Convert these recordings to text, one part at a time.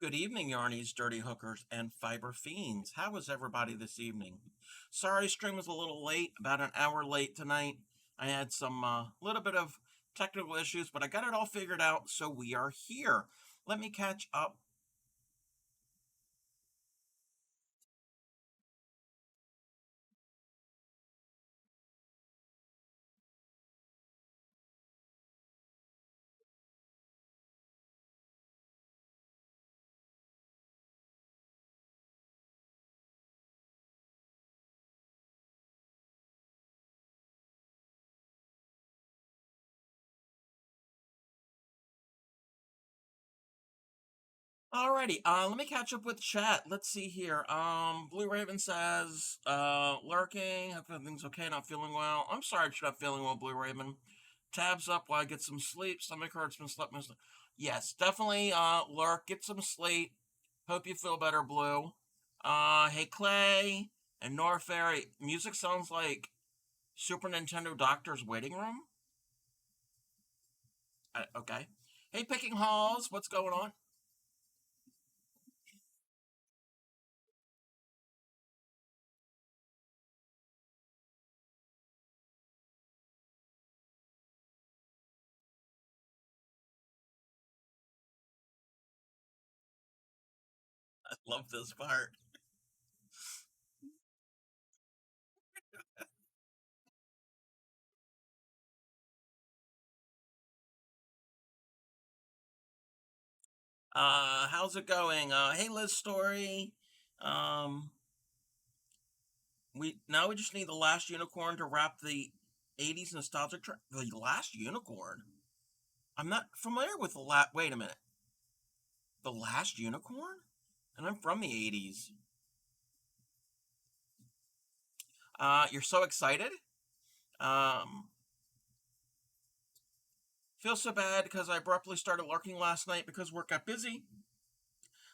Good evening, Yarnies, Dirty Hookers, and Fiber Fiends. How is everybody this evening? Sorry, stream was a little late, about an hour late tonight. I had some little bit of technical issues, but I got it all figured out, so we are here. Let me catch up. Alrighty, let me catch up with chat. Let's see here. Blue Raven says, lurking, hope everything's okay, not feeling well. I'm sorry if you're not feeling well, Blue Raven. Tabs up while I get some sleep. Stomach hurts, been slept most. Yes, definitely, lurk, get some sleep. Hope you feel better, Blue. Hey, Clay and Nora Fairy. Music sounds like Super Nintendo Doctor's Waiting Room. Okay. Hey, Picking Halls, what's going on? I love this part. How's it going? Hey, Liz Story. Um, we just need the last unicorn to wrap the '80s nostalgic track. The last unicorn. I'm not familiar with the last. Wait a minute. The last unicorn, and I'm from the '80s. You're so excited. Um, feel so bad because I abruptly started lurking last night because work got busy,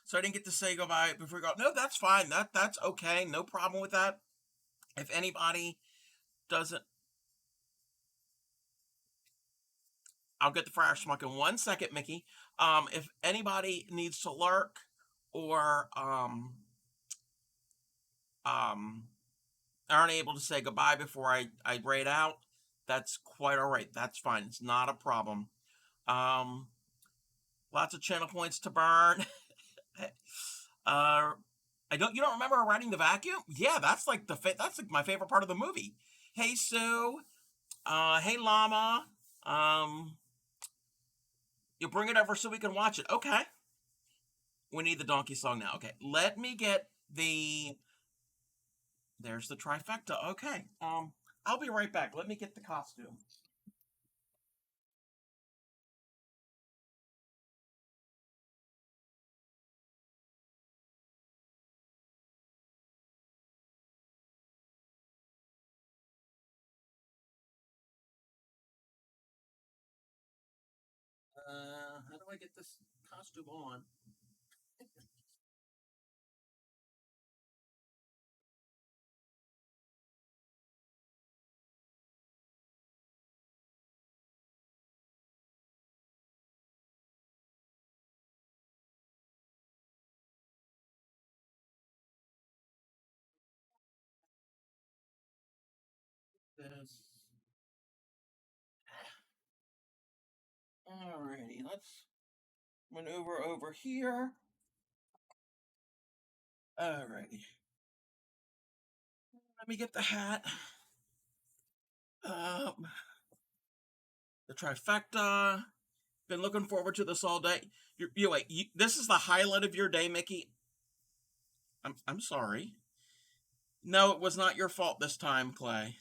so I didn't get to say goodbye before we go. No, that's fine. That's okay. No problem with that. If anybody doesn't I'll get the fryer smoke in 1 second, Mickey. If anybody needs to lurk or um, aren't able to say goodbye before I raid out, that's quite all right. That's fine. It's not a problem. Um, lots of channel points to burn. uh, you don't remember riding the vacuum? Yeah, that's like that's like my favorite part of the movie. Hey Sue. Hey Llama. Um, you bring it over so we can watch it. Okay. We need the donkey song now. Okay, let me get the. There's the trifecta. Okay. I'll be right back. Let me get the costume. How do I get this costume on? This. Alrighty, let's maneuver over here. Alrighty, let me get the hat. Um, the trifecta. Been looking forward to this all day. This is the highlight of your day, Mickey. I'm sorry. No, it was not your fault this time, Clay.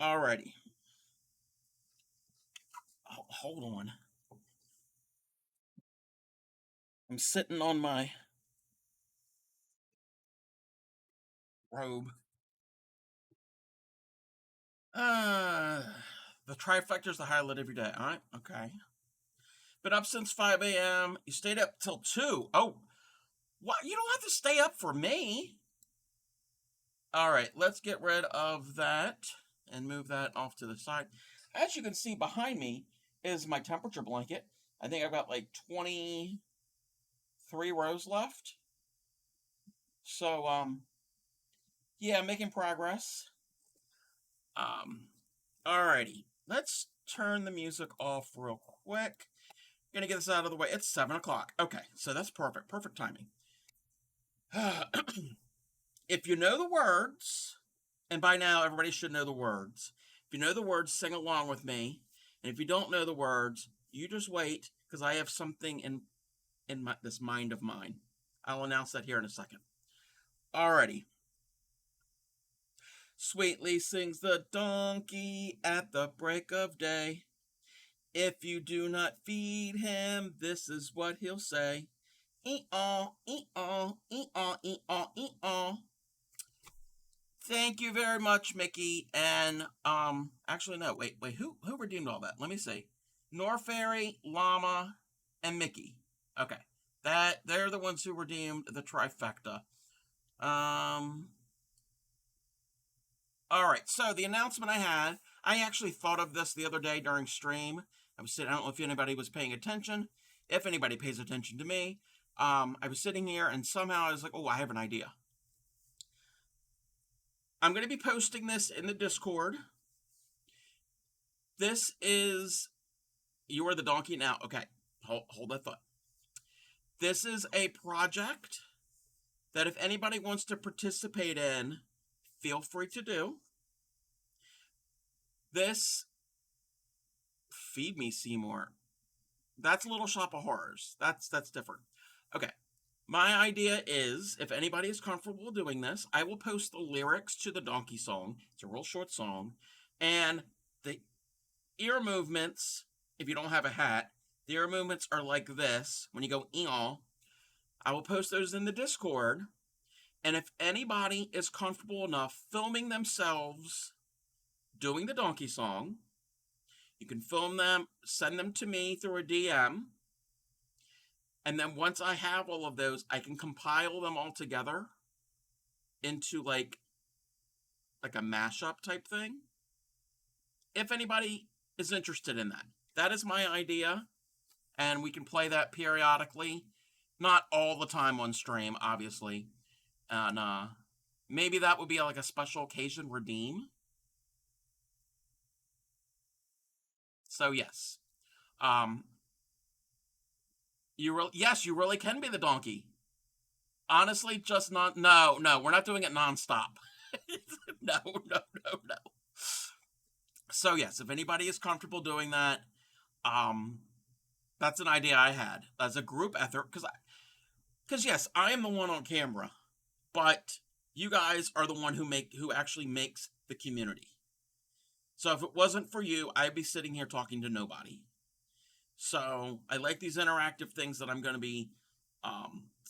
Alrighty. Oh, hold on. I'm sitting on my robe. Uh, the trifecta's the highlight of your day. All right, okay. Been up since 5 a.m. You stayed up till 2. Oh, what? You don't have to stay up for me. All right, let's get rid of that and move that off to the side. As you can see behind me is my temperature blanket. I think I've got like 20. 3 rows left. So, yeah, making progress. Alrighty. Let's turn the music off real quick. Gonna get this out of the way. It's 7 o'clock. Okay, so that's perfect. Perfect timing. If you know the words, and by now everybody should know the words. If you know the words, sing along with me. And if you don't know the words, you just wait, because I have something in this mind of mine. I'll announce that here in a second. Alrighty. Sweetly sings the donkey at the break of day. If you do not feed him, this is what he'll say. Ee-aw, ee-aw, ee-aw, ee-aw, ee-aw. Thank you very much, Mickey. And, actually, no, wait, who redeemed all that? Let me see. Norfairy, Llama, and Mickey. Okay. They're the ones who redeemed the trifecta. Alright, so the announcement I actually thought of this the other day during stream. I don't know if anybody was paying attention. If anybody pays attention to me. I was sitting here and somehow I was like, oh, I have an idea. I'm going to be posting this in the Discord. This is... You are the donkey now. Okay, hold that thought. This is a project that if anybody wants to participate in, feel free to do. This... Feed Me, Seymour. That's Little Shop of Horrors. That's different. Okay. My idea is, if anybody is comfortable doing this, I will post the lyrics to the donkey song. It's a real short song. And the ear movements, if you don't have a hat, the ear movements are like this. When you go, eeyaw, I will post those in the Discord. And if anybody is comfortable enough filming themselves doing the donkey song, you can film them, send them to me through a DM. And then once I have all of those, I can compile them all together into like a mashup type thing. If anybody is interested in that. That is my idea. And we can play that periodically. Not all the time on stream, obviously. And maybe that would be like a special occasion redeem. So yes. Yes, you really can be the donkey. Honestly, just not... No, we're not doing it nonstop. No. So yes, if anybody is comfortable doing that, that's an idea I had as a group effort, because yes, I am the one on camera, but you guys are the one who actually makes the community. So if it wasn't for you, I'd be sitting here talking to nobody. So I like these interactive things that I'm going to be,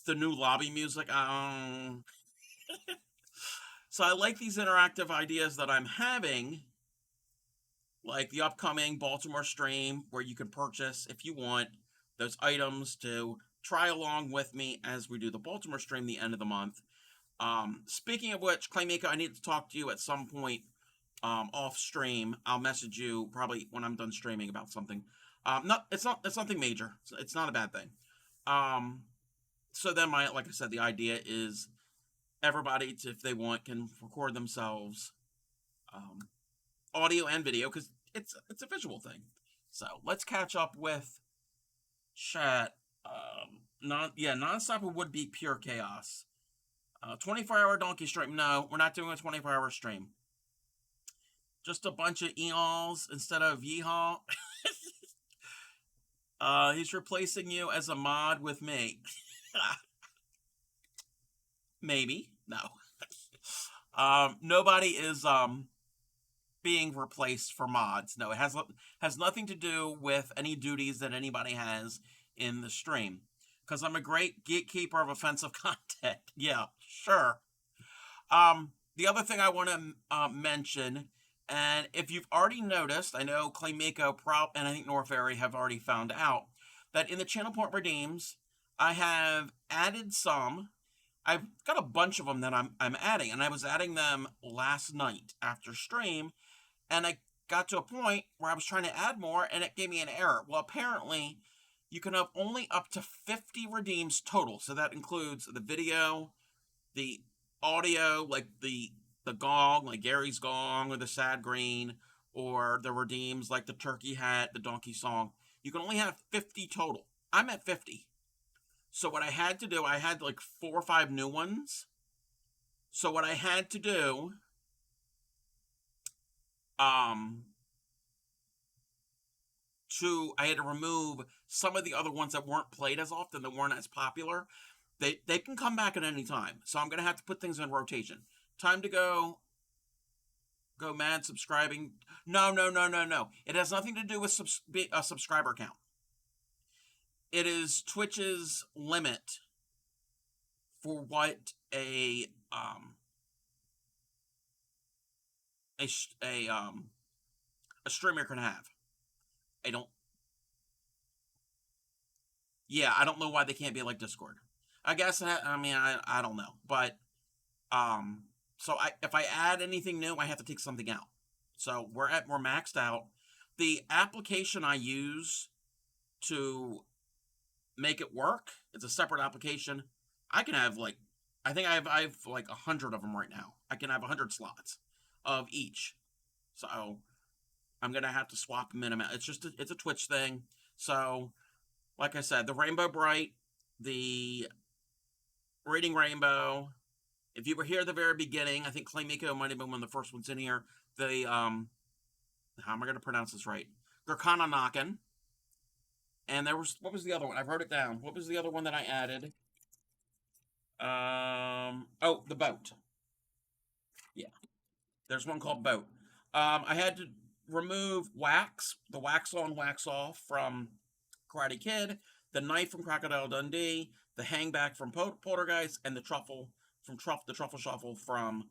the new lobby music. So I like these interactive ideas that I'm having, like the upcoming Baltimore stream, where you can purchase, if you want, those items to try along with me as we do the Baltimore stream the end of the month. Speaking of which, Claymaker, I need to talk to you at some point off stream. I'll message you probably when I'm done streaming about something. It's nothing major. It's not a bad thing. So then like I said, the idea is everybody, if they want, can record themselves, audio and video, because it's a visual thing. So let's catch up with chat. Nonstop would be pure chaos. 24-hour donkey stream. No, we're not doing a 24-hour stream. Just a bunch of eons instead of yeehaw. He's replacing you as a mod with me. Maybe. No. Nobody is being replaced for mods. No, it has nothing to do with any duties that anybody has in the stream. Because I'm a great gatekeeper of offensive content. Yeah, sure. The other thing I want to mention, and if you've already noticed, I know Claymako and I think Norfairy have already found out, that in the channel point redeems, I have added some. I've got a bunch of them that I'm adding, and I was adding them last night after stream, and I got to a point where I was trying to add more, and it gave me an error. Well, apparently, You can have only up to 50 redeems total. So that includes the video, the audio, like the gong, like Gary's gong, or the sad green, or the redeems like the turkey hat, the donkey song. You can only have 50 total. I'm at 50. So what I had to do, I had like 4 or 5 new ones. So what I had to do, um, I had to remove some of the other ones that weren't played as often, that weren't as popular. They can come back at any time. So I'm gonna have to put things in rotation. Time to go mad subscribing. No, no, no, no, no. It has nothing to do with a subscriber count. It is Twitch's limit for what a a um a streamer can have. I don't. Yeah, I don't know why they can't be like Discord. I guess I mean I don't know, but um so if I add anything new, I have to take something out. So we're maxed out. The application I use to make it work, it's a separate application. I can have like I have like 100 of them right now. I can have 100 slots of each. So I'm gonna have to swap them in and out. It's a Twitch thing. So like I said, the Rainbow Bright, the Reading Rainbow. If you were here at the very beginning, I think Clay Miko might have been one of the first ones in here. The how am I gonna pronounce this right? Gurkana Knockin'. And there was, what was the other one? I wrote it down. What was the other one that I added? Oh, the boat. Yeah, there's one called boat. I had to remove wax, the wax on, wax off from Karate Kid, the knife from Crocodile Dundee, the hangback from Poltergeist, and the truffle from the truffle shuffle from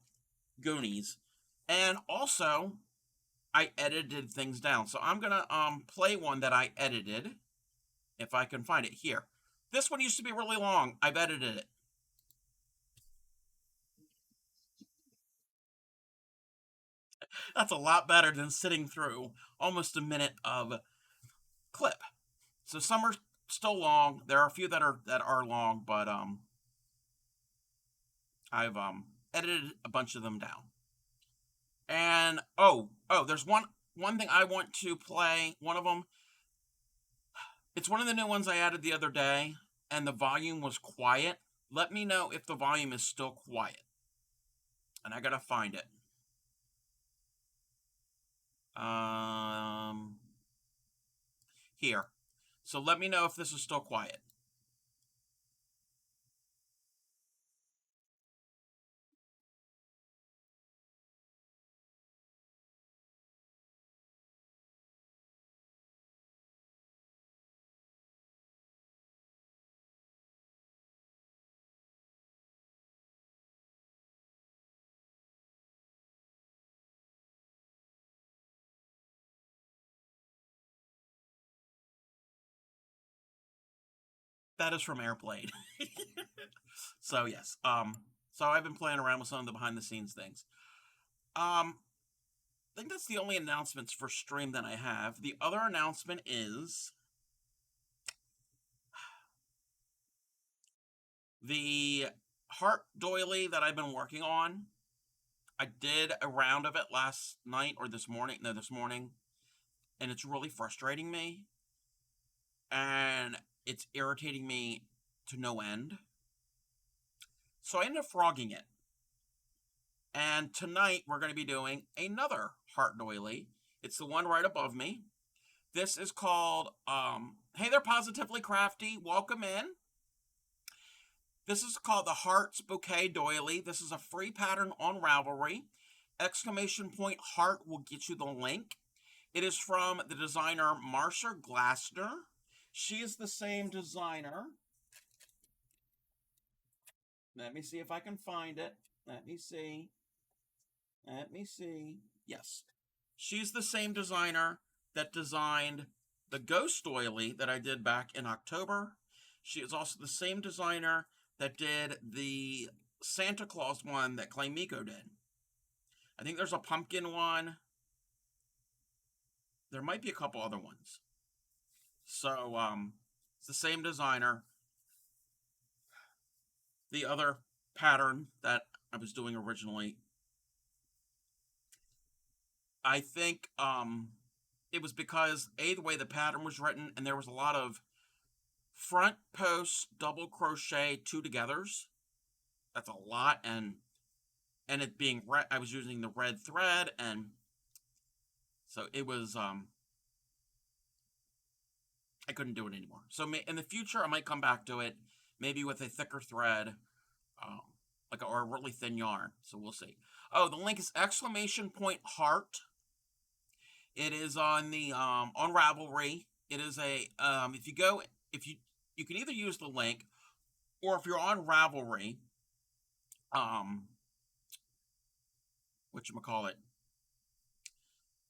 Goonies. And also, I edited things down. So I'm gonna play one that I edited, if I can find it here. This one used to be really long. I've edited it. That's a lot better than sitting through almost a minute of clip. So some are still long. There are a few that are long, but I've edited a bunch of them down. And there's one thing I want to play. One of them. It's one of the new ones I added the other day, and the volume was quiet. Let me know if the volume is still quiet. And I gotta find it. Here. So let me know if this is still quiet. That is from Airplane. So yes. So I've been playing around with some of the behind the scenes things. I think that's the only announcements for stream that I have. The other announcement is the Heart Doily that I've been working on. I did a round of it last night or this morning. No, this morning. And it's really frustrating me. And it's irritating me to no end. So I ended up frogging it. And tonight we're going to be doing another Heart Doily. It's the one right above me. This is called, hey there, Positively Crafty. Welcome in. This is called the Hearts Bouquet Doily. This is a free pattern on Ravelry. Exclamation point heart will get you the link. It is from the designer Marsha Glassner. She is the same designer. Let me see if I can find it. Let me see. Yes. She's the same designer that designed the Ghost Doily that I did back in October. She is also the same designer that did the Santa Claus one that Clay Miko did. I think there's a pumpkin one. There might be a couple other ones. So, It's the same designer. The other pattern that I was doing originally, I think it was because the way the pattern was written, and there was a lot of front post double crochet two togethers. That's a lot, and it being red, I was using the red thread, and so it was I couldn't do it anymore. So in the future, I might come back to it, maybe with a thicker thread, um, or a really thin yarn. So we'll see. Oh, the link is !heart. It is on the on Ravelry. It is a if you go, you can either use the link, or if you're on Ravelry, whatchamacallit,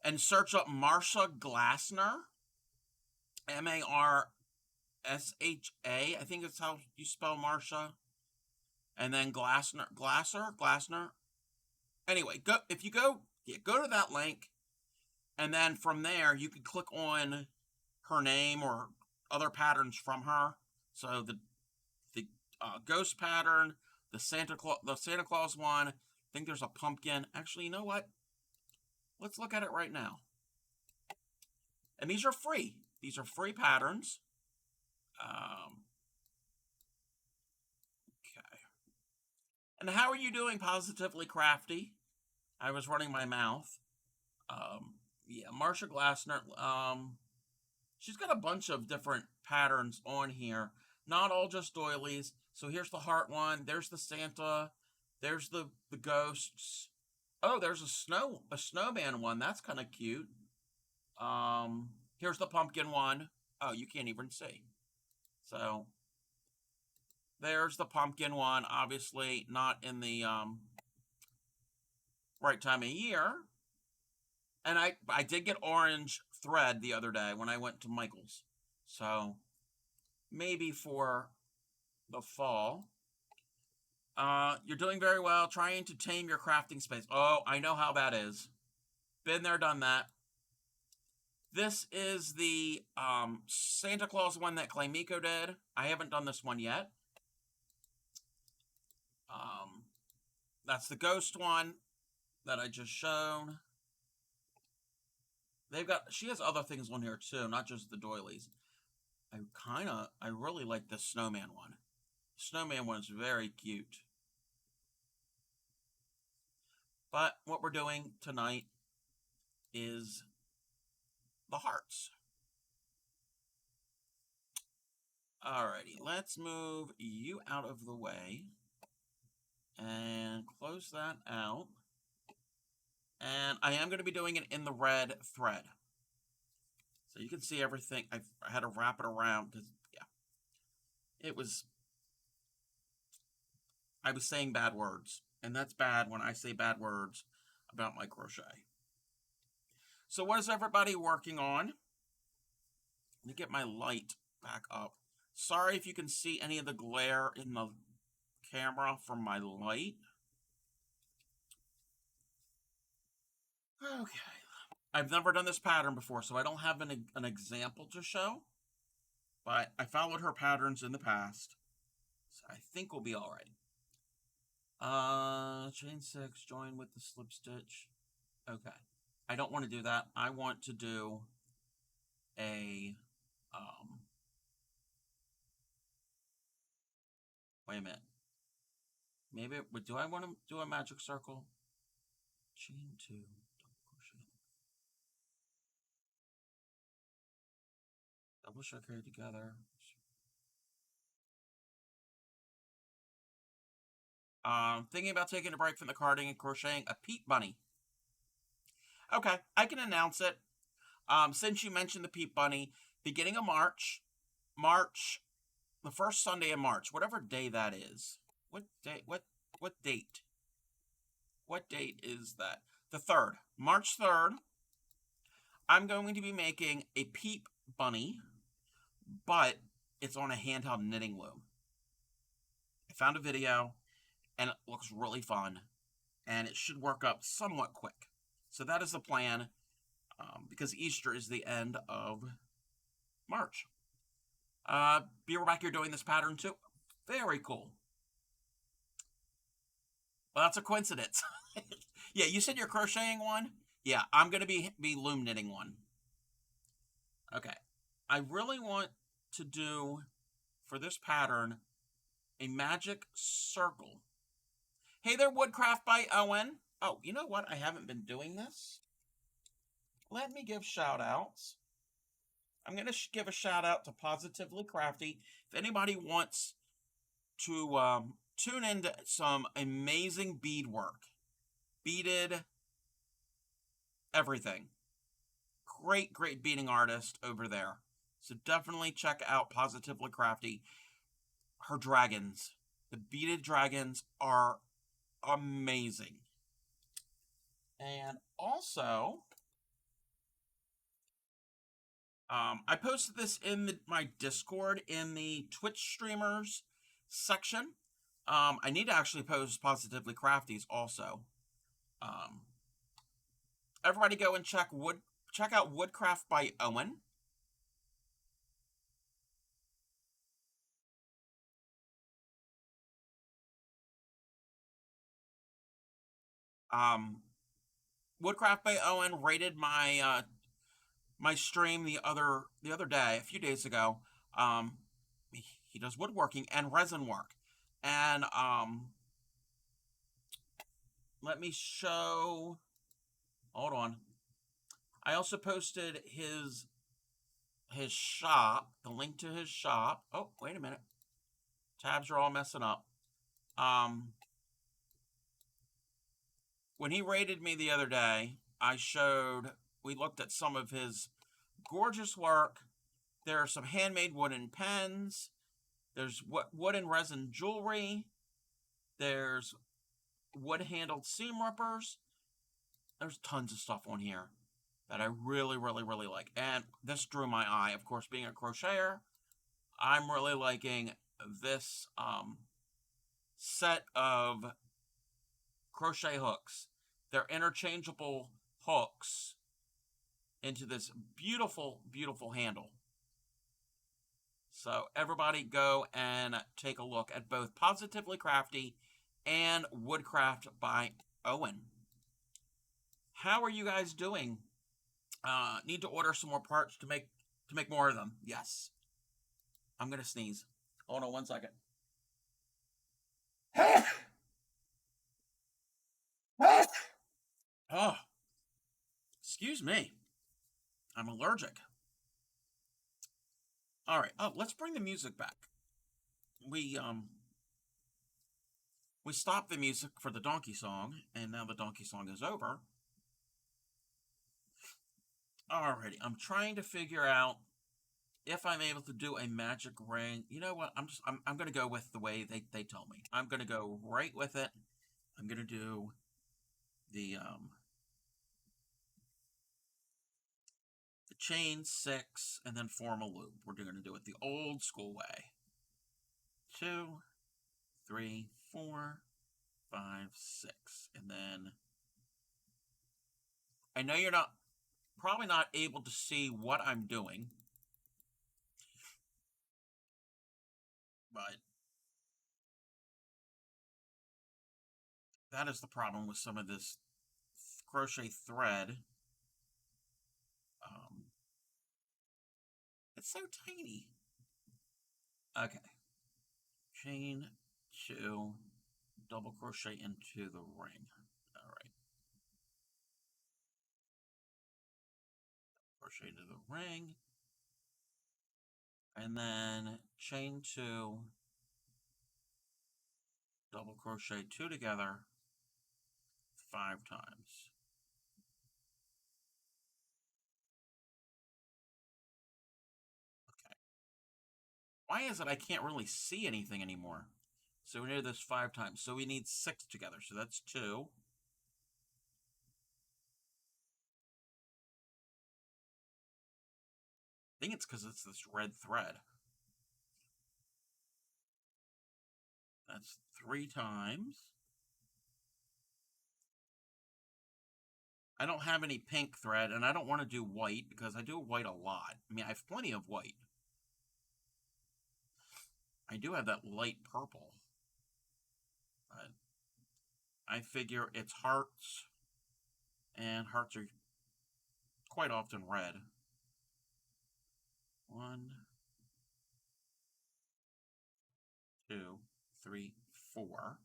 and search up Marsha Glassner, Marsha, I think that's how you spell Marsha, and then Glassner. Anyway, go to that link, and then from there you can click on her name or other patterns from her. So the ghost pattern, the Santa Claus one. I think there's a pumpkin. Actually, you know what? Let's look at it right now. And these are free. These are free patterns. Okay. And how are you doing, Positively Crafty? I was running my mouth. Yeah, Marsha Glassner. She's got a bunch of different patterns on here. Not all just doilies. So here's the heart one. There's the Santa. There's the ghosts. Oh, there's a snowman one. That's kind of cute. Here's the pumpkin one. Oh, you can't even see. So there's the pumpkin one. Obviously not in the right time of year. And I did get orange thread the other day when I went to Michael's. So maybe for the fall. You're doing very well. Trying to tame your crafting space. Oh, I know how that is. Been there, done that. This is the Santa Claus one that Claymiko did. I haven't done this one yet. That's the ghost one that I just shown. She has other things on here too, not just the doilies. I really like the snowman one. Snowman one is very cute. But what we're doing tonight is the hearts. Alrighty, let's move you out of the way and close that out. And I am going to be doing it in the red thread. So you can see everything. I had to wrap it around because, yeah, I was saying bad words. And that's bad when I say bad words about my crochet. So what is everybody working on? Let me get my light back up. Sorry if you can see any of the glare in the camera from my light. Okay. I've never done this pattern before, so I don't have an example to show. But I followed her patterns in the past. So I think we'll be alright. Chain 6, join with the slip stitch. Okay. I don't want to do that. I want to do a, wait a minute. Maybe, do I want to do a magic circle? Chain 2, double crochet. Double crochet together. Thinking about taking a break from the carding and crocheting a peep bunny. Okay, I can announce it. Since you mentioned the peep bunny, beginning of March, the first Sunday in March, whatever day that is. What day? What date? What date is that? The 3rd, March 3rd. I'm going to be making a peep bunny, but it's on a handheld knitting loom. I found a video, and it looks really fun, and it should work up somewhat quick. So that is the plan, because Easter is the end of March. Be right back. You're doing this pattern too. Very cool. Well, that's a coincidence. Yeah, you said you're crocheting one? Yeah, I'm going to be loom knitting one. Okay. I really want to do, for this pattern, a magic circle. Hey there, Woodcraft by Owen. Oh, you know what? I haven't been doing this. Let me give shout outs. I'm going to give a shout out to Positively Crafty. If anybody wants to tune into some amazing beadwork, beaded everything. Great beading artist over there. So definitely check out Positively Crafty. Her dragons, the beaded dragons, are amazing. And also, I posted this in my Discord in the Twitch streamers section. I need to actually post Positively Crafties also. Everybody go and check out Woodcraft by Owen. Woodcraft by Owen rated my stream the other day, a few days ago. He does woodworking and resin work, and let me show. Hold on. I also posted his shop, the link to his shop. Oh, wait a minute. Tabs are all messing up. When he rated me the other day, we looked at some of his gorgeous work. There are some handmade wooden pens. There's wood and resin jewelry. There's wood-handled seam rippers. There's tons of stuff on here that I really like. And this drew my eye. Of course, being a crocheter, I'm really liking this set of crochet hooks. They're interchangeable hooks into this beautiful handle. So everybody go and take a look at both Positively Crafty and Woodcraft by Owen. How are you guys doing? Need to order some more parts to make more of them. Yes. I'm gonna sneeze. Hold on 1 second. Oh, excuse me. I'm allergic. All right. Oh, let's bring the music back. We stopped the music for the donkey song, and now the donkey song is over. Alrighty, I'm trying to figure out if I'm able to do a magic ring. You know what? I'm gonna go with the way they tell me. I'm gonna go right with it. I'm gonna do the chain 6 and then form a loop. We're gonna do it the old school way. 2, 3, 4, 5, 6, and then I know you're probably not able to see what I'm doing, but that is the problem with some of this crochet thread. It's so tiny. Okay. Chain 2, double crochet into the ring. All right. Crochet into the ring. And then chain 2, double crochet 2 together 5 times. Okay. Why is it I can't really see anything anymore? So we did this 5 times. So we need 6 together. So that's 2. I think it's because it's this red thread. That's 3 times. I don't have any pink thread, and I don't want to do white because I do white a lot. I mean, I have plenty of white. I do have that light purple. But I figure it's hearts, and hearts are quite often red. 1, 2, 3, 4.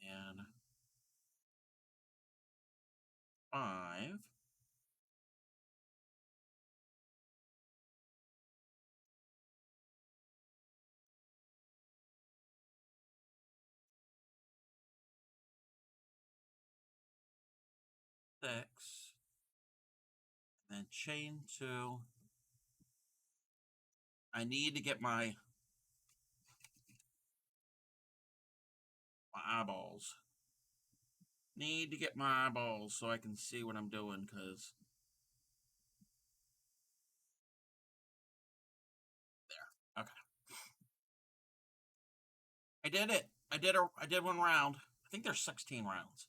And 5. Six. And then chain 2. I need to get my eyeballs. Need to get my eyeballs so I can see what I'm doing, because there. Okay. I did it. I did one round. I think there's 16 rounds.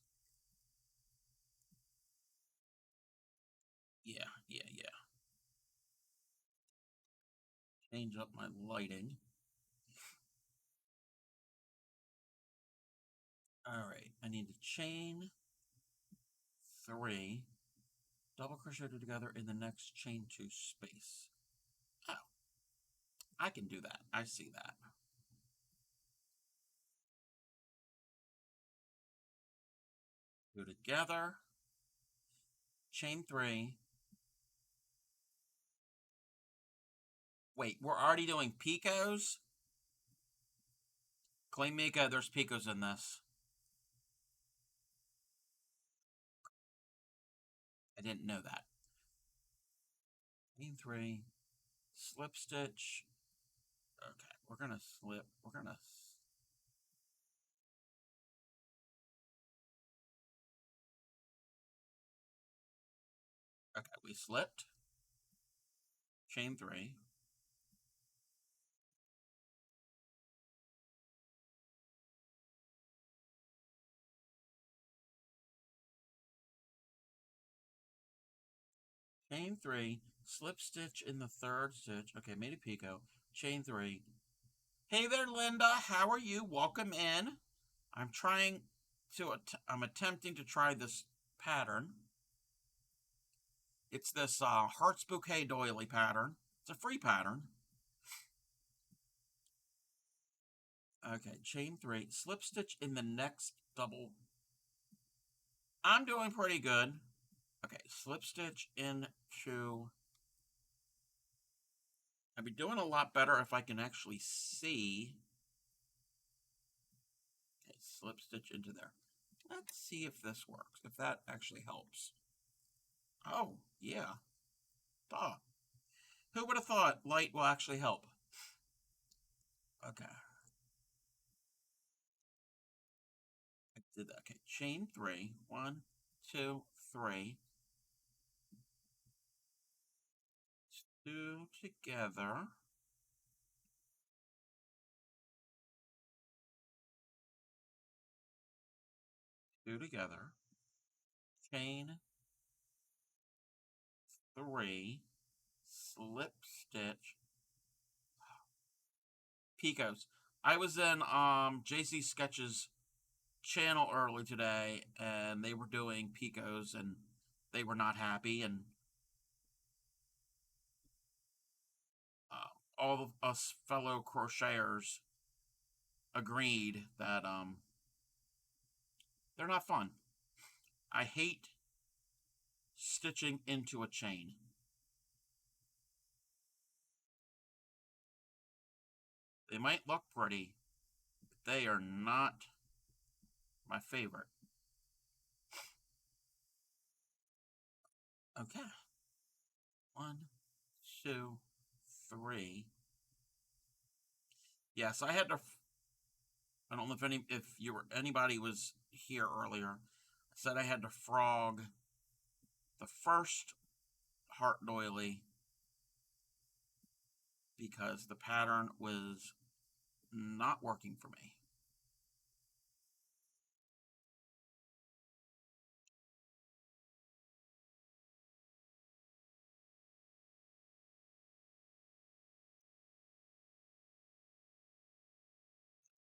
Yeah. Change up my lighting. Alright, I need to chain 3, double crochet together in the next chain 2 space. Oh, I can do that. I see that. Go together, chain 3. Wait, we're already doing picots? Claim Mika, there's picots in this. I didn't know that. Chain 3, slip stitch. Okay, we're gonna slip. Okay, we slipped. Chain 3. Chain 3, slip stitch in the 3rd stitch. Okay, made a picot. Chain 3. Hey there, Linda. How are you? Welcome in. I'm attempting to try this pattern. It's this Hearts Bouquet Doily pattern. It's a free pattern. Okay, chain 3, slip stitch in the next double. I'm doing pretty good. Okay, slip stitch into. I'd be doing a lot better if I can actually see. Okay, slip stitch into there. Let's see if this works, if that actually helps. Oh, yeah. Duh. Who would have thought light will actually help? Okay. I did that. Okay, chain 3. 1, 2, 3. 2 together. Two together. Chain 3. Slip stitch. Picots. I was in JC Sketches channel early today, and they were doing picots, and they were not happy, and all of us fellow crocheters agreed that they're not fun. I hate stitching into a chain. They might look pretty, but they are not my favorite. Okay. 1, 2, 3. Yes, I had to. I don't know if anybody was here earlier. I said I had to frog the first heart doily because the pattern was not working for me.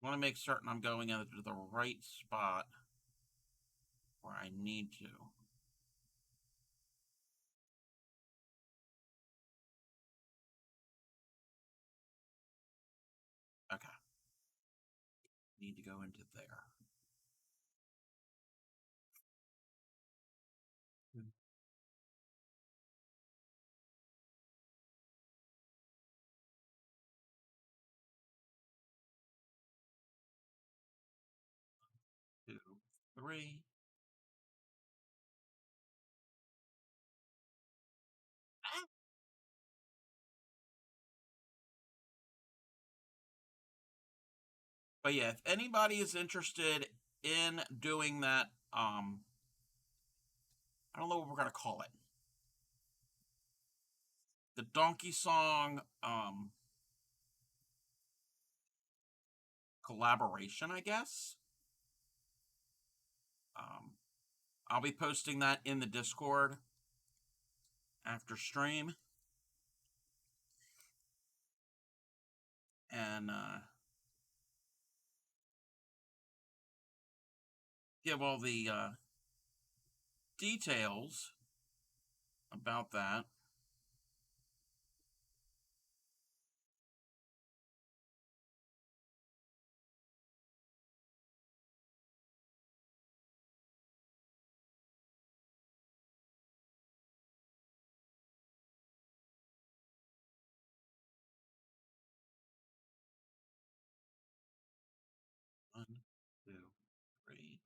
want to make certain I'm going into the right spot where I need to. Okay. Need to go into there. 2, 3. But yeah, if anybody is interested in doing that, I don't know what we're gonna call it. The Donkey Song collaboration, I guess. I'll be posting that in the Discord after stream. And give all the details about that. One, two, three.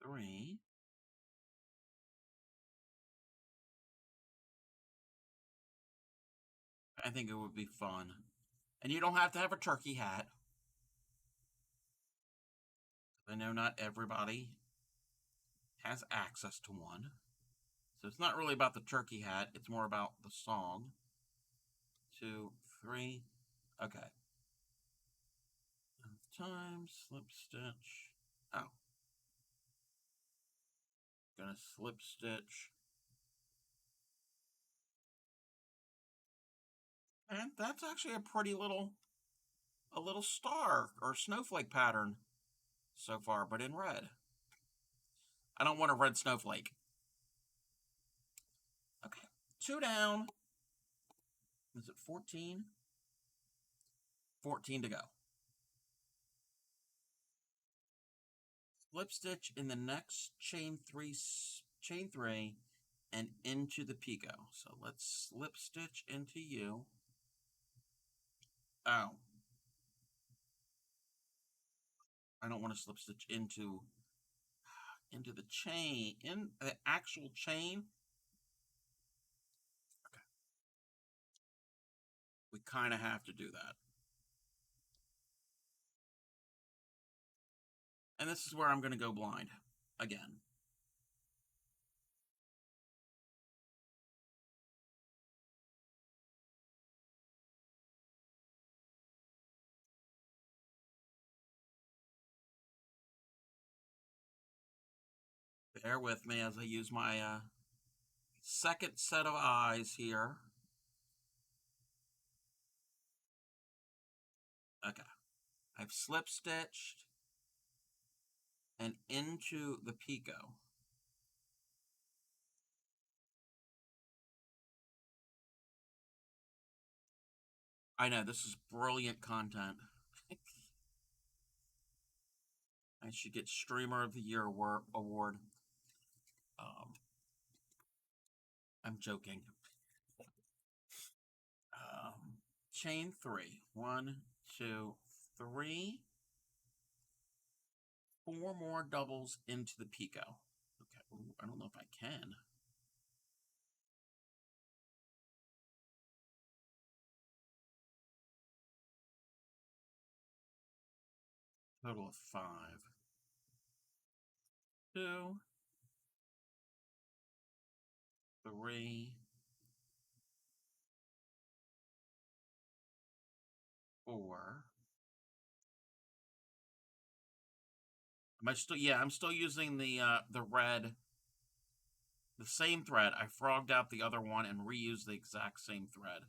Three. I think it would be fun. And you don't have to have a turkey hat. I know not everybody has access to one. So it's not really about the turkey hat, it's more about the song. 2, 3. Okay. Time, slip stitch. Oh. Gonna slip stitch. And that's actually a little star or snowflake pattern so far, but in red. I don't want a red snowflake. Okay. 2 down. Is it 14? 14 to go. Slip stitch in the next chain 3, and into the picot. So let's slip stitch into you. Oh. I don't want to slip stitch into the chain, in the actual chain. Okay. We kind of have to do that. And this is where I'm going to go blind again. Bear with me as I use my second set of eyes here. Okay. I've slip stitched and into the picot. I know, this is brilliant content. I should get Streamer of the Year award. I'm joking. Chain 3. 1, 2, 3. 4 more doubles into the picot. Okay. Ooh, I don't know if I can. Total of 5. 2, 3, 4. Am I still? Yeah, I'm still using the red, the same thread. I frogged out the other one and reused the exact same thread.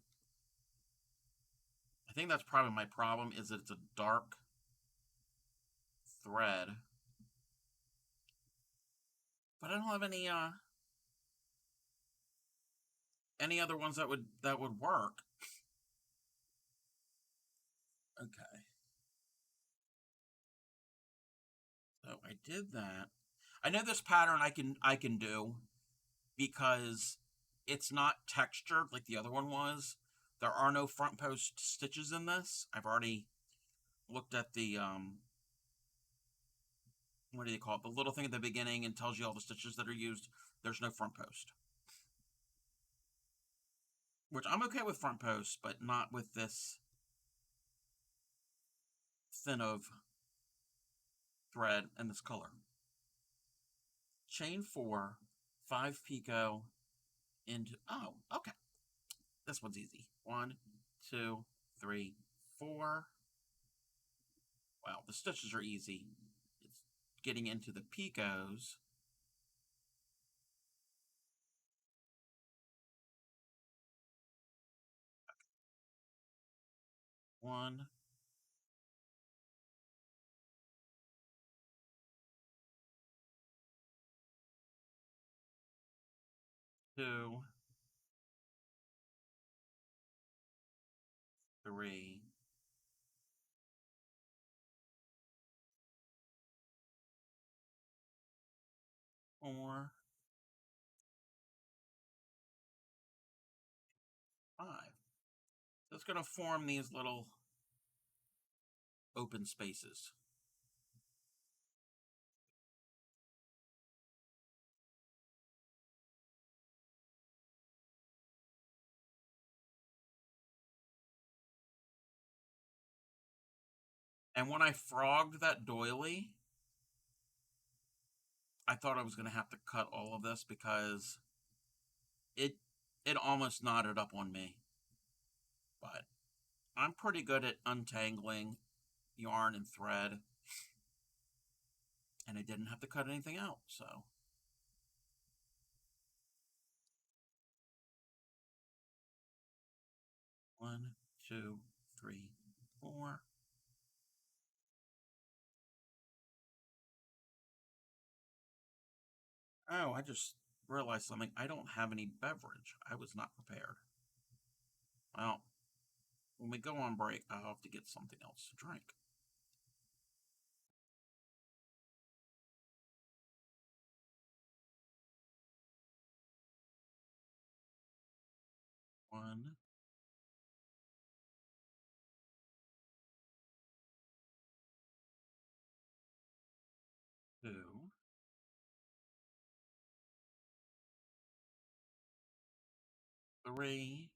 I think that's probably my problem, is that it's a dark thread. But I don't have any other ones that would work. Okay. So I did that. I know this pattern I can do because it's not textured like the other one was. There are no front post stitches in this. I've already looked at the what do you call it? The little thing at the beginning and tells you all the stitches that are used. There's no front post. Which I'm okay with front post, but not with this thin of thread and this color. Chain 4, 5 picot into, oh, okay. This one's easy. 1, 2, 3, 4. Wow, the stitches are easy. It's getting into the picots. One, two, three, 4, 5. So it's going to form these little open spaces. And when I frogged that doily, I thought I was going to have to cut all of this because it it almost knotted up on me. But I'm pretty good at untangling yarn and thread, and I didn't have to cut anything out, so. 1, 2, 3, 4. Oh, I just realized something. I don't have any beverage. I was not prepared. Well, when we go on break, I'll have to get something else to drink. One, 2, 3,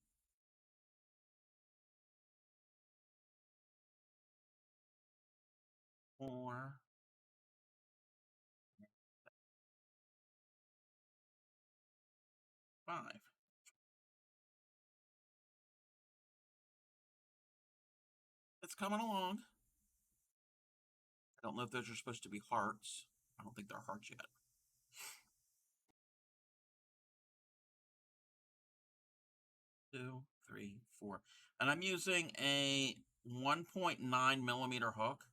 4, 5. It's coming along. I don't know if those are supposed to be hearts. I don't think they're hearts yet. 2, 3, 4. And I'm using a 1.9 millimeter hook.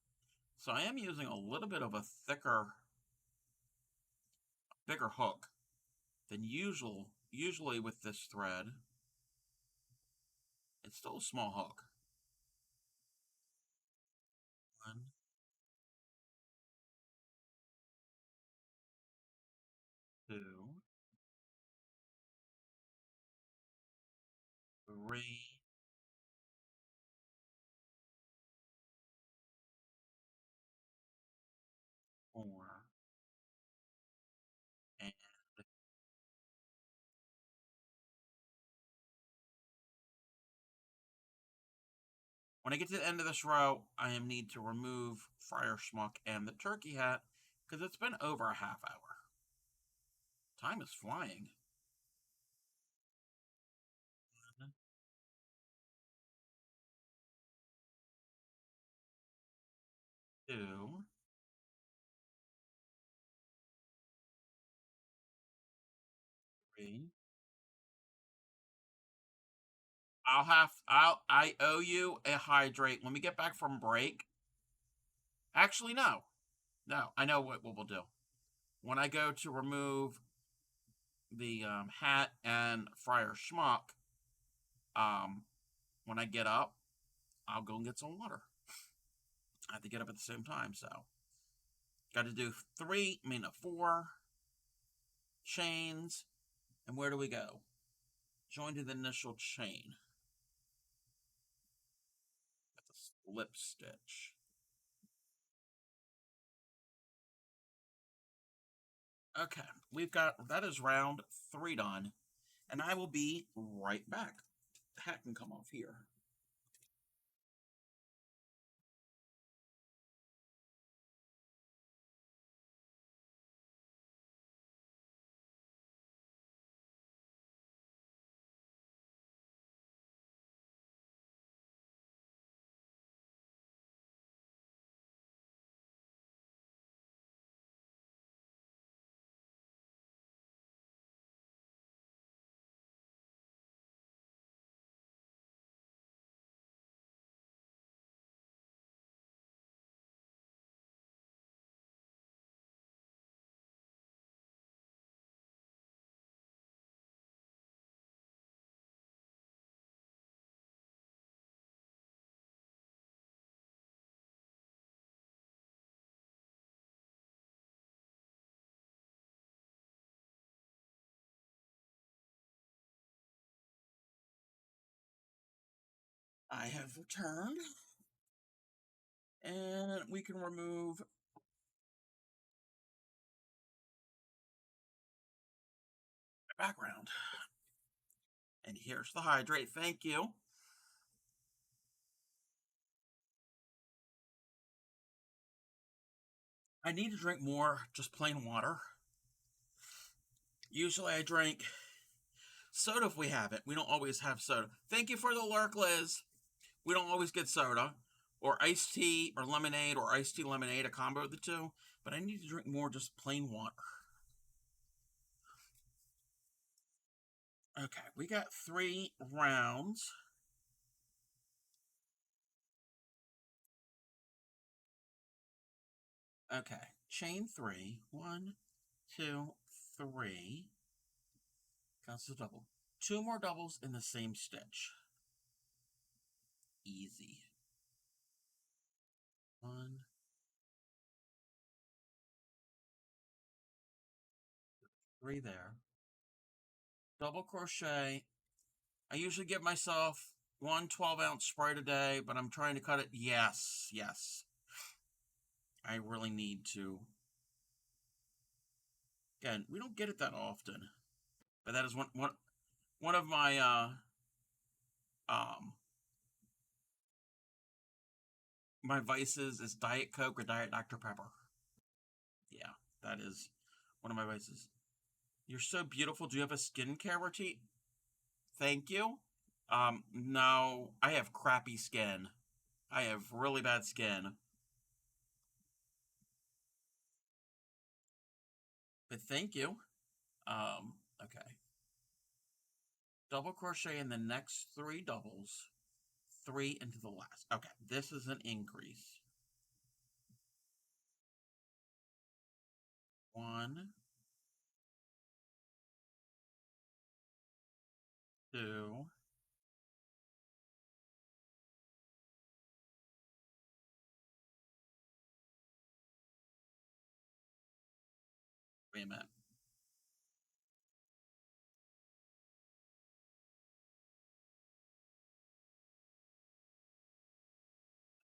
So I am using a little bit of a thicker, bigger hook than usual. Usually with this thread, it's still a small hook. 1, 2, 3, 4, and when I get to the end of this row, I need to remove Friar Schmuck and the turkey hat because it's been over a half hour. Time is flying. 1, 2, 3. I owe you a hydrate. When we get back from break, actually, no. No, I know what we'll do. When I go to remove the hat and Friar Schmuck, um, when I get up, I'll go and get some water. I have to get up at the same time, so got to do 4 chains. And where do we go? Join to the initial chain. That's a slip stitch. Okay, that is round 3 done, and I will be right back. The hat can come off here. I have returned, and we can remove the background. And here's the hydrate. Thank you. I need to drink more just plain water. Usually I drink soda if we have it. We don't always have soda. Thank you for the lurk, Liz. We don't always get soda, or iced tea, or lemonade, or iced tea lemonade, a combo of the two. But I need to drink more just plain water. Okay, we got 3 rounds. Okay, chain 3. 1, 2, 3. Counts as a double. 2 more doubles in the same stitch. Easy. 1, 3 there. Double crochet. I usually give myself 1 12-ounce Sprite a day, but I'm trying to cut it. Yes, yes. I really need to. Again, we don't get it that often, but that is one of my um my vices is Diet Coke or Diet Dr. Pepper. Yeah, that is one of my vices. You're so beautiful. Do you have a skincare routine? Thank you. No, I have crappy skin. I have really bad skin. But thank you. Okay. Double crochet in the next 3 doubles. 3 into the last. Okay, this is an increase. 1, 2, wait a minute.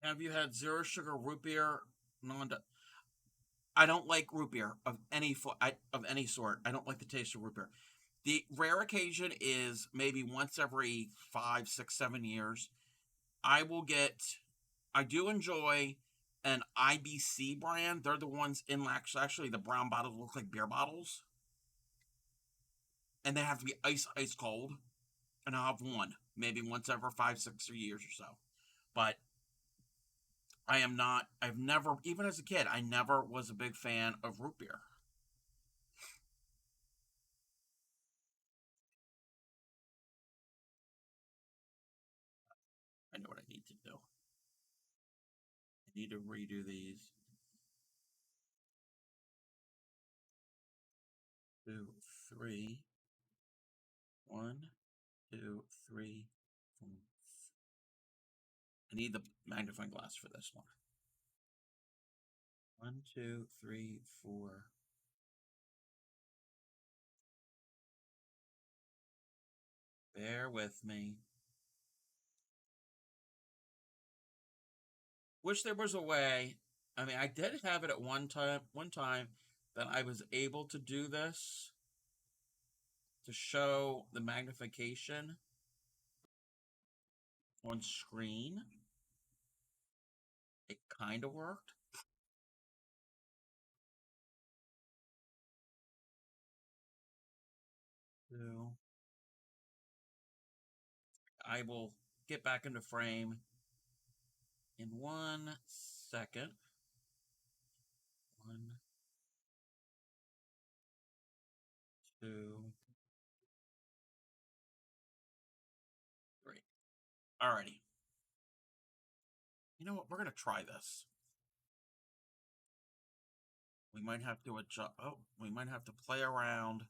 Have you had zero sugar root beer? Non. I don't like root beer of any sort. I don't like the taste of root beer. The rare occasion is maybe once every 5, 6, 7 years. I will get. I do enjoy an IBC brand. They're the ones in actually the brown bottles look like beer bottles, and they have to be ice cold. And I'll have one maybe once every 5, 6 years or so. But I am not. I've never, even as a kid, I never was a big fan of root beer. to do. I need to redo these. 2, 3. 1, 2, 3, 4. I need the magnifying glass for this one. 1, 2, 3, 4. Bear with me. Wish there was a way. I mean, I did have it at one time that I was able to do this to show the magnification on screen. It kind of worked. So I will get back into frame in 1 second. 1, 2, 3. Alrighty. You know what? We're going to try this. We might have to adjust. Oh, we might have to play around.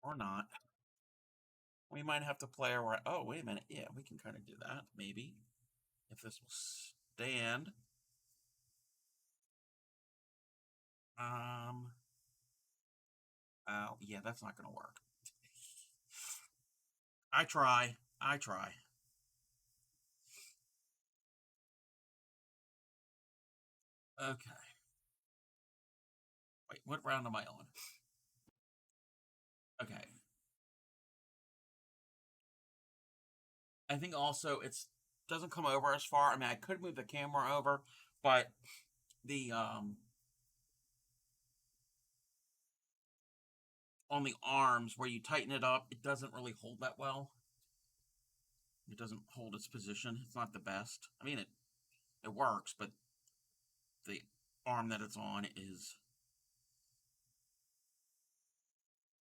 Or not. We might have to play around. Oh, wait a minute. Yeah, we can kind of do that, maybe. If this will stand. Oh, yeah, that's not going to work. I try. Okay. Wait, what round am I on? Okay. I think also it's doesn't come over as far. I mean, I could move the camera over, but the on the arms where you tighten it up, it doesn't really hold that well. It doesn't hold its position. It's not the best. I mean, it works, but the arm that it's on is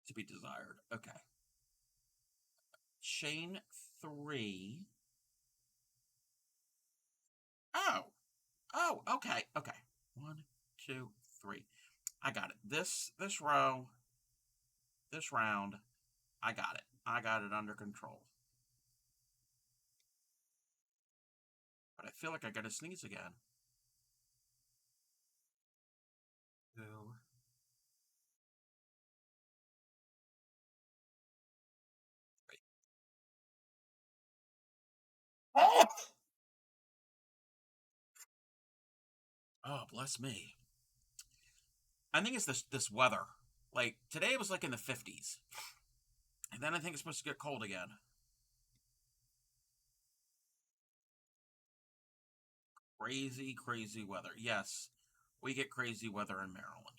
to be desired. Okay. Chain 3. Oh, okay. 1, 2, 3. I got it. This row, this round, I got it. I got it under control. But I feel like I gotta sneeze again. 2. Oh! Oh, bless me. I think it's this weather. Like today it was like in the 50s. And then I think it's supposed to get cold again. Crazy weather. Yes. We get crazy weather in Maryland.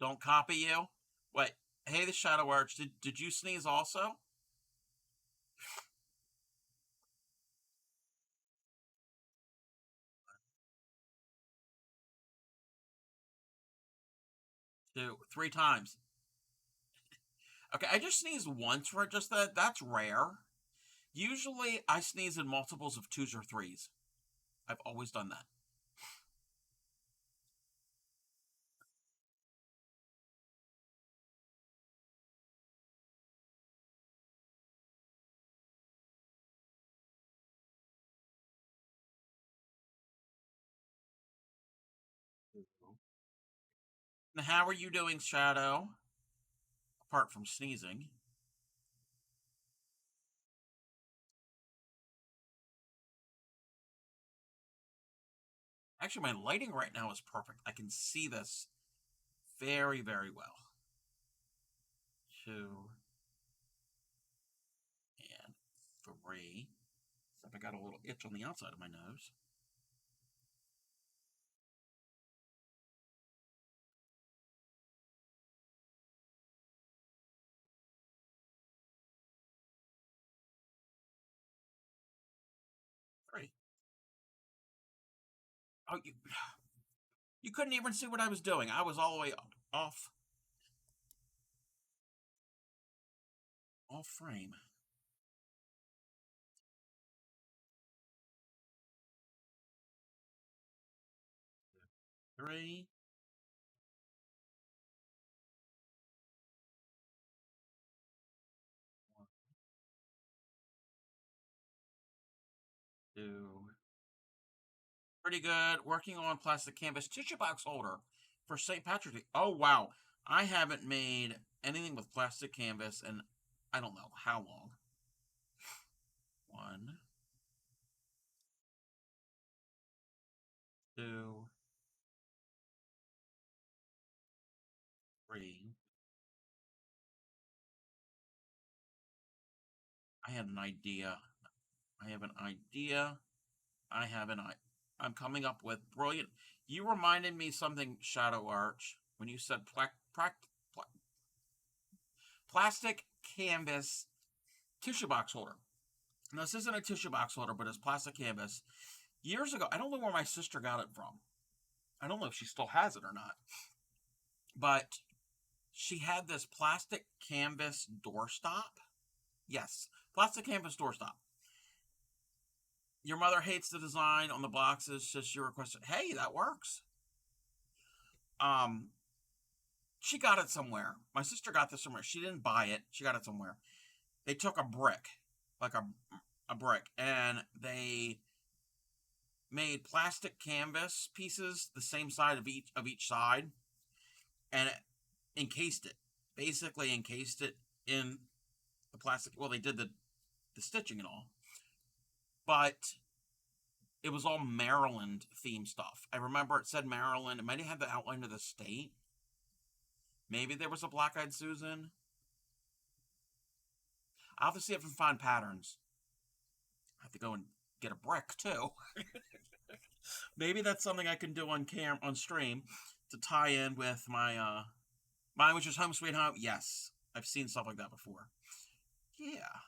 Don't copy you? Wait. Hey, the Shadow Arch, did you sneeze also? 2, 3 times. Okay, I just sneezed once for just that. That's rare. Usually I sneeze in multiples of 2s or 3s. I've always done that. Now, how are you doing, Shadow? Apart from sneezing. Actually, my lighting right now is perfect. I can see this very well. 2 and 3. Except I got a little itch on the outside of my nose. 3. Oh, You couldn't even see what I was doing. I was all the way off frame. 3, 2. Pretty good. Working on plastic canvas tissue box holder for St. Patrick's Day. Oh, wow. I haven't made anything with plastic canvas in I don't know how long. 1, 2, 3. I had an idea. I have an idea. I have an I. I'm coming up with brilliant. You reminded me something, Shadow Arch, when you said plastic canvas tissue box holder. Now, this isn't a tissue box holder, but it's plastic canvas. Years ago, I don't know where my sister got it from. I don't know if she still has it or not. But she had this plastic canvas doorstop. Yes, plastic canvas doorstop. Your mother hates the design on the boxes, so she requested, hey, that works. She got it somewhere. My sister got this somewhere. She didn't buy it. She got it somewhere. They took a brick, like a brick, and they made plastic canvas pieces the same side of each side, and encased it. Basically encased it in the plastic. Well, they did the stitching and all, but it was all Maryland themed stuff. I remember it said Maryland. It might have had the outline of the state. Maybe there was a Black-Eyed Susan. I'll have to see if I can find patterns. I have to go and get a brick too. Maybe that's something I can do on stream to tie in with my mine was just Home Sweet Home. Yes, I've seen stuff like that before. Yeah.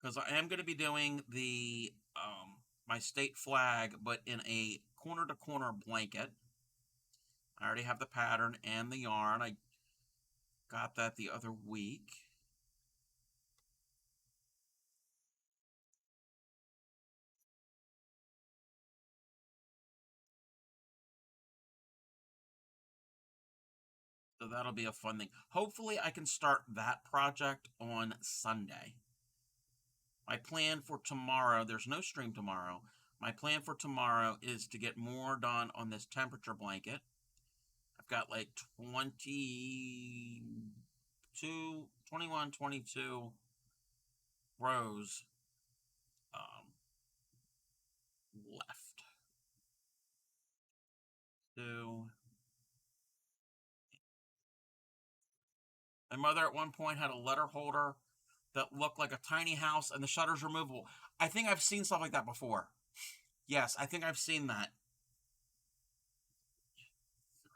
Because I am going to be doing the my state flag, but in a corner to corner blanket. I already have the pattern and the yarn. I got that the other week. So that'll be a fun thing. Hopefully I can start that project on Sunday. My plan for tomorrow, there's no stream tomorrow. My plan for tomorrow is to get more done on this temperature blanket. I've got like 21, 22 rows left. So my mother at one point had a letter holder that looked like a tiny house and the shutters removable. I think I've seen stuff like that before. Yes, I think I've seen that. 3.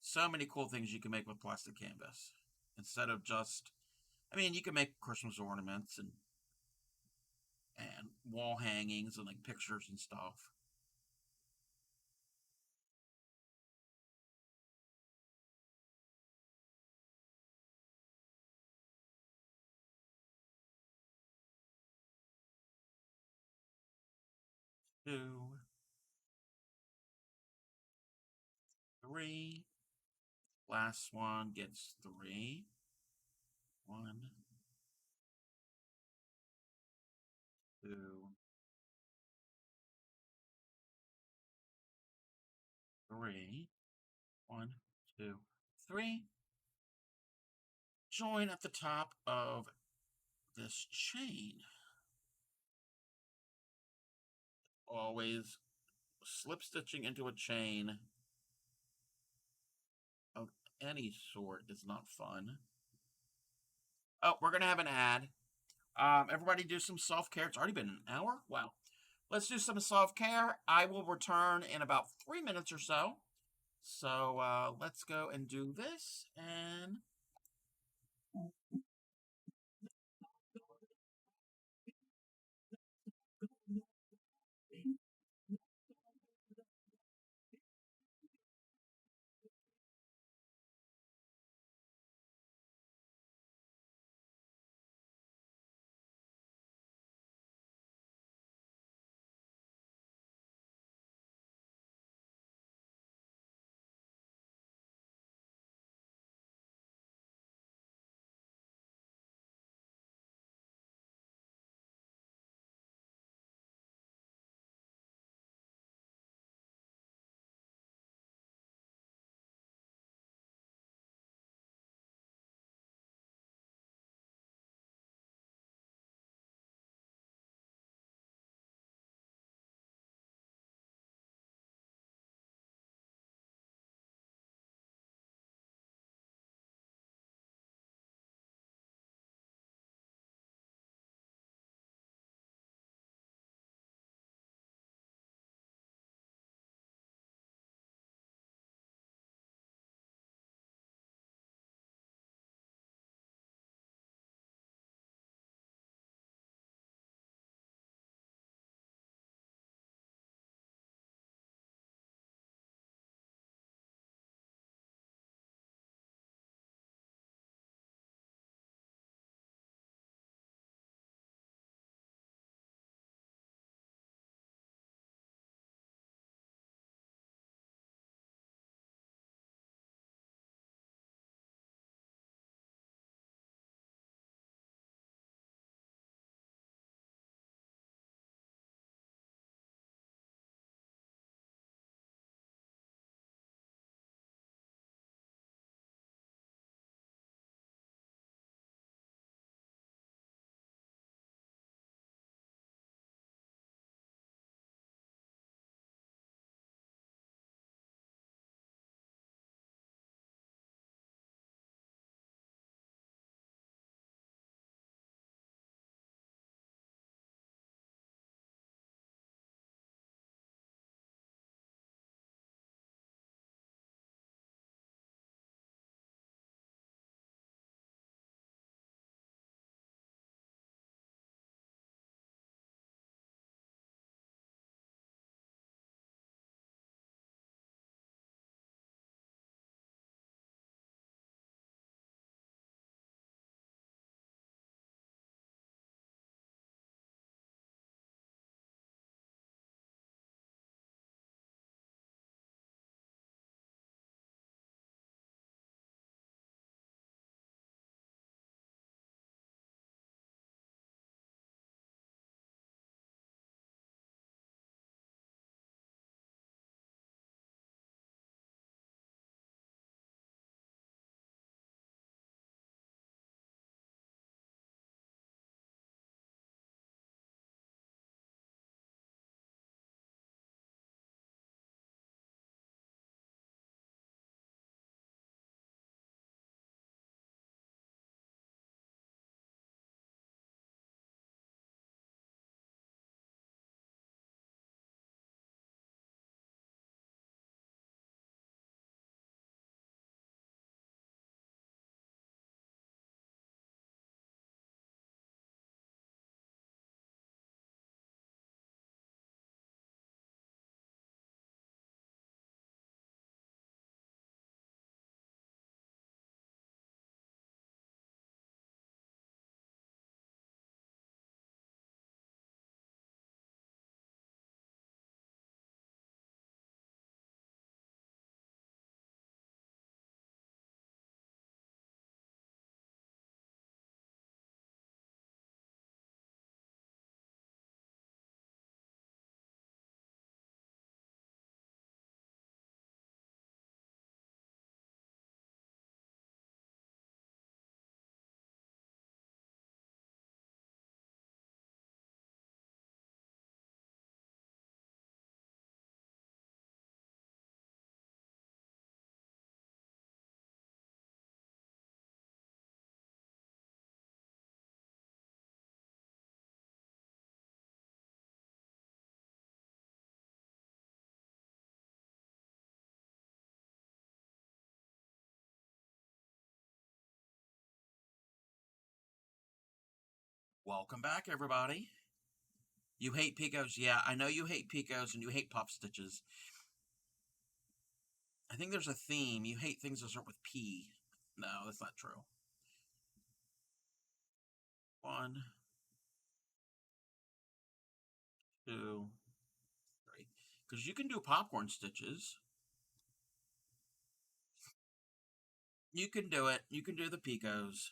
So many cool things you can make with plastic canvas. Instead of just, I mean, you can make Christmas ornaments and wall hangings and like pictures and stuff. Two, 3. Last one gets 3. 1, 2, 3. 1, 2, 3. Join at the top of this chain. Always slip stitching into a chain of any sort is not fun. Oh, we're going to have an ad. Everybody do some self-care. It's already been an hour. Wow. Let's do some self-care. I will return in about 3 minutes or so. So let's go and do this. And Welcome back, everybody. You hate picos? Yeah, I know you hate picos and you hate puff stitches. I think there's a theme. You hate things that start with P. No, that's not true. 1, 2, 3. Because you can do popcorn stitches. You can do it. You can do the picos.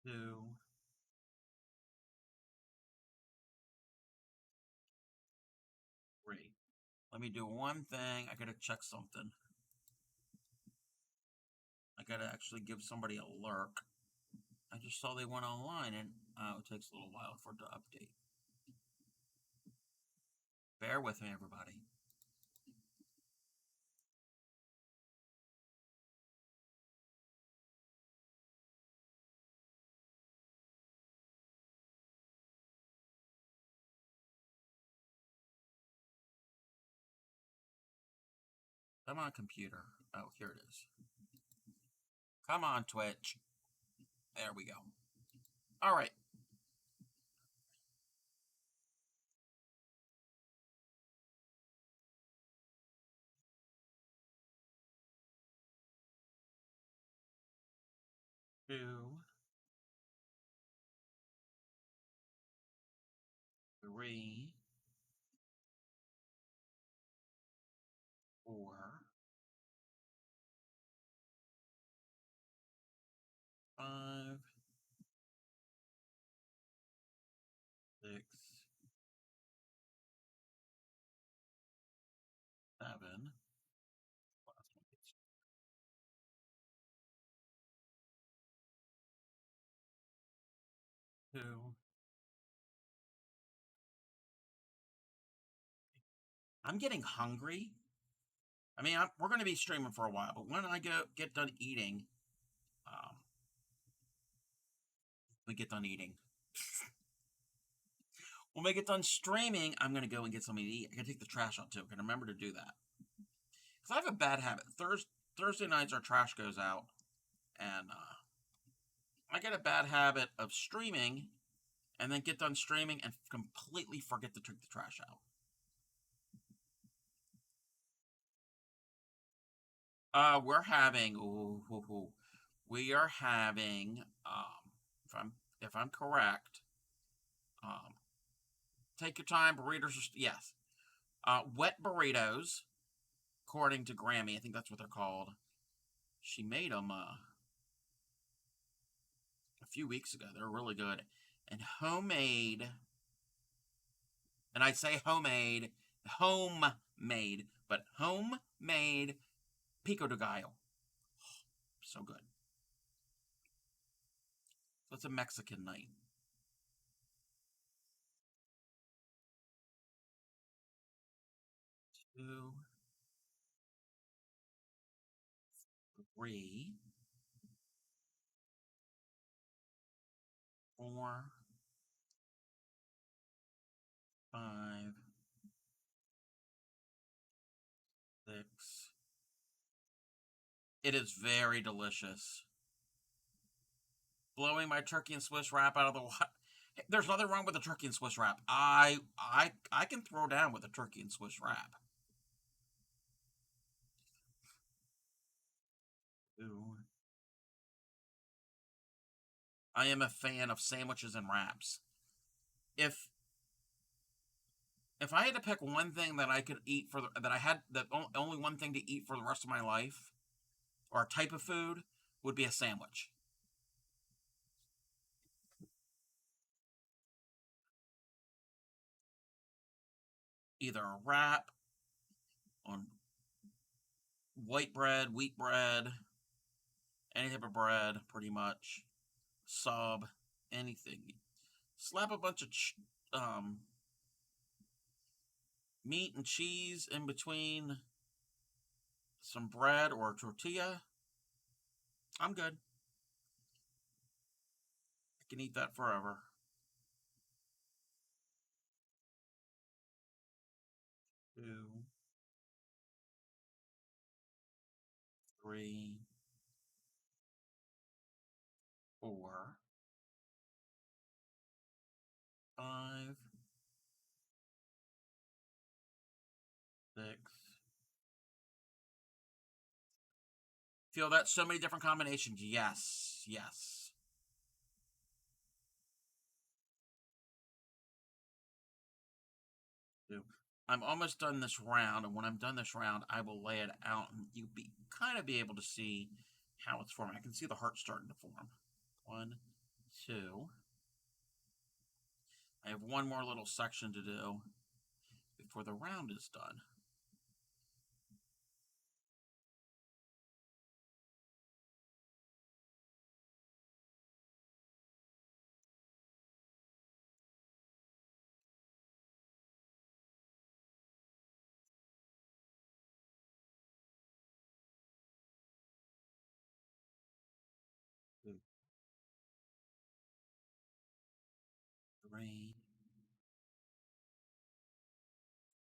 2, 3. Let me do one thing. I gotta check something. I gotta actually give somebody a lurk. I just saw they went online and it takes a little while for it to update. Bear with me, everybody. 'Come on, computer. Oh, here it is. Come on, Twitch. There we go. All right. 2, 3, 4, 5, 6, 7. 2. I'm getting hungry. I mean, we're going to be streaming for a while, but when I get done eating, we get done eating. When we get done streaming, I'm going to go and get something to eat. I got to take the trash out too. I can remember to do that. Because I have a bad habit. Thursday nights, our trash goes out, and I get a bad habit of streaming, and then get done streaming and completely forget to take the trash out. We're having. We are having. If I'm correct, take your time. Burritos are yes. Wet burritos, according to Grammy. I think that's what they're called. She made them a few weeks ago. They're really good. And homemade. And I say homemade, but homemade pico de gallo. So good. So it's a Mexican night. 2, 3, 4, 5, 6. It is very delicious. Blowing my turkey and Swiss wrap out of the water. There's nothing wrong with the turkey and Swiss wrap. I can throw down with a turkey and Swiss wrap. 2. I am a fan of sandwiches and wraps. If I had to pick one thing that I could eat only one thing to eat for the rest of my life, or a type of food, would be a sandwich. Either a wrap on white bread, wheat bread, any type of bread, pretty much. Sub, anything. Slap a bunch of meat and cheese in between some bread or a tortilla. I'm good. I can eat that forever. 2, 3, 4, 5, 6. Feel that? So many different combinations. Yes, yes. I'm almost done this round, and when I'm done this round, I will lay it out, and you kind of be able to see how it's forming. I can see the heart starting to form. 1, 2. I have one more little section to do before the round is done. Two, 3,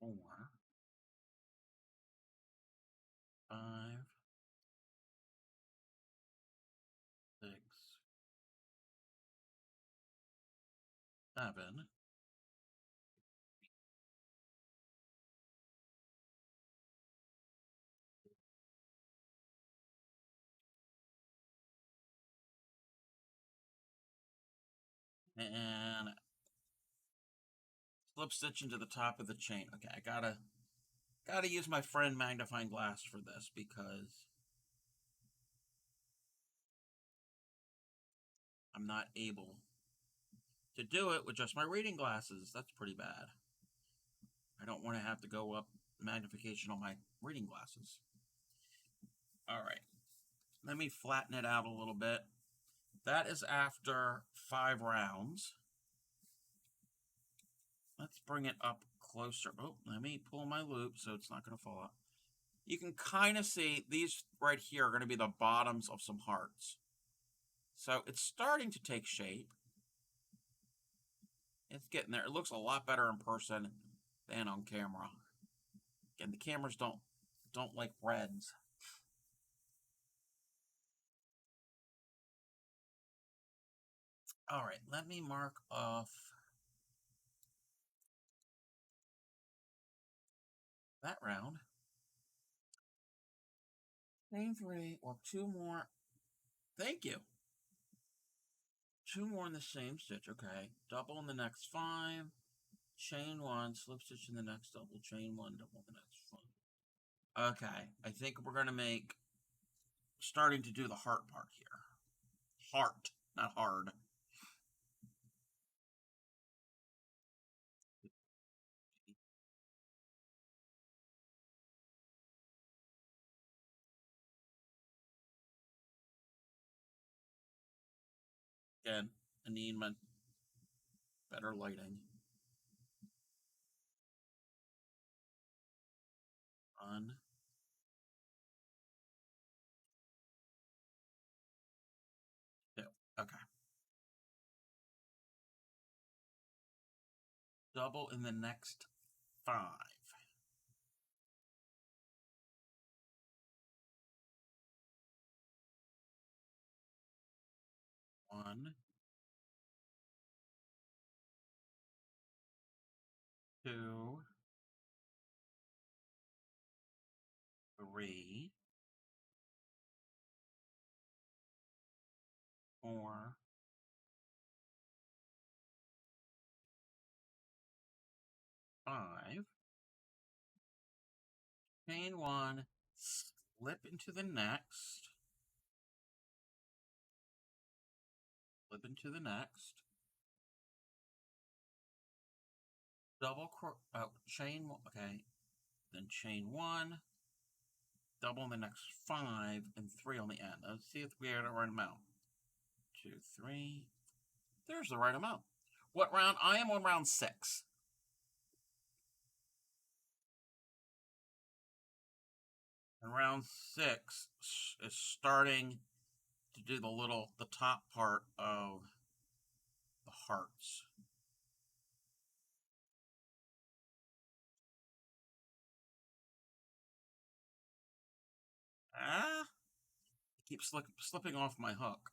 4, 5, 6, 7, and slip stitch into the top of the chain. Okay, I gotta use my friend magnifying glass for this because I'm not able to do it with just my reading glasses. That's pretty bad. I don't want to have to go up magnification on my reading glasses. All right, let me flatten it out a little bit. That is after 5 rounds. Let's bring it up closer. Oh, let me pull my loop so it's not going to fall out. You can kind of see these right here are going to be the bottoms of some hearts. So it's starting to take shape. It's getting there. It looks a lot better in person than on camera. Again, the cameras don't like reds. All right, let me mark off that round. Chain 3, or 2 more. Thank you. 2 more in the same stitch. Okay, double in the next 5. Chain 1, slip stitch in the next double, chain 1, double in the next 5. Okay, I think we're going to starting to do the heart part here. Heart, not hard. Again, I need my better lighting. 1, 2. Okay. Double in the next 5. 1, 2, 3, 4, 5. Chain 1, slip into the next. Slip into the next. Double chain, okay. Then chain 1, double in the next 5, and 3 on the end. Let's see if we are the right amount. 2, 3. There's the right amount. What round? I am on round 6. And round 6 is starting to do the top part of the hearts. Ah, keep slipping off my hook.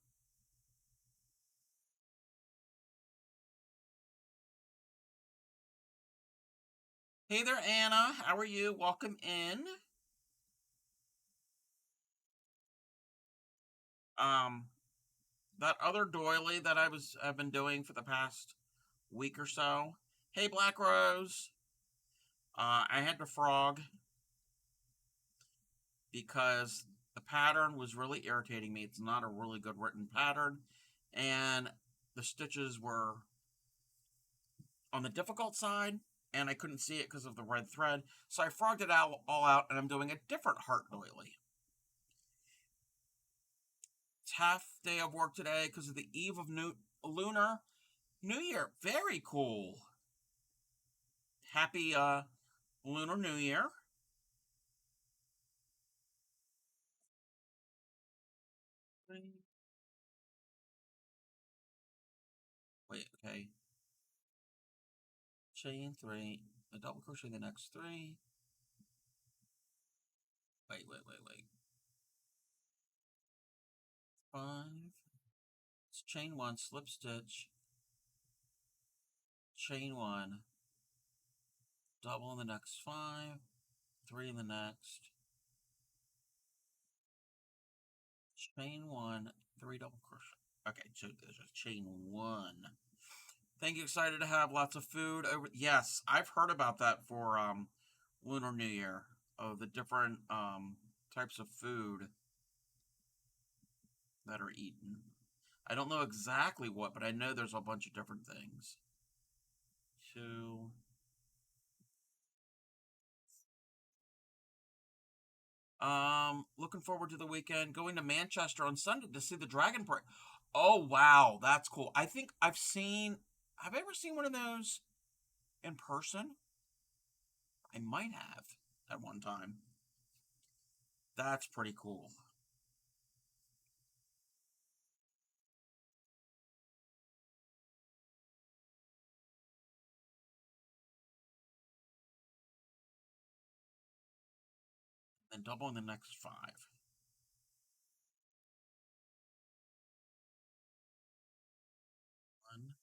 Hey there, Anna. How are you? Welcome in. Um, that other doily that I've been doing for the past week or so. Hey, Black Rose. I had to frog because the pattern was really irritating me. It's not a really good written pattern, and the stitches were on the difficult side, and I couldn't see it because of the red thread. So I frogged it out all out, and I'm doing a different heart doily. It's half day of work today because of the eve of lunar New Year. Very cool. Happy Lunar New Year. Wait, okay. Chain three, a double crochet the next three. Wait. Five. It's chain one, slip stitch, chain one, double in the next five, three in the next, chain one, three double crochet. Okay, so there's a chain one. Thank you. Excited to have lots of food over. Yes, I've heard about that for Lunar New Year. Of the different types of food that are eaten. I don't know exactly what, but I know there's a bunch of different things. Two. Looking forward to the weekend. Going to Manchester on Sunday to see the Dragon Parade. Oh wow, that's cool. I think I've seen. Have I ever seen one of those in person? I might have at one time. That's pretty cool. Then double in the next five. One,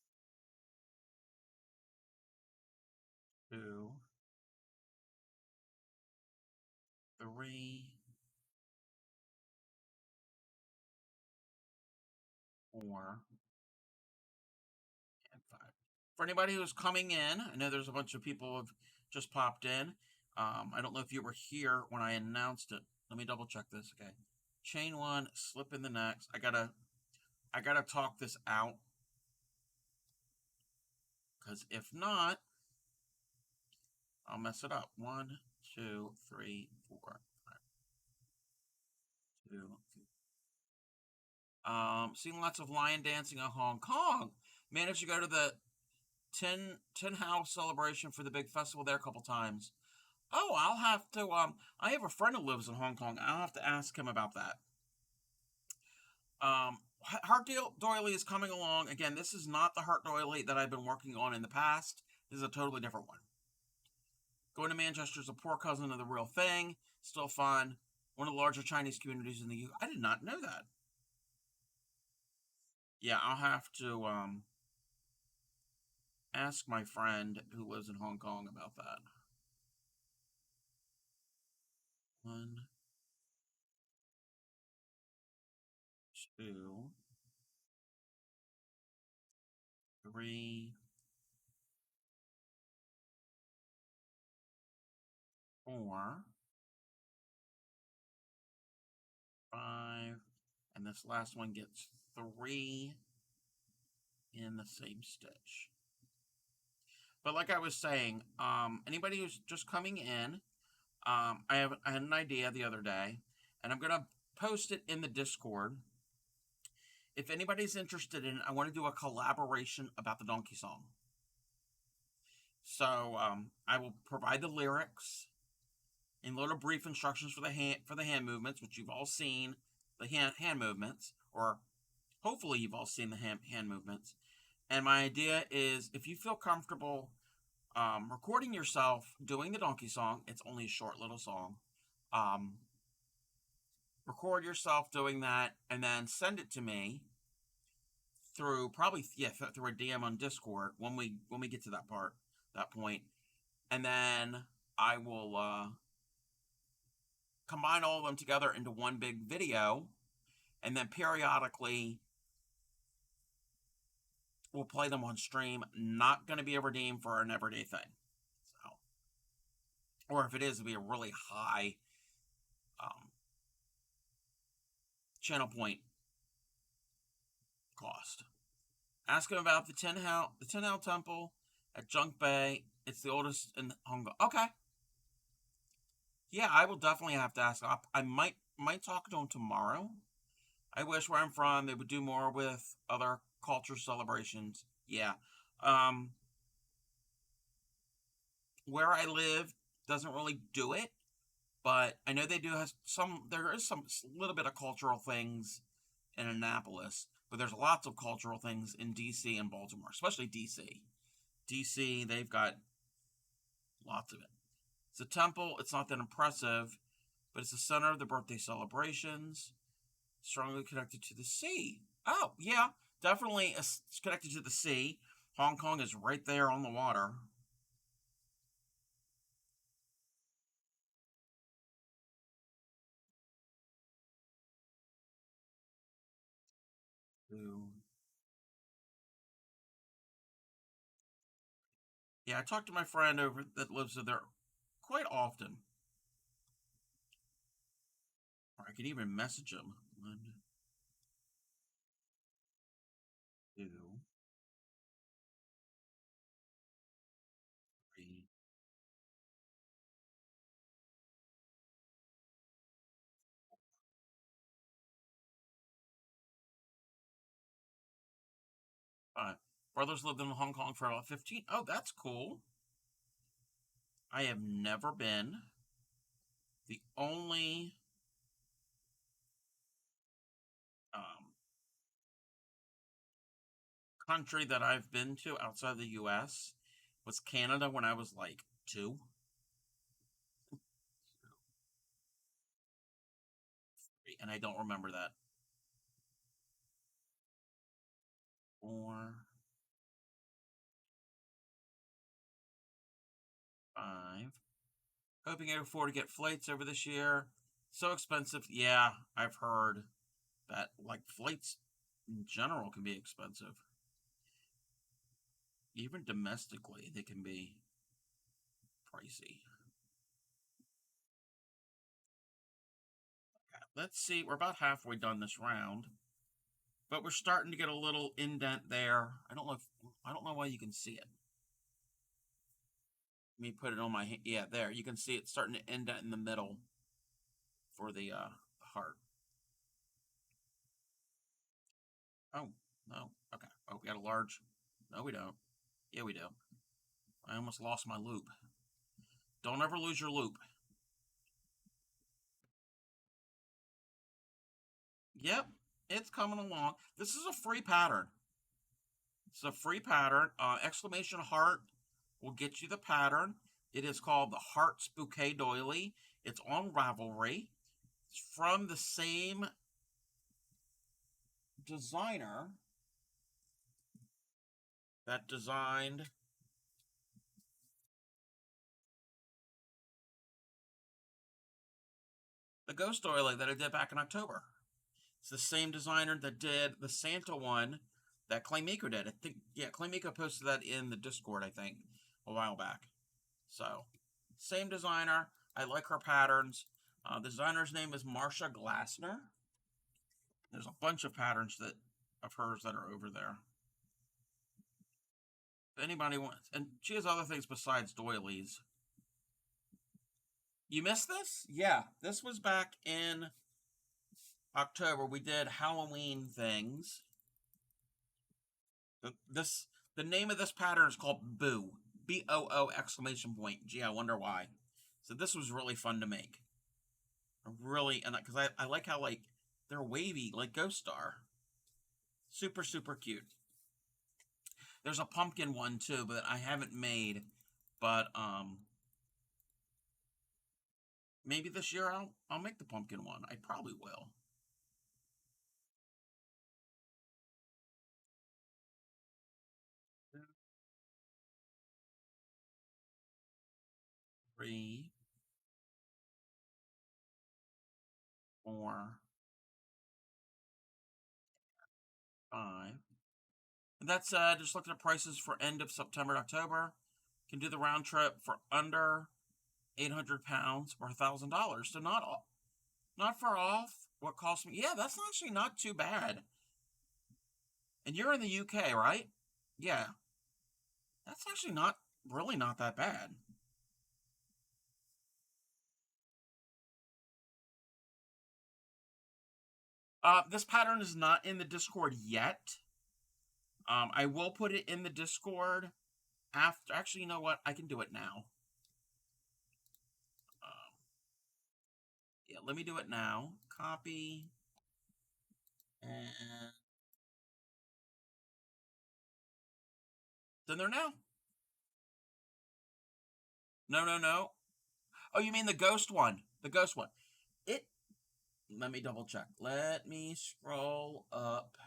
two, three, four, and five. For anybody who's coming in, I know there's a bunch of people who have just popped in. I don't know if you were here when I announced it. Let me double check this. Okay, chain one, slip in the next. I gotta talk this out because if not, I'll mess it up. One, two, three, four, five, two. Seen lots of lion dancing in Hong Kong. Managed to go to the Tin House celebration for the big festival there a couple times. Oh, I'll have to. I have a friend who lives in Hong Kong. I'll have to ask him about that. Heart Doily is coming along again. This is not the Heart Doily that I've been working on in the past. This is a totally different one. Going to Manchester is a poor cousin of the real thing. Still fun. One of the larger Chinese communities in the UK. I did not know that. Yeah, I'll have to ask my friend who lives in Hong Kong about that. One, two, three, four, five, and this last one gets three in the same stitch. But like I was saying, anybody who's just coming in, I had an idea the other day, and I'm gonna post it in the Discord. If anybody's interested in it, I want to do a collaboration about the donkey song. So I will provide the lyrics and little brief instructions for the hand movements, which you've all seen the hand movements, or hopefully you've all seen the hand movements. And my idea is, if you feel comfortable recording yourself doing the donkey song, it's only a short little song. Um, record yourself doing that, and then send it to me through probably through a DM on Discord when we get to that point, and then I will combine all of them together into one big video, and then periodically we'll play them on stream. Not going to be a redeem for an everyday thing, so, or if it is, it'll be a really high channel point cost. Ask him about the Tin Hao Temple at Junk Bay. It's the oldest in Hong Kong. Okay. Yeah, I will definitely have to ask. I might talk to him tomorrow. I wish where I'm from they would do more with other culture celebrations. Yeah. Where I live doesn't really do it, but I know they do have some. There is some little bit of cultural things in Annapolis, but there's lots of cultural things in DC and Baltimore, especially DC. DC, they've got lots of it. It's a temple. It's not that impressive, but it's the center of the birthday celebrations. Strongly connected to the sea. Oh, yeah, definitely it's connected to the sea. Hong Kong is right there on the water. Ooh. Yeah, I talk to my friend over that lives there quite often. Or I could even message him. 1, 2, 3, 5. Brothers lived in Hong Kong for about 15. Oh, that's cool. I have never been. The only um, country that I've been to outside the U.S. was Canada when I was like 2. And I don't remember that. 4, 5. Hoping I can afford to get flights over this year. So expensive. Yeah, I've heard that like flights in general can be expensive. Even domestically, they can be pricey. Let's see. We're about halfway done this round, but we're starting to get a little indent there. I don't know why you can see it. Let me put it on my hand. Yeah, there. You can see it starting to indent in the middle for the heart. Oh, no. Okay. Oh, we got a large. No, we don't. Yeah, we do. I almost lost my loop. Don't ever lose your loop. Yep, it's coming along. This is a free pattern. It's a free pattern. Exclamation heart will get you the pattern. It is called the Hearts Bouquet Doily. It's on Ravelry. It's from the same designer that designed the Ghost Doily that I did back in October. It's the same designer that did the Santa one that Claymiko did. I think, yeah, Claymiko posted that in the Discord, I think, a while back. So, same designer. I like her patterns. The designer's name is Marsha Glassner. There's a bunch of patterns of hers that are over there. If anybody wants, and she has other things besides doilies. You missed this? Yeah, this was back in October. We did Halloween things. The name of this pattern is called Boo. BOO exclamation point. Gee, I wonder why. So this was really fun to make. Really, and because I like how like they're wavy like Ghost Star. Super, super cute. There's a pumpkin one too, but I haven't made. But Maybe this year I'll make the pumpkin one. I probably will. Three, 4, 5. And that said, just looking at prices for end of September and October, can do the round trip for under £800 or $1,000. So not far off what cost me. Yeah, that's actually not too bad. And you're in the UK, right? Yeah, that's actually not that bad. This pattern is not in the Discord yet. I will put it in the Discord after. Actually, you know what? I can do it now. Yeah, let me do it now. Copy and then there now. No, no, no. Oh, you mean the ghost one? The ghost one. It. Let me double check. Let me scroll up.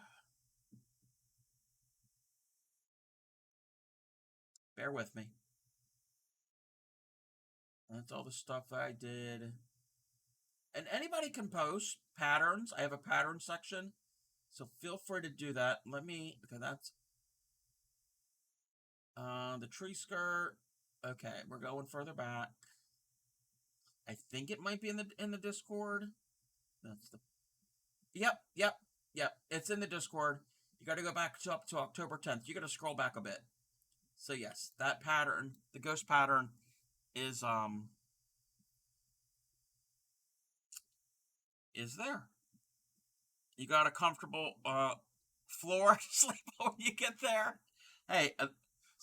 Bear with me. That's all the stuff I did. And anybody can post patterns. I have a pattern section, so feel free to do that. Let me. Okay, that's the tree skirt. Okay, we're going further back. I think it might be in the Discord. That's the. Yep, yep, yep. It's in the Discord. You got to go back up to October 10th. You got to scroll back a bit. So yes, that pattern, the ghost pattern, is there. You got a comfortable floor to sleep when you get there. Hey, as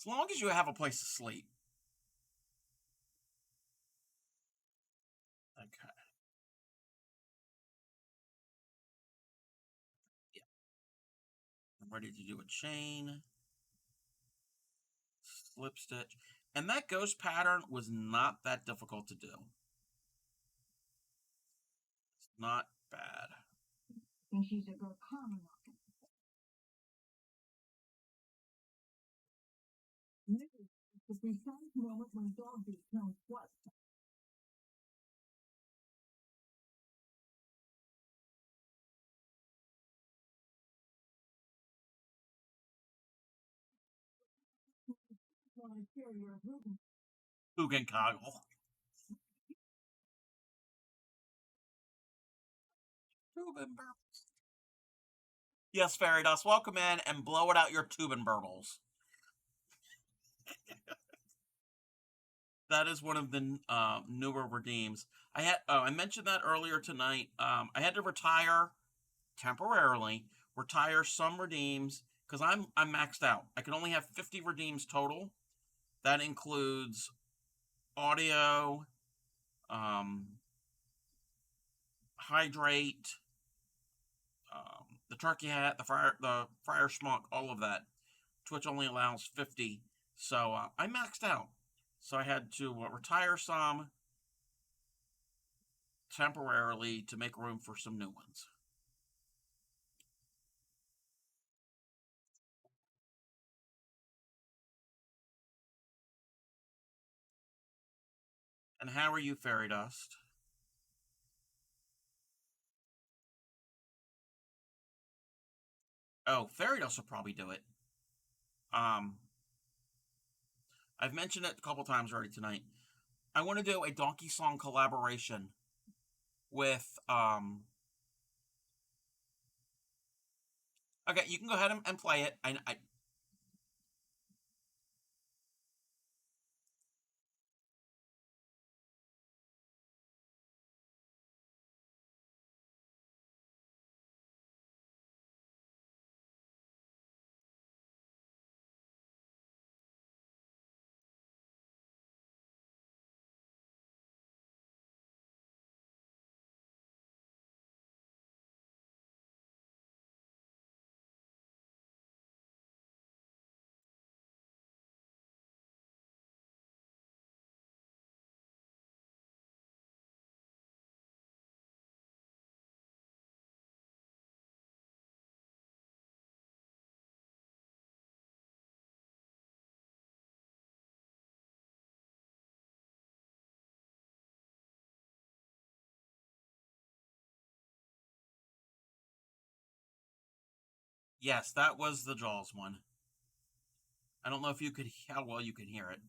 long as you have a place to sleep. Okay. Yeah. I'm ready to do a chain, slip stitch. And that ghost pattern was not that difficult to do. It's not bad. And she's a girl common. The precise moment when dog becomes what? Hugenkogel. Yes, Fairy Dust, welcome in and blow it out your tube and burbles. That is one of the newer redeems. I mentioned that earlier tonight. I had to retire temporarily, retire some redeems because I'm maxed out. I can only have 50 redeems total. That includes audio, um, hydrate, the turkey hat, the fryer schmuck, all of that. Twitch only allows 50, so I maxed out. So I had to retire some temporarily to make room for some new ones. And how are you, Fairy Dust? Oh, Fairy Dust will probably do it. Um, I've mentioned it a couple times already tonight. I want to do a Donkey Song collaboration with Okay, you can go ahead and play it. I Yes, that was the Jaws one. I don't know if you could how well you can hear it,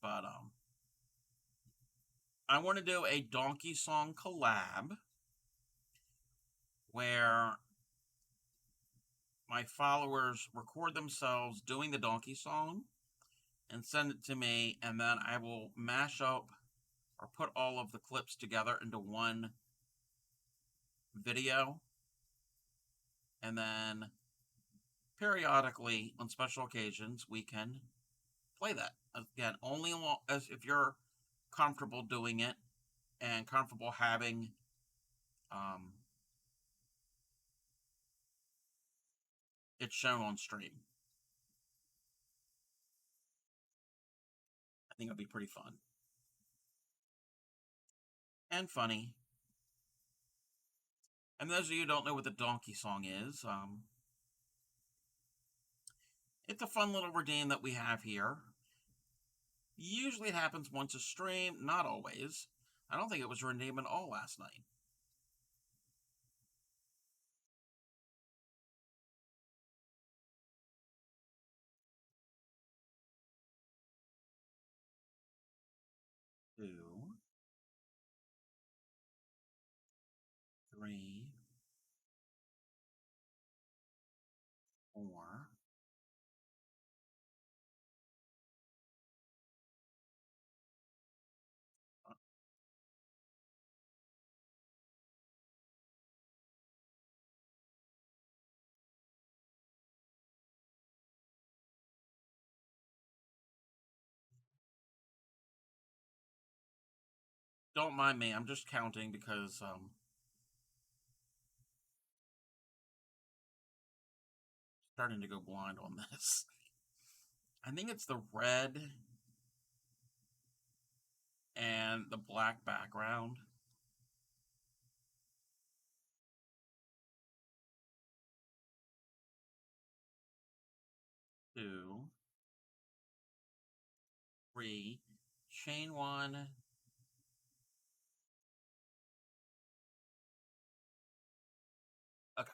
but I want to do a donkey song collab where my followers record themselves doing the donkey song and send it to me, and then I will mash up or put all of the clips together into one video, and then periodically on special occasions we can play that again, only as if you're comfortable doing it and comfortable having um, it shown on stream. I think it'll be pretty fun and funny. And those of you who don't know what the donkey song is, it's a fun little routine that we have here. Usually it happens once a stream, not always. I don't think it was redeemed at all last night. Two, three, four. Don't mind me, I'm just counting because starting to go blind on this. I think it's the red and the black background. Two, three, chain one. Okay,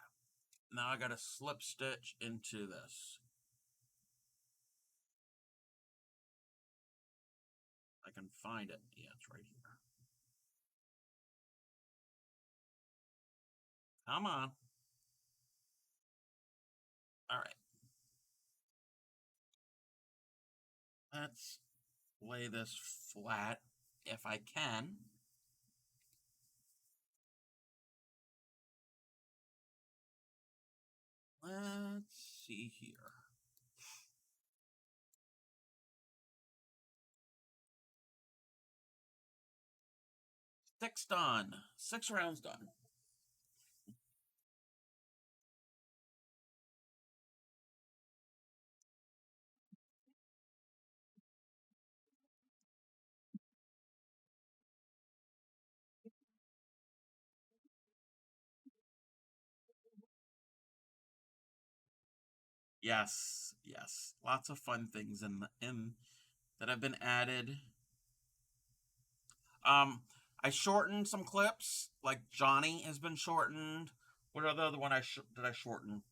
now I gotta slip stitch into this. I can find it. Yeah, it's right here. Come on. All right. Let's lay this flat if I can. Let's see here. 6 done. 6 rounds done. Yes, yes. Lots of fun things in that have been added. I shortened some clips, like Johnny has been shortened. What other one did I shorten?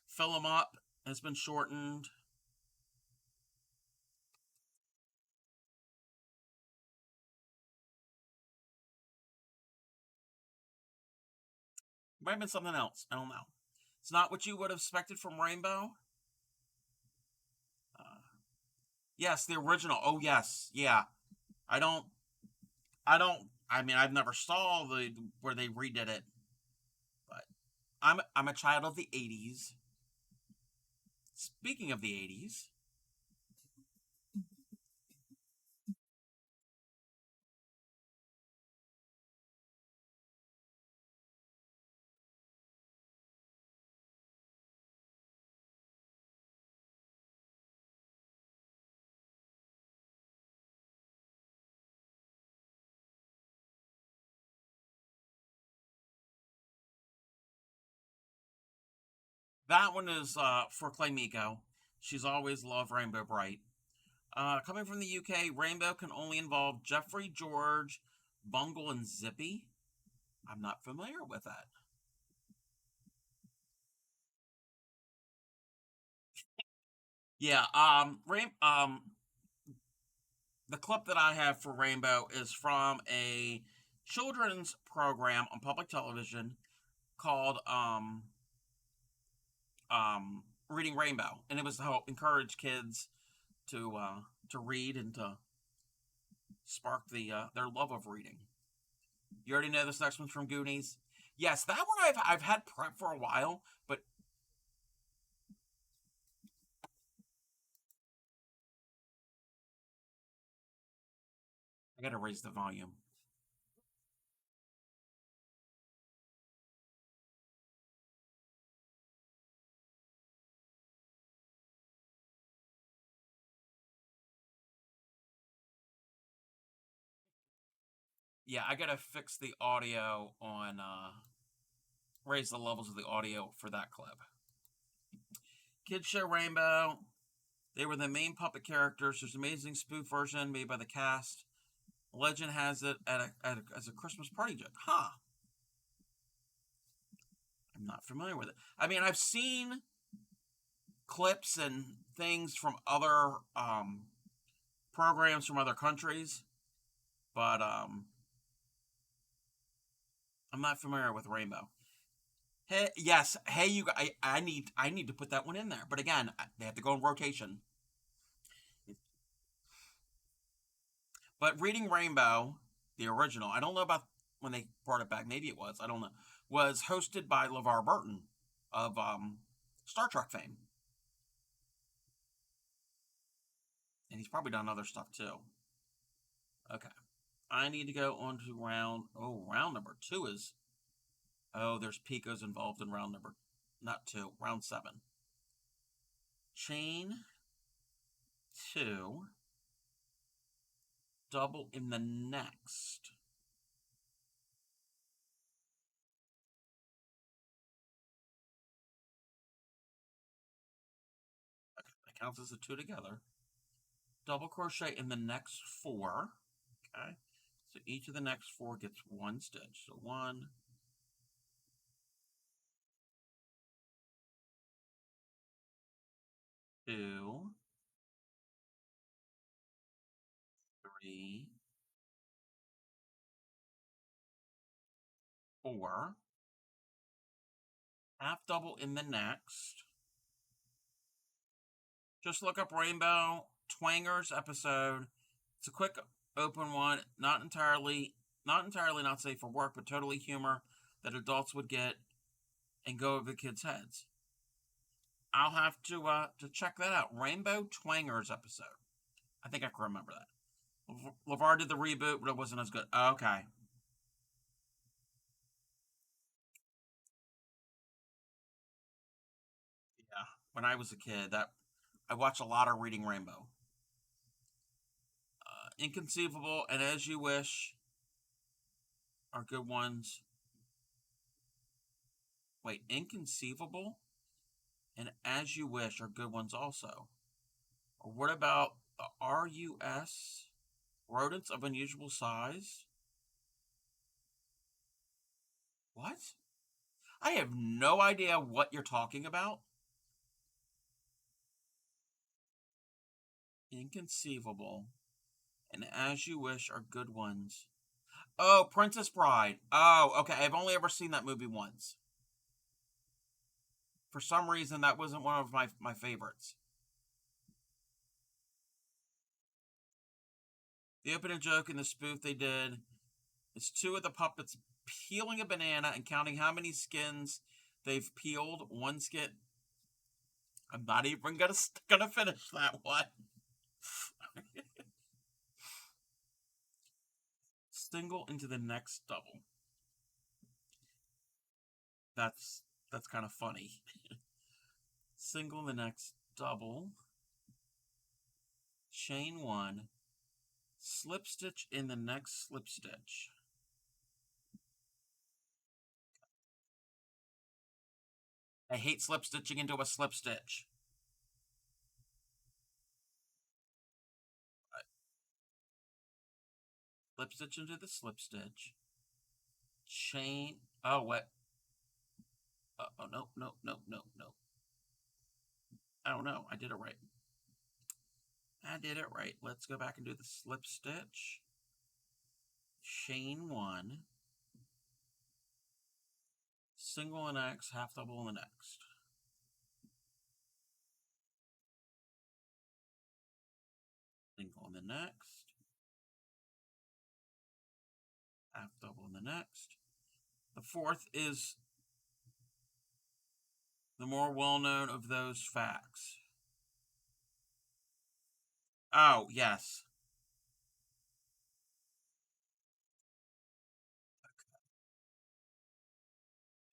Fill 'em Up has been shortened. Might have been something else. I don't know. It's not what you would have expected from Rainbow. Uh, yes, the original. Oh yes, yeah. I don't. I don't. I mean, I've never saw the where they redid it, but I'm a child of the '80s. Speaking of the '80s, that one is for Claymiko. She's always loved Rainbow Bright. Coming from the UK, Rainbow can only involve Jeffrey, George, Bungle, and Zippy. I'm not familiar with that. Yeah, the clip that I have for Rainbow is from a children's program on public television called Reading Rainbow, and it was to help encourage kids to read and to spark their love of reading. You already know this next one's from Goonies. Yes, that one I've had prep for a while, but I gotta raise the volume. Yeah, I gotta fix the audio on raise the levels of the audio for that clip. Kids Show Rainbow. They were the main puppet characters. There's an amazing spoof version made by the cast. Legend has it as a Christmas party joke. Huh. I'm not familiar with it. I mean, I've seen clips and things from other programs from other countries, but I'm not familiar with Rainbow. Hey, yes, hey, I need to put that one in there. But again, they have to go in rotation. But Reading Rainbow, the original, I don't know about when they brought it back. Maybe it was. I don't know. Was hosted by LeVar Burton of Star Trek fame, and he's probably done other stuff too. Okay, I need to go on to round. Oh, round number two is. Oh, there's Picos involved in round number, not two, round seven. Chain two, double in the next. Okay, that counts as the two together. Double crochet in the next four. Okay, so each of the next four gets one stitch. So one, two, three, four. Half double in the next. Just look up Rainbow Twangers episode. It's a quick open one, not entirely not safe for work, but totally humor that adults would get and go over the kids' heads. I'll have to check that out. Rainbow Twangers episode. I think I can remember that. LeVar did the reboot, but it wasn't as good. Okay. Yeah. When I was a kid, that I watched a lot of Reading Rainbow. Inconceivable and As You Wish are good ones. Wait, Inconceivable and As You Wish are good ones also. Or what about the RUS? Rodents of Unusual Size? What? I have no idea what you're talking about. Inconceivable and As You Wish are good ones. Oh, Princess Bride. Oh, okay. I've only ever seen that movie once. For some reason, that wasn't one of my favorites. The opening joke in the spoof they did is two of the puppets peeling a banana and counting how many skins they've peeled. One skin. I'm not even gonna finish that one. Single into the next double. That's kind of funny. Single in the next double. Chain one. Slip stitch in the next slip stitch. I hate slip stitching into a slip stitch. Slip stitch into the slip stitch. Chain. Oh, what? Oh, no, no, no, no, no. Oh, no, I did it right. I did it right. Let's go back and do the slip stitch. Chain 1. Single in the next, half double in the next. Single in the next. Half double in the next. The fourth is the more well-known of those facts. Oh, yes.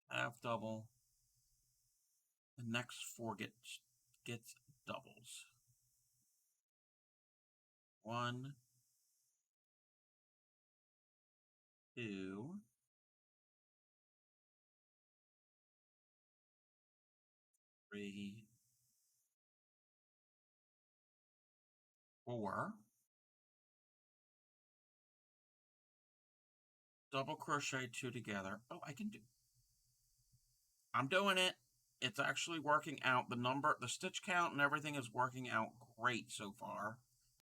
Half double. The next 4 gets doubles. 1, 2, 3, 4. Double crochet 2 together. Oh, I'm doing it. It's actually working out. The stitch count and everything is working out great so far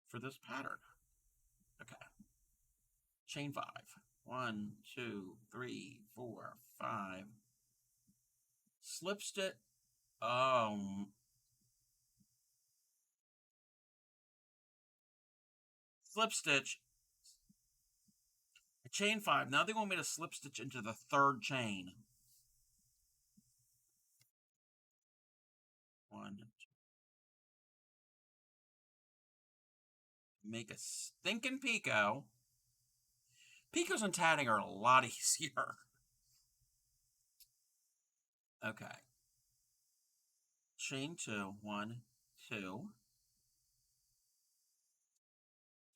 for this pattern. Okay. Chain 5. 1, 2, 3, 4, 5. Slip stitch. Slip stitch. Chain 5. Now they want me to slip stitch into the 3rd chain. 1. Make a stinking picot. Picots and tatting are a lot easier. Okay. Chain 2. 1, 2.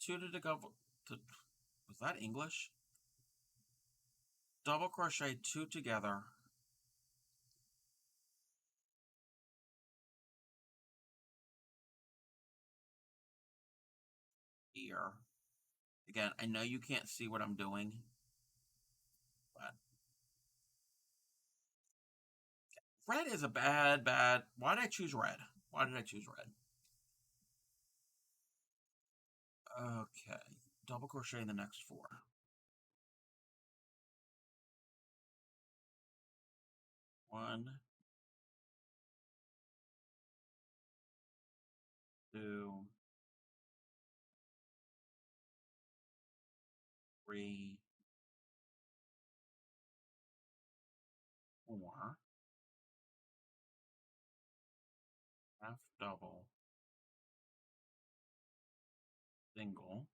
2 to go. Was that English? Double crochet 2 together. Here. Again, I know you can't see what I'm doing, but red is a bad. Why did I choose red? Why did I choose red? Okay. Double crochet in the next 4. 1, 2, 3, 4. Half double. Single.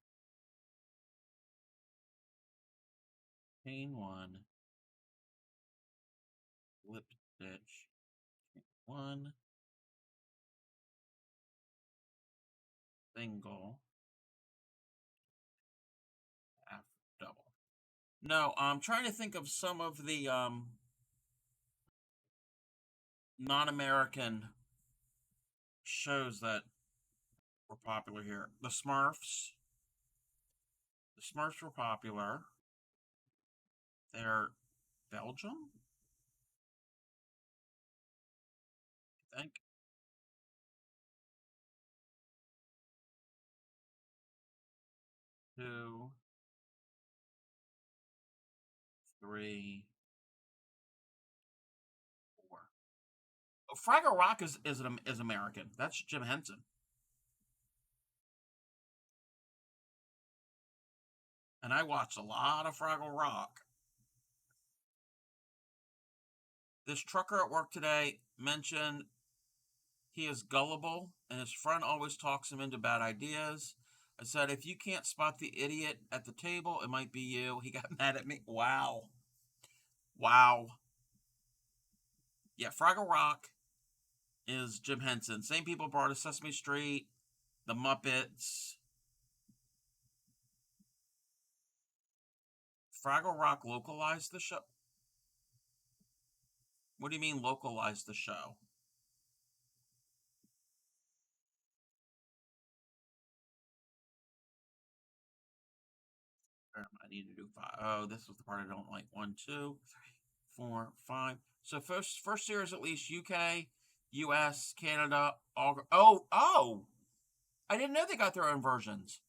Chain 1. Slip stitch. 1. Single. Half double. No, I'm trying to think of some of the non-American shows that were popular here. The Smurfs. The Smurfs were popular. They're Belgium, I think. 2, 3, 4. Oh, Fraggle Rock is American. That's Jim Henson. And I watched a lot of Fraggle Rock. This trucker at work today mentioned he is gullible and his friend always talks him into bad ideas. I said, if you can't spot the idiot at the table, it might be you. He got mad at me. Wow. Wow. Yeah, Fraggle Rock is Jim Henson. Same people brought us Sesame Street, The Muppets. Fraggle Rock localized the show. What do you mean localized the show? I need to do 5. Oh, this is the part I don't like. 1, 2, 3, 4, 5. So first year is at least UK, US, Canada, all. Oh. I didn't know they got their own versions.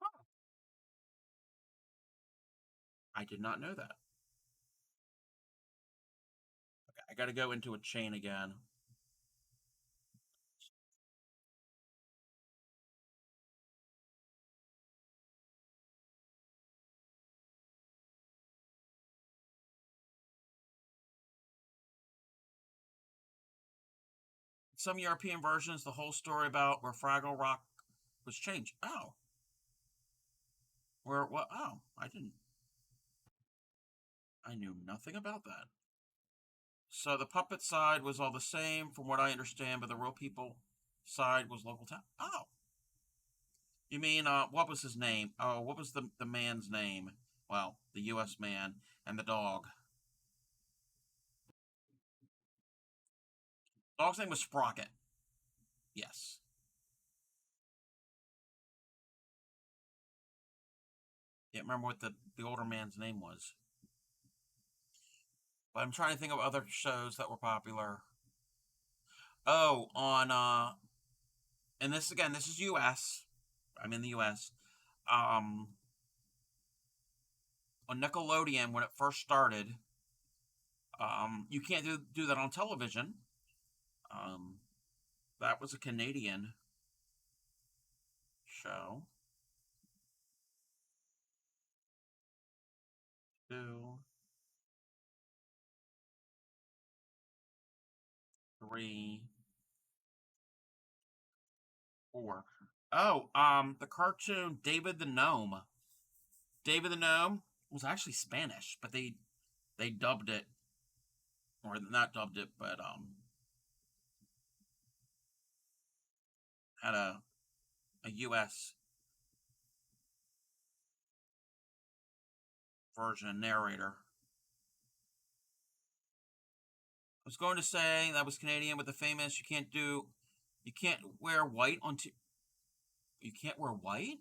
Huh. I did not know that. Okay, I got to go into a chain again. Some European versions, the whole story about where Fraggle Rock was changed. Oh, where what? Oh, I didn't. I knew nothing about that. So the puppet side was all the same, from what I understand, but the real people side was local town. Oh, you mean what was his name? Oh, what was the man's name? Well, the U.S. man and the dog. Dog's name was Sprocket. Yes. Can't remember what the older man's name was. But I'm trying to think of other shows that were popular. Oh, on and this again, this is U.S. I'm in the U.S. Um, on Nickelodeon when it first started. You can't do that on television. Um, that was a Canadian show. Two, three, four. Oh, the cartoon David the Gnome. David the Gnome was actually Spanish, but they dubbed it, or not dubbed it, but had a U.S. version narrator. I was going to say that was Canadian, but the famous you can't wear white on you can't wear white.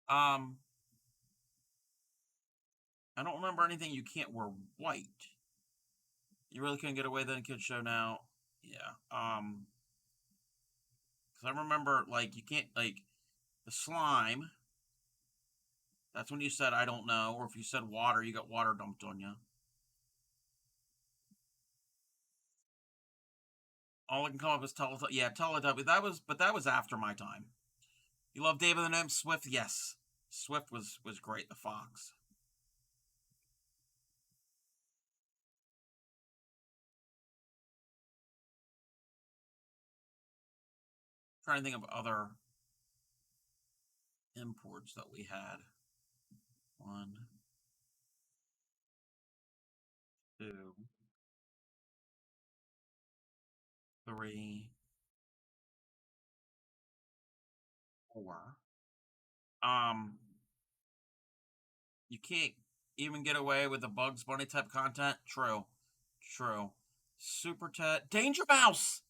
Um, I don't remember anything you can't wear white. You really couldn't get away with it in a kids show now. Yeah. Because I remember like you can't like the slime. That's when you said I don't know, or if you said water, you got water dumped on you. All I can come up with is Teletubby. Yeah, Teletubby. That was after my time. You love David the Gnome Swift? Yes, Swift was great. The fox. I'm trying to think of other imports that we had. One, two, three, four. Um, you can't even get away with the Bugs Bunny type content. True, true. Super Ted, Danger Mouse,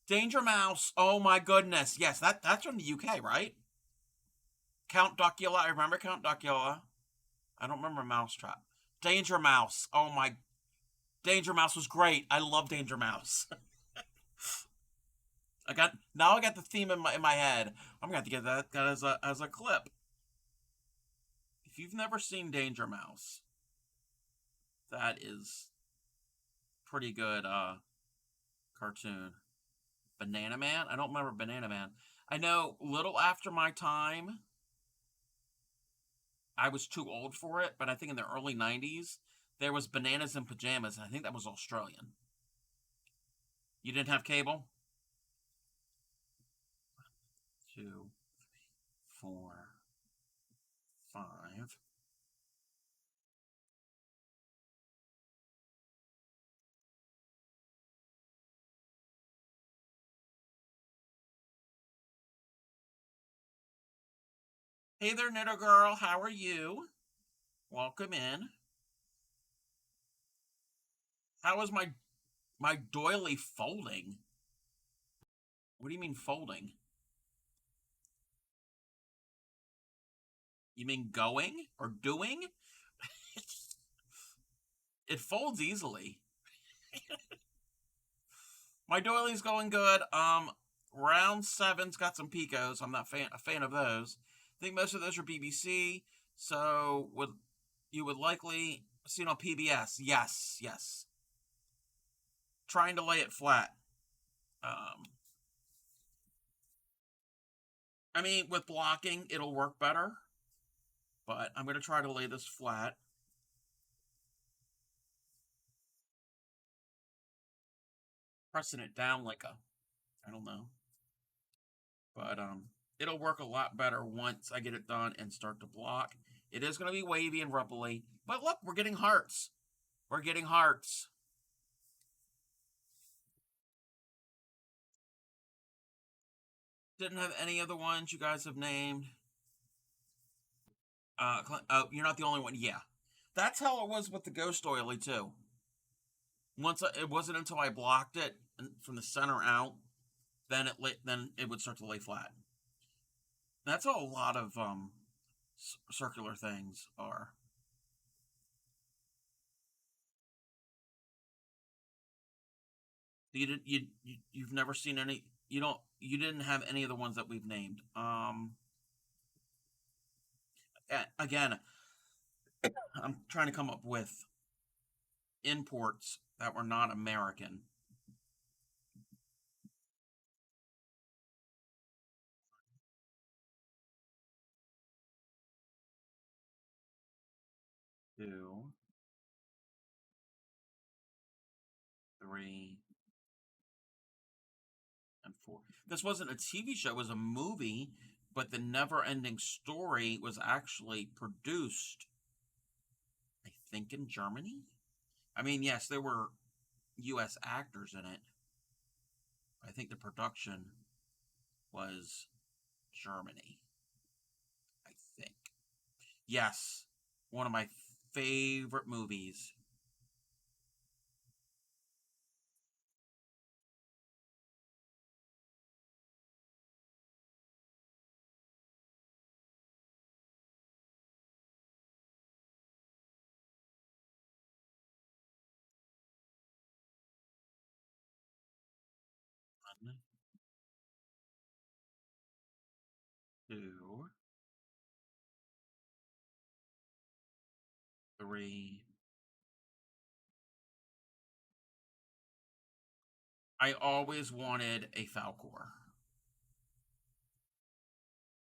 Danger Mouse. Oh my goodness, yes, that's from the UK, right? Count Duckula. I remember Count Duckula. I don't remember Mousetrap. Danger Mouse. Oh my, Danger Mouse was great. I love Danger Mouse. I got the theme in my head. I'm gonna have to get that as a clip. If you've never seen Danger Mouse, that is pretty good cartoon. Banana Man? I don't remember Banana Man. I know little after my time, I was too old for it, but I think in the early 90s, there was Bananas in Pajamas, and I think that was Australian. You didn't have cable? Two, four, five. Hey there, Knitter Girl. How are you? Welcome in. How is my doily folding? What do you mean folding? You mean going or doing? It folds easily. My doily's going good. Round seven's got some picos. I'm not a fan of those. I think most of those are BBC. So would you would likely see it on PBS? Yes, yes. Trying to lay it flat. Um, I mean, with blocking, it'll work better. But I'm going to try to lay this flat. Pressing it down like a, I don't know. But it'll work a lot better once I get it done and start to block. It is going to be wavy and rubbly. But look, we're getting hearts. We're getting hearts. Didn't have any other ones you guys have named. Oh, you're not the only one. Yeah, that's how it was with the ghost doily too. It wasn't until I blocked it from the center out, then it would start to lay flat. That's how a lot of circular things are. You've never seen any. You didn't have any of the ones that we've named. Again, I'm trying to come up with imports that were not American. Two, three, and four. This wasn't a TV show; it was a movie, but the never-ending story was actually produced, I think, in Germany. I mean, yes, there were U.S. actors in it. I think the production was Germany. I think. Yes, one of my favorite movies. One, two, three. I always wanted a Falcor.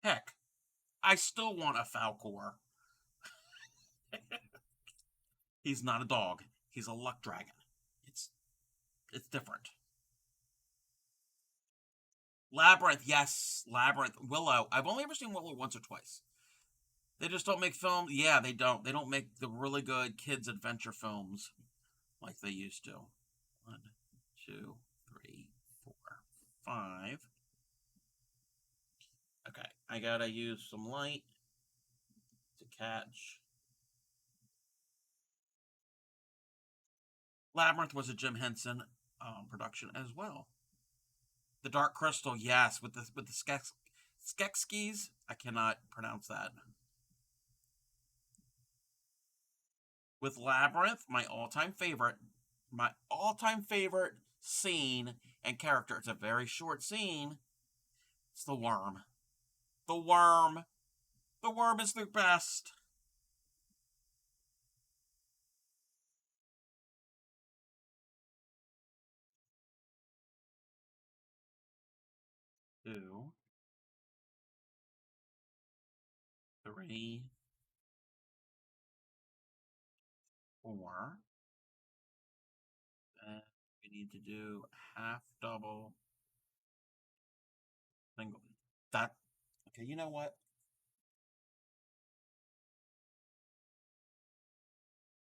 Heck, I still want a Falcor. He's not a dog. He's a luck dragon. It's it's different. Labyrinth, yes, Labyrinth. Willow. I've only ever seen Willow once or twice. They just don't make films. Yeah, they don't. They don't make the really good kids adventure films like they used to. One, two, three, four, five. Okay, I gotta use some light to catch. Labyrinth was a Jim Henson production as well. The Dark Crystal, yes, with the Skekskis. I cannot pronounce that. With Labyrinth, my all-time favorite scene and character. It's a very short scene. It's the worm. The worm. The worm is the best. Two, three, four. Then we need to do half double single. That okay? You know what?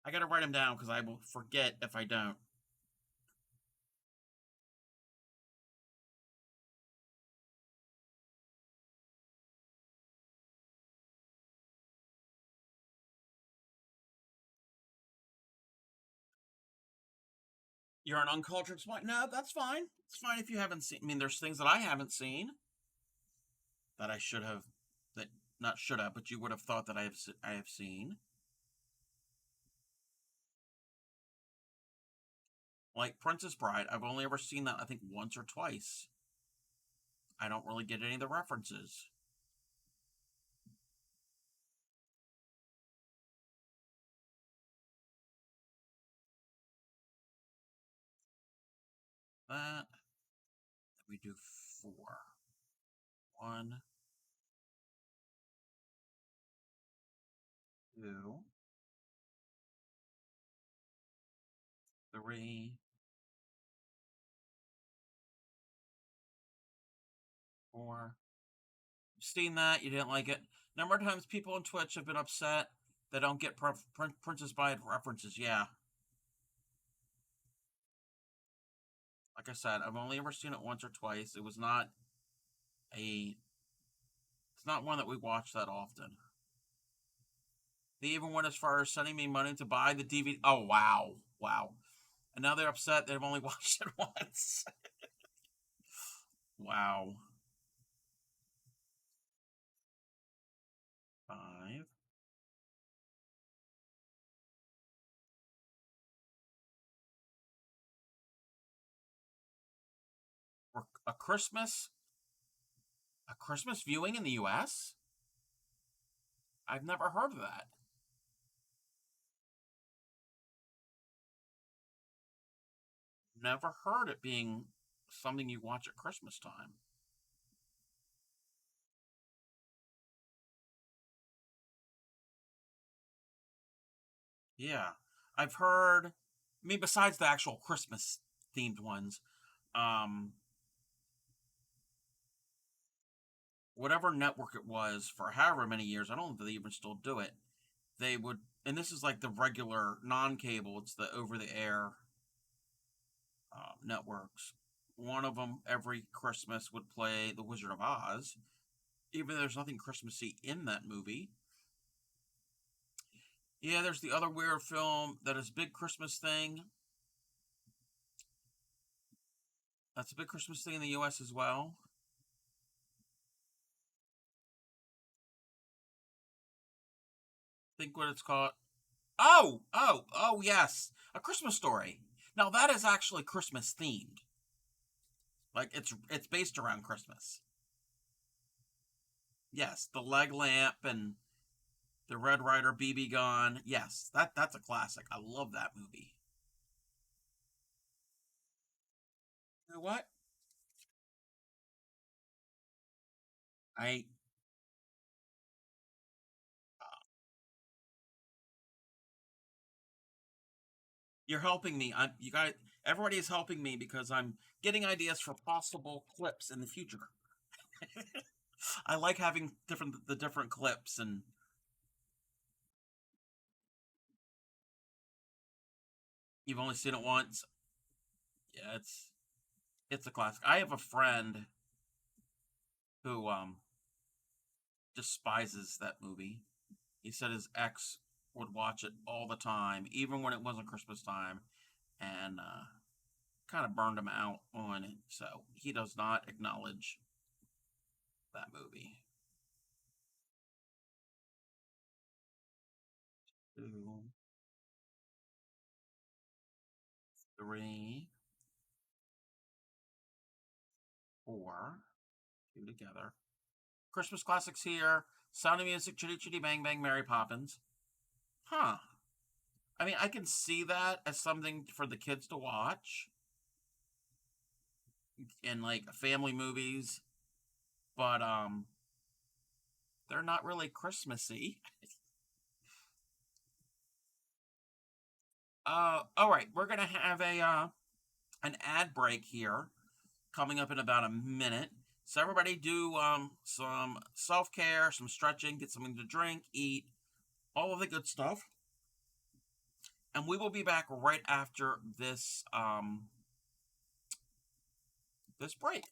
I gotta write them down because I will forget if I don't. You're an uncultured swine. No, that's fine. It's fine if you haven't seen. I mean, there's things that I haven't seen that I should have, that not should have, but you would have thought that I have seen. Like Princess Bride, I've only ever seen that I think once or twice. I don't really get any of the references. That we do four. One, two, three, four. You've seen that? You didn't like it. Number of times people on Twitch have been upset they don't get Princess Bride references. Yeah, like I said, I've only ever seen it once or twice. It was not a. It's not one that we watch that often. They even went as far as sending me money to buy the DVD. Oh wow, wow! And now they're upset they've only watched it once. Wow. Five. A Christmas viewing in the U.S. I've never heard of that. Never heard it being something you watch at Christmas time. Yeah, I've heard. I mean, besides the actual Christmas themed ones, um, whatever network it was for however many years, I don't know if they even still do it. They would, and this is like the regular non-cable. It's the over-the-air networks. One of them every Christmas would play The Wizard of Oz, even though there's nothing Christmassy in that movie. Yeah, there's the other weird film that is a big Christmas thing. That's a big Christmas thing in the U.S. as well. Think what it's called. Oh, yes, A Christmas Story. Now that is actually Christmas themed. Like it's based around Christmas. Yes, the leg lamp and the Red Ryder BB gun. Yes, that's a classic. I love that movie. You know what? I You're helping me. You guys. Everybody is helping me because I'm getting ideas for possible clips in the future. I like having different clips, and you've only seen it once. Yeah, it's a classic. I have a friend who despises that movie. He said his ex would watch it all the time, even when it wasn't Christmas time, and kind of burned him out on it. So he does not acknowledge that movie. Two, three, four, two together. Christmas classics here. Sound of Music, Chitty Chitty Bang Bang, Mary Poppins. Huh. I mean, I can see that as something for the kids to watch in like family movies, but they're not really Christmassy. All right, we're gonna have a an ad break here coming up in about a minute. So everybody do some self care, some stretching, get something to drink, eat, all of the good stuff, and we will be back right after this break.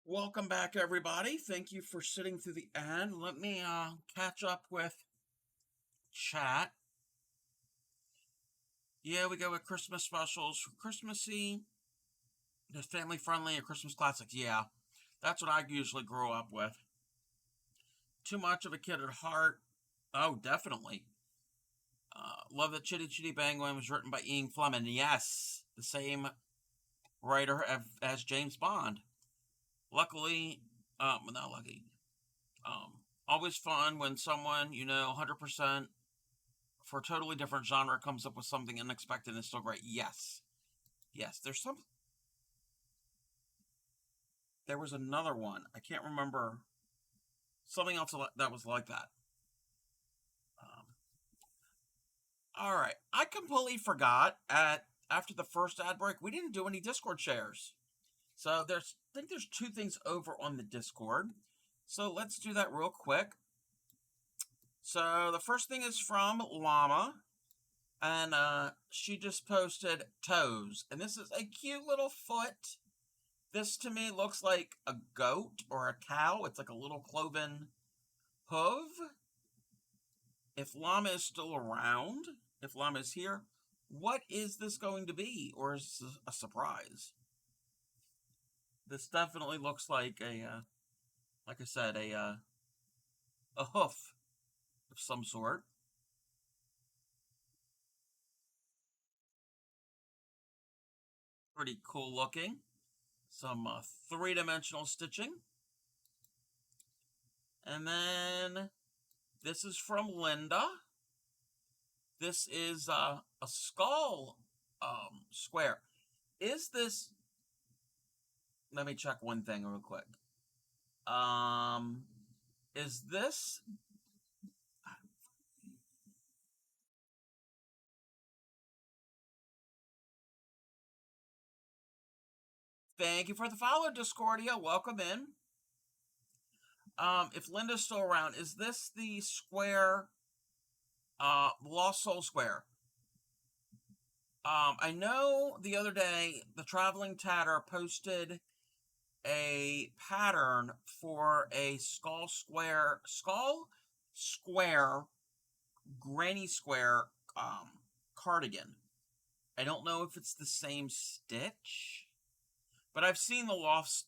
Welcome back, everybody. Thank you for sitting through the end. Let me catch up with chat. Yeah, we go with Christmas specials, Christmassy, the family friendly, and Christmas classics. Yeah, that's what I usually grow up with. Too much of a kid at heart. Oh, definitely. Love that Chitty Chitty Bang Bang was written by Ian Fleming. Yes, the same writer as James Bond. Luckily, not lucky. Always fun when someone, 100% for a totally different genre comes up with something unexpected and still great. Yes. Yes. There was another one. I can't remember. Something else that was like that. All right. I completely forgot after the first ad break, we didn't do any Discord shares. So I think there's two things over on the Discord. So let's do that real quick. So the first thing is from Llama. And she just posted toes. And this is a cute little foot. This to me looks like a goat or a cow. It's like a little cloven hoof. If Llama is still around, if Llama is here, what is this going to be? Or is this a surprise? This definitely looks like like I said, a hoof of some sort. Pretty cool looking. Some three-dimensional stitching. And then this is from Linda. This is a skull square. Is this... Let me check one thing real quick. Is this... Thank you for the follow, Discordia. Welcome in. If Linda's still around, is this the square, Lost Soul Square? I know the other day the Traveling Tatter posted a pattern for a skull square, granny square cardigan. I don't know if it's the same stitch, but I've seen the Lost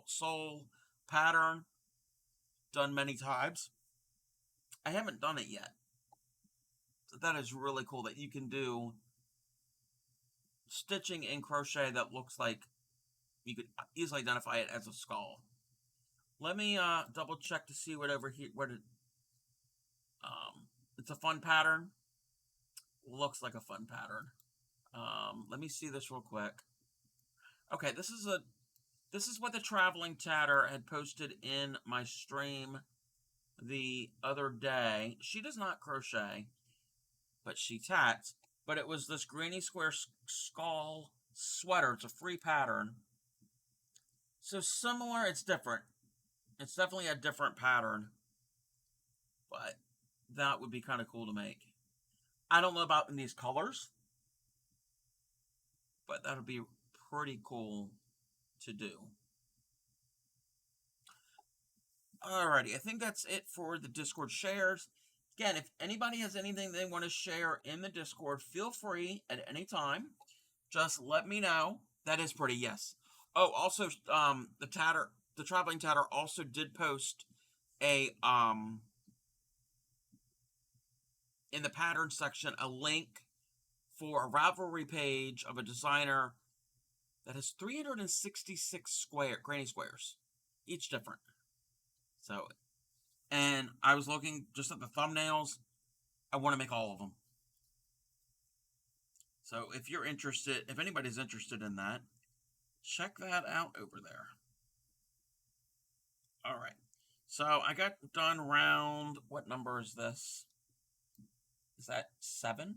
Soul pattern done many times. I haven't done it yet. So that is really cool that you can do stitching in crochet that looks like you could easily identify it as a skull. Let me double check to see whatever it's a fun pattern. Looks like a fun pattern. Let me see this real quick. Okay, this is what the Traveling Tatter had posted in my stream the other day. She does not crochet, but she tats. But it was this granny square skull sweater. It's a free pattern. So similar, it's different. It's definitely a different pattern. But that would be kind of cool to make. I don't know about in these colors, but that would be pretty cool to do. Alrighty, I think that's it for the Discord shares. Again, if anybody has anything they want to share in the Discord, feel free at any time. Just let me know. That is pretty, yes. Oh, also, the Traveling Tatter also did post a, in the pattern section, a link for a Ravelry page of a designer that has 366 granny squares, each different. So, and I was looking just at the thumbnails. I want to make all of them. So if you're interested, if anybody's interested in that, check that out over there. All right. So I got done round, what number is this? Is that 7?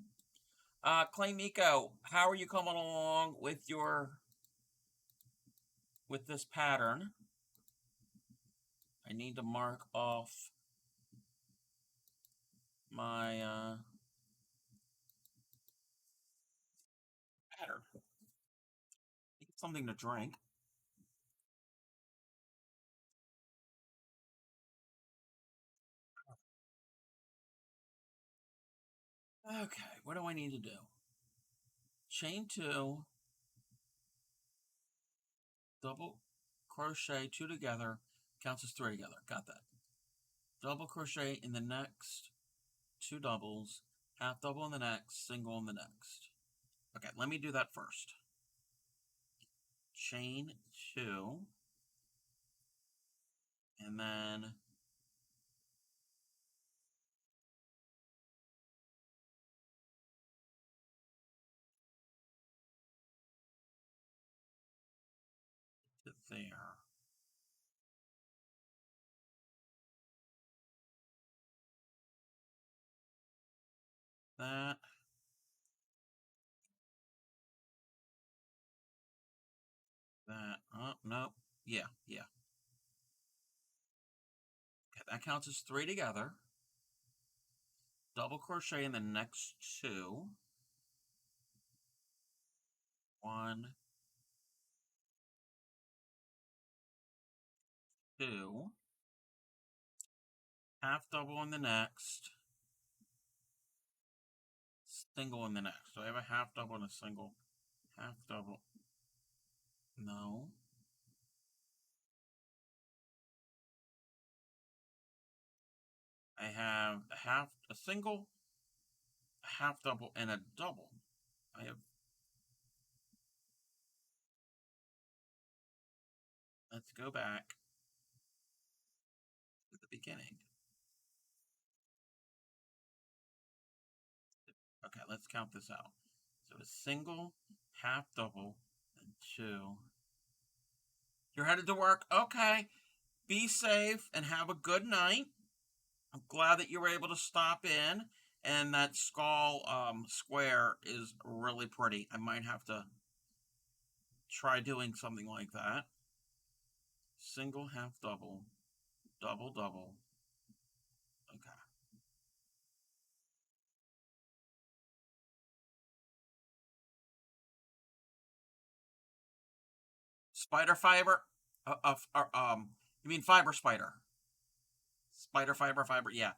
Clay Miko, how are you coming along with this pattern? I need to mark off my pattern. Need something to drink. Okay, what do I need to do? Chain 2, double crochet 2 together, counts as 3 together. Got that. Double crochet in the next 2 doubles, half double in the next, single in the next. Okay, let me do that first. Chain 2, and then to there. That. That. Oh, no. Yeah, yeah. Okay, that counts as 3 together. Double crochet in the next 2. 1, 2. Half double in the next. Single in the next. So I have a half double and a single. Half double. No. I have a single, a half double, and a double. I have. Let's go back to the beginning. Okay, let's count this out. So a single, half double, and 2. You're headed to work? Okay. Be safe and have a good night. I'm glad that you were able to stop in. And that skull square is really pretty. I might have to try doing something like that. Single, half double, double, double. Okay. Spider fiber? You mean fiber spider? Spider fiber? Yeah.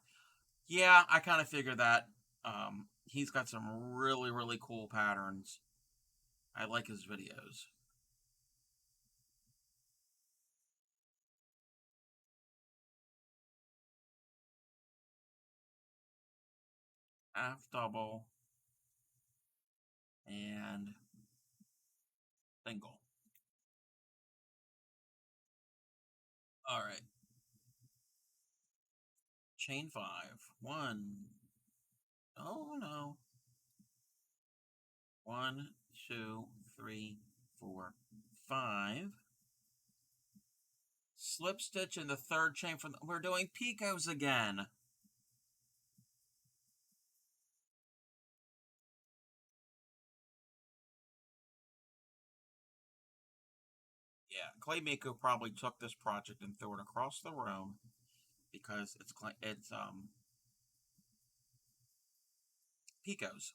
Yeah, I kind of figured that. He's got some really, really cool patterns. I like his videos. Half double and single. All right. Chain 5. 1. Oh no. 1, 2, 3, 4, 5. Slip stitch in the third chain from we're doing picots again. Yeah, Clay Miko probably took this project and threw it across the room because it's picots.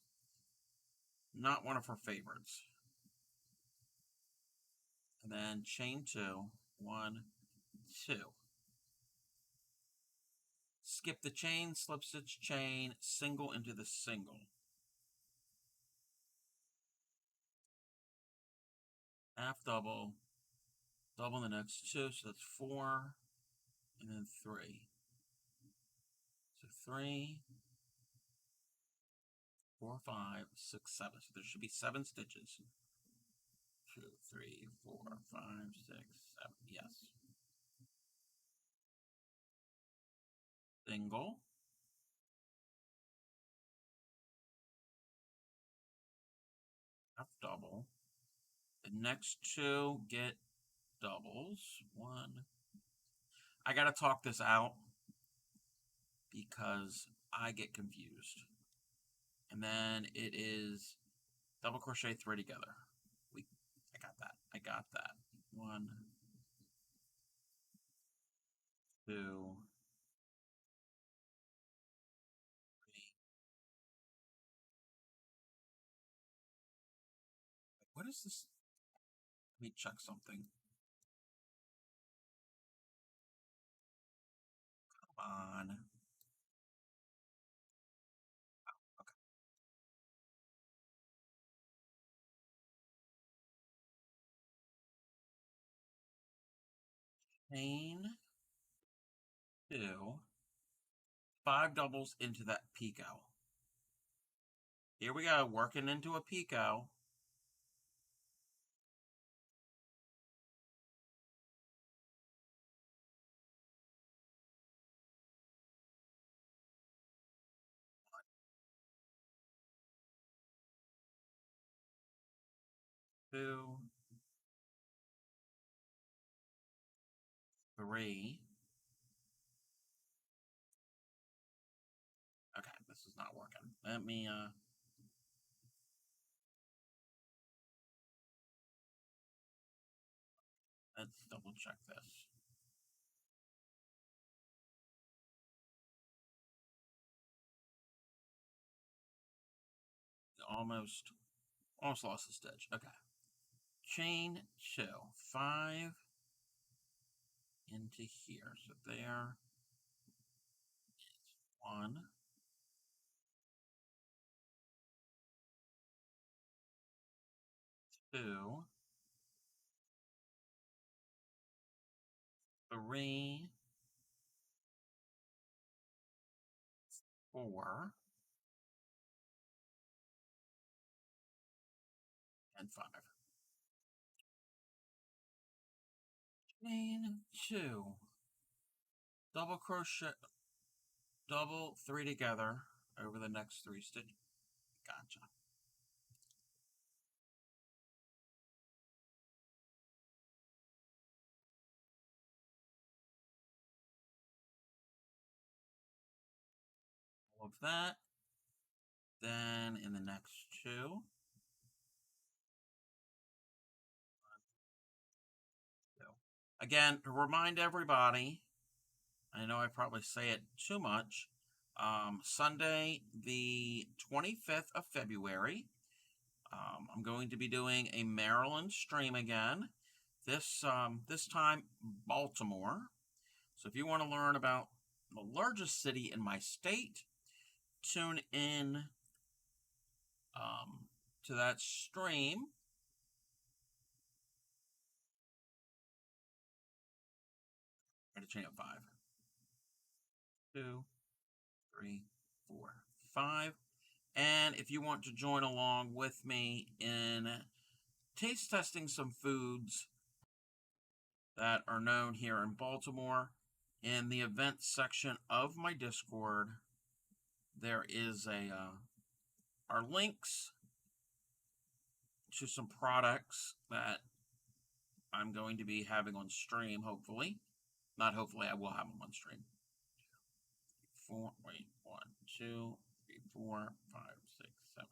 Not one of her favorites. And then chain 2. 1, 2. Skip the chain, slip stitch chain, single into the single. Half double, double the next 2, so that's 4, and then 3. So 3, 4, 5, 6, 7. So there should be 7 stitches. 2, 3, 4, 5, 6, 7. Yes. Single. Half double. The next 2 get doubles. 1. I gotta talk this out because I get confused. And then it is double crochet 3 together. I got that. I got that. 1, 2, 3. What is this? Let me check something. Come on. Okay. chain 2, 5 doubles into that picot. Here we go, working into a picot. 2, 3. Okay, this is not working. Let me let's double check this. Almost lost the stitch. Okay. Chain 2, 5 into here. So there is 1, 2, 3, 4, and 5. Chain 2, double crochet, double 3 together over the next 3 stitches. Gotcha. All of that. Then in the next 2, again, to remind everybody, I know I probably say it too much, Sunday, the 25th of February, I'm going to be doing a Maryland stream again. This time Baltimore. So if you want to learn about the largest city in my state, tune in to that stream. I'm going to chain up 5. 2, 3, 4, 5. And if you want to join along with me in taste testing some foods that are known here in Baltimore, in the events section of my Discord, there is our links to some products that I'm going to be having on stream, hopefully. Not hopefully, I will have them on stream. 4, wait, 1, 2, 3, 4, 5, 6, 7.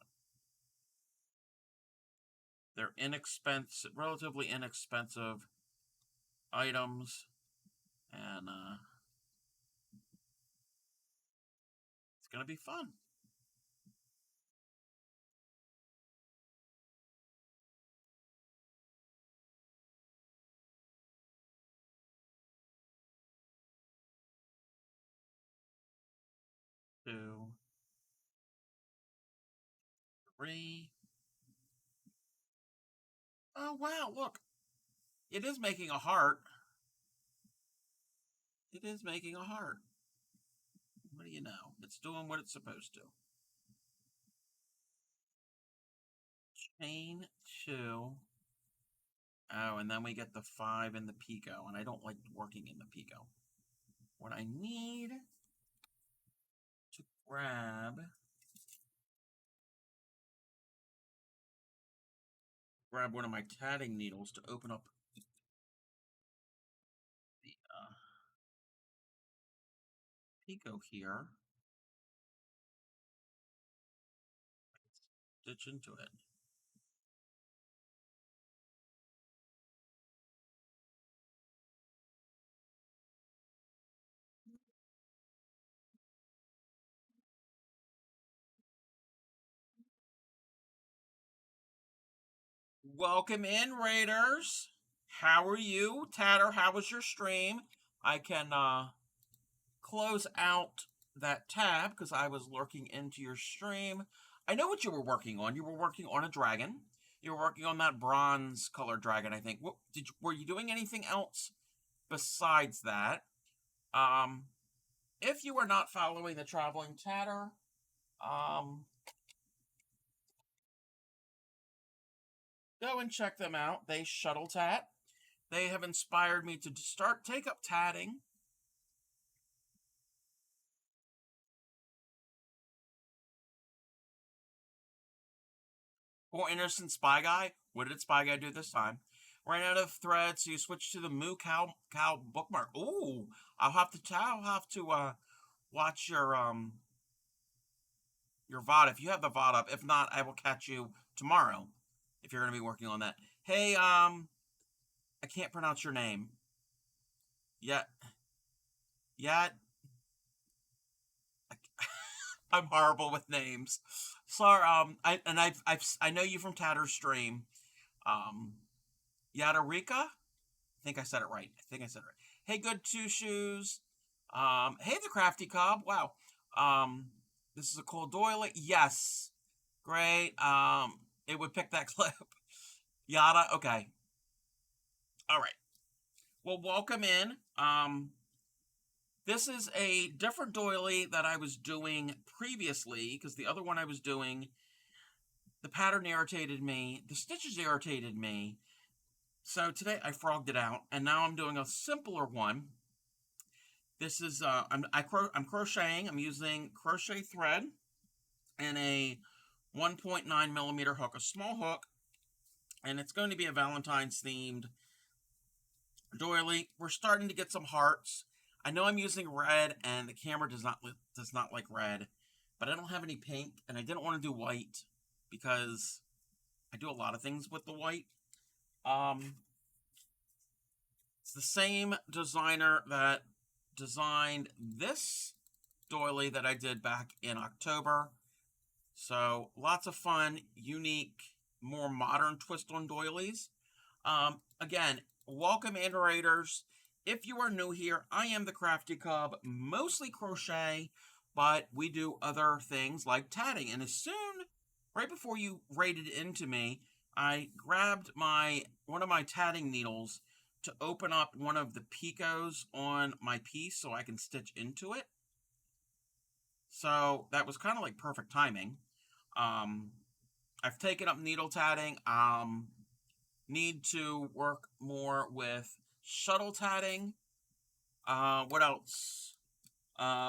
They're inexpensive, relatively inexpensive items, and it's going to be fun. Two, 3. Oh, wow, look. It is making a heart. It is making a heart. What do you know? It's doing what it's supposed to. Chain 2. Oh, and then we get the 5 in the picot, and I don't like working in the picot. What I need to grab one of my tatting needles to open up the picot here. Stitch into it. Welcome in, Raiders. How are you? Tatter, how was your stream? I can close out that tab because I was lurking into your stream. I know what you were working on. You were working on a dragon. You were working on that bronze colored dragon, I think. Were you doing anything else Besides that, if you are not following the Traveling Tatter, go and check them out. They shuttle tat. They have inspired me to take up tatting. Or Innocent Spy Guy. What did Spy Guy do this time? Ran out of thread, so you switch to the Moo Cow bookmark. Ooh, I'll have to watch your VOD if you have the VOD up. If not, I will catch you tomorrow if you're going to be working on that. Hey, I can't pronounce your name. Yet, yet, I'm horrible with names. Sorry, I know you from Tatter Stream. Um, Yadarika? I said it right. Hey, good two shoes. Hey, the crafty cob. Wow. This is a cool doily. Yes. Great. It would pick that clip. Yada. Okay. All right. Well, welcome in. This is a different doily that I was doing previously because the other one I was doing, the pattern irritated me, the stitches irritated me. So today I frogged it out, and now I'm doing a simpler one. This is I'm crocheting. I'm using crochet thread and a 1.9 millimeter hook, a small hook, and it's going to be a Valentine's themed doily. We're starting to get some hearts. I know I'm using red, and the camera does not like red, but I don't have any pink, and I didn't want to do white because I do a lot of things with the white. It's the same designer that designed this doily that I did back in October. So lots of fun, unique, more modern twist on doilies. Again, welcome iterators. If you are new here, I am the Crafty Cub, mostly crochet, but we do other things like tatting. And as soon, right before you raided into me, I grabbed one of my tatting needles to open up one of the picots on my piece so I can stitch into it. So that was kind of like perfect timing. I've taken up needle tatting. Need to work more with shuttle tatting. What else?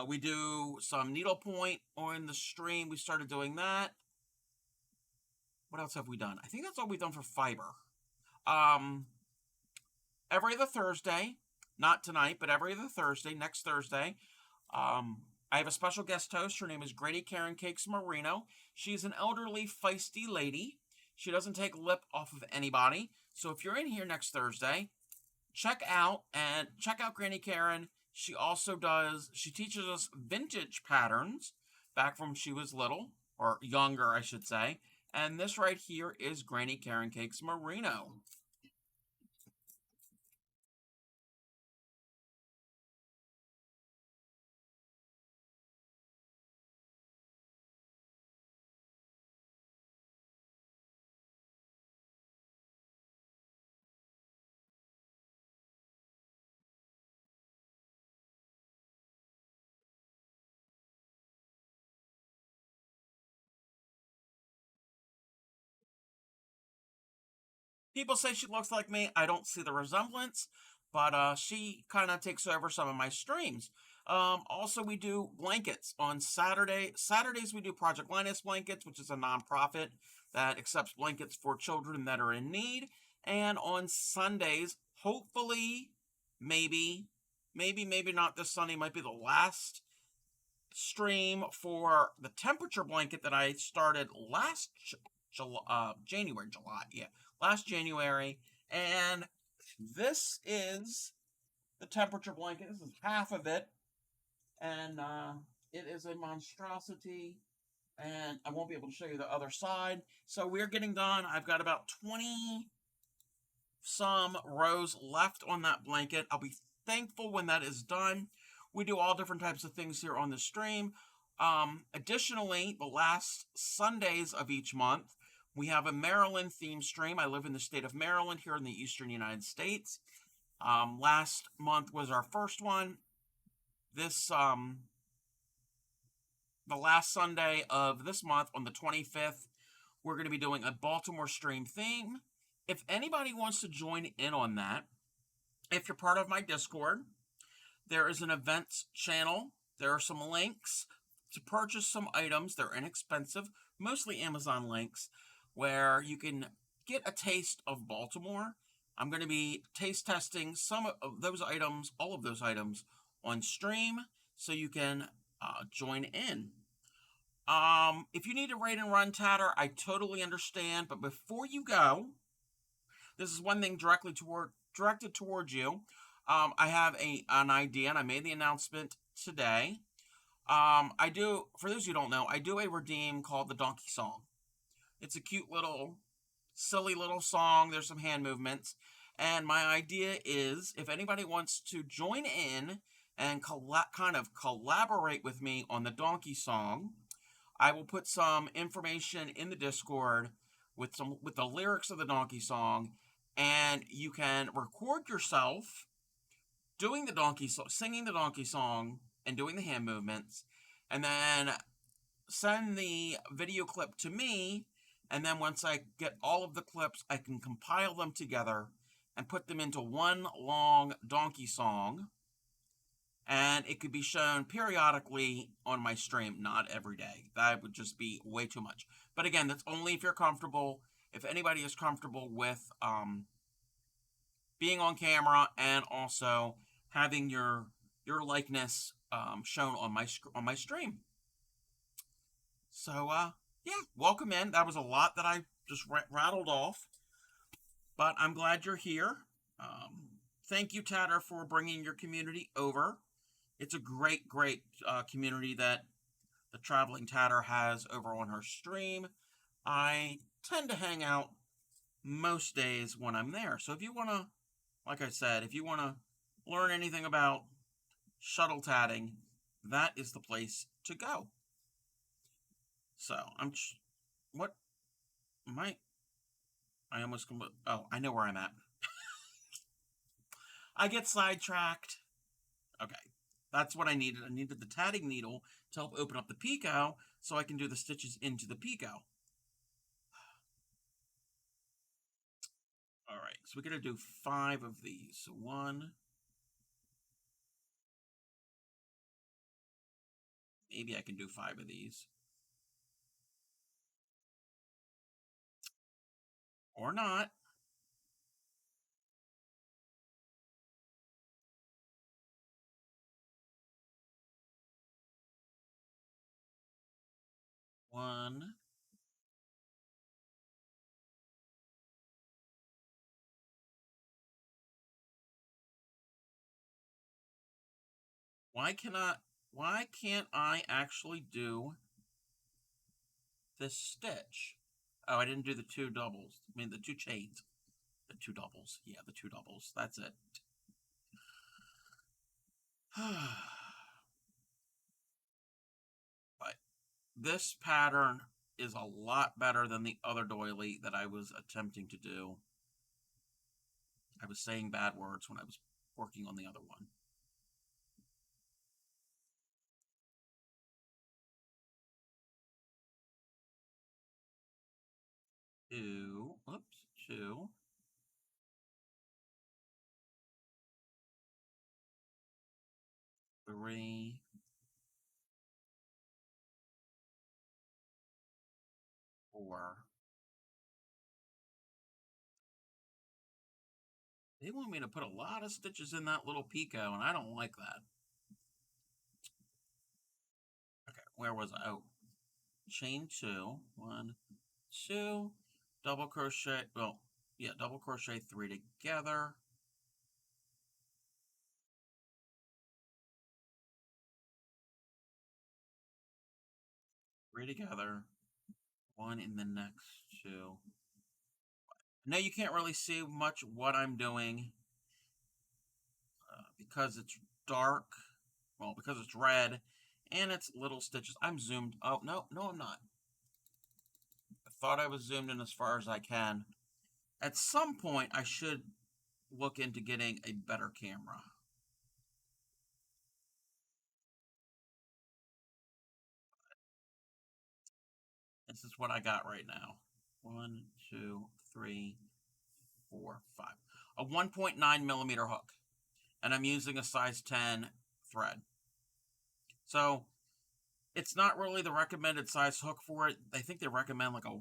We do some needlepoint on the stream. We started doing that. What else have we done? I think that's all we've done for fiber. Every other Thursday, not tonight, but every other Thursday, next Thursday, I have a special guest host. Her name is Grady Karen Cakes Marino. She's an elderly, feisty lady. She doesn't take lip off of anybody. So if you're in here next Thursday, check out Granny Karen. She teaches us vintage patterns back from she was little, or younger, I should say. And this right here is Granny Karen Cakes Marino. People say she looks like me. I don't see the resemblance, but she kind of takes over some of my streams. Also, we do blankets on Saturday. Saturdays we do Project Linus Blankets, which is a nonprofit that accepts blankets for children that are in need. And on Sundays, hopefully, maybe not this Sunday, might be the last stream for the temperature blanket that I started last last January. And this is the temperature blanket. This is half of it, and it is a monstrosity. And I won't be able to show you the other side. So we're getting done. I've got about 20 some rows left on that blanket. I'll be thankful when that is done. We do all different types of things here on the stream. Additionally, the last Sundays of each month, we have a Maryland theme stream. I live in the state of Maryland here in the eastern United States. Last month was our first one. This the last Sunday of this month on the 25th, we're going to be doing a Baltimore stream theme. If anybody wants to join in on that, if you're part of my Discord, there is an events channel. There are some links to purchase some items. They're inexpensive, mostly Amazon links, where you can get a taste of Baltimore. I'm going to be taste testing some of those items, all of those items, on stream, so you can join in. If you need to raid and run Tatter, I totally understand. But before you go, this is one thing directed towards you. I have an idea, and I made the announcement today. I do, for those who don't know, I do a redeem called the Donkey Song. It's a cute little, silly little song. There's some hand movements. And my idea is, if anybody wants to join in and kind of collaborate with me on the Donkey Song, I will put some information in the Discord with the lyrics of the Donkey Song, and you can record yourself doing the donkey song, singing the donkey song, and doing the hand movements, and then send the video clip to me. And then once I get all of the clips, I can compile them together and put them into one long donkey song. And it could be shown periodically on my stream, not every day. That would just be way too much. But again, that's only if you're comfortable. If anybody is comfortable with being on camera and also having your likeness shown on my stream. So yeah, welcome in. That was a lot that I just rattled off, but I'm glad you're here. Thank you, Tatter, for bringing your community over. It's a great community that the Traveling Tatter has over on her stream. I tend to hang out most days when I'm there. So if you want to, like I said, if you want to learn anything about shuttle tatting, that is the place to go. So what might I almost oh, I know where I'm at. I get sidetracked. Okay, that's what I needed. I needed the tatting needle to help open up the picot so I can do the stitches into the picot. All right, so we're going to do 5 of these. So 1, maybe I can do 5 of these. Or not. One. Why can't I actually do this stitch? Oh, I didn't do the 2 doubles. I mean, the 2 chains. The 2 doubles. Yeah, the 2 doubles. That's it. But this pattern is a lot better than the other doily that I was attempting to do. I was saying bad words when I was working on the other one. Two. Oops. 2. 3. 4. They want me to put a lot of stitches in that little picot, and I don't like that. Okay, where was I? Oh, chain 2. 1, 2. Double crochet. Well, yeah, double crochet 3 together. 3 together. 1 in the next 2. Now you can't really see much what I'm doing because it's dark. Well, because it's red and it's little stitches. I'm zoomed. Oh, no, I'm not. I thought I was zoomed in as far as I can. At some point, I should look into getting a better camera. This is what I got right now. 1, 2, 3, 4, 5. A 1.9 millimeter hook. And I'm using a size 10 thread. So it's not really the recommended size hook for it. I think they recommend like a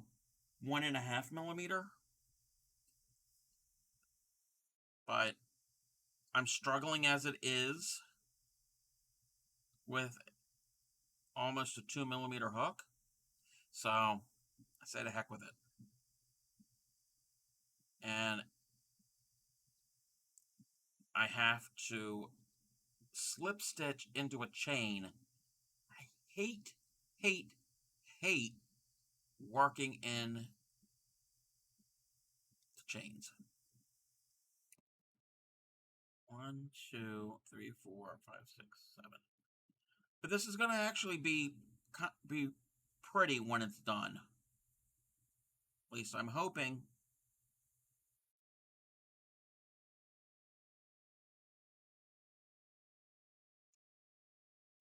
1.5 millimeter. But I'm struggling as it is with almost a 2 millimeter hook. So I say to heck with it. And I have to slip stitch into a chain. I hate, hate, hate working in the chains. 1, 2, 3, 4, 5, 6, 7. But this is going to actually be pretty when it's done. At least I'm hoping.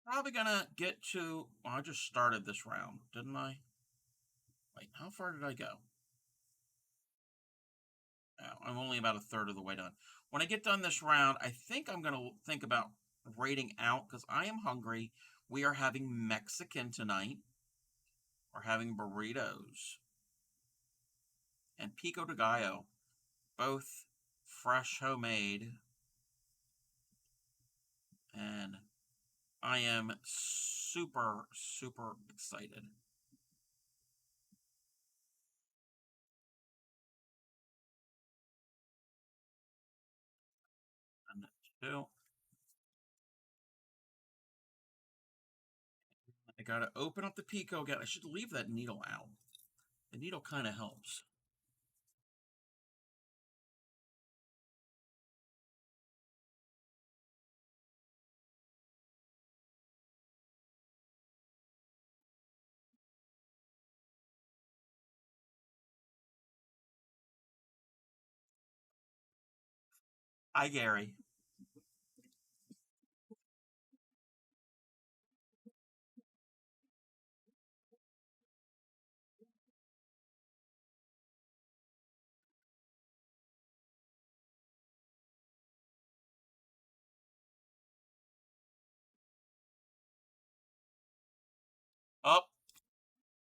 Probably going to get to... Well, I just started this round, didn't I? Wait, how far did I go? Oh, I'm only about a third of the way done. When I get done this round, I think I'm going to think about raiding out because I am hungry. We are having Mexican tonight. We're having burritos and pico de gallo, both fresh homemade. And I am super, super excited. And two. I gotta open up the Pico again. I should leave that needle out. The needle kind of helps. Hi, Gary. Oh,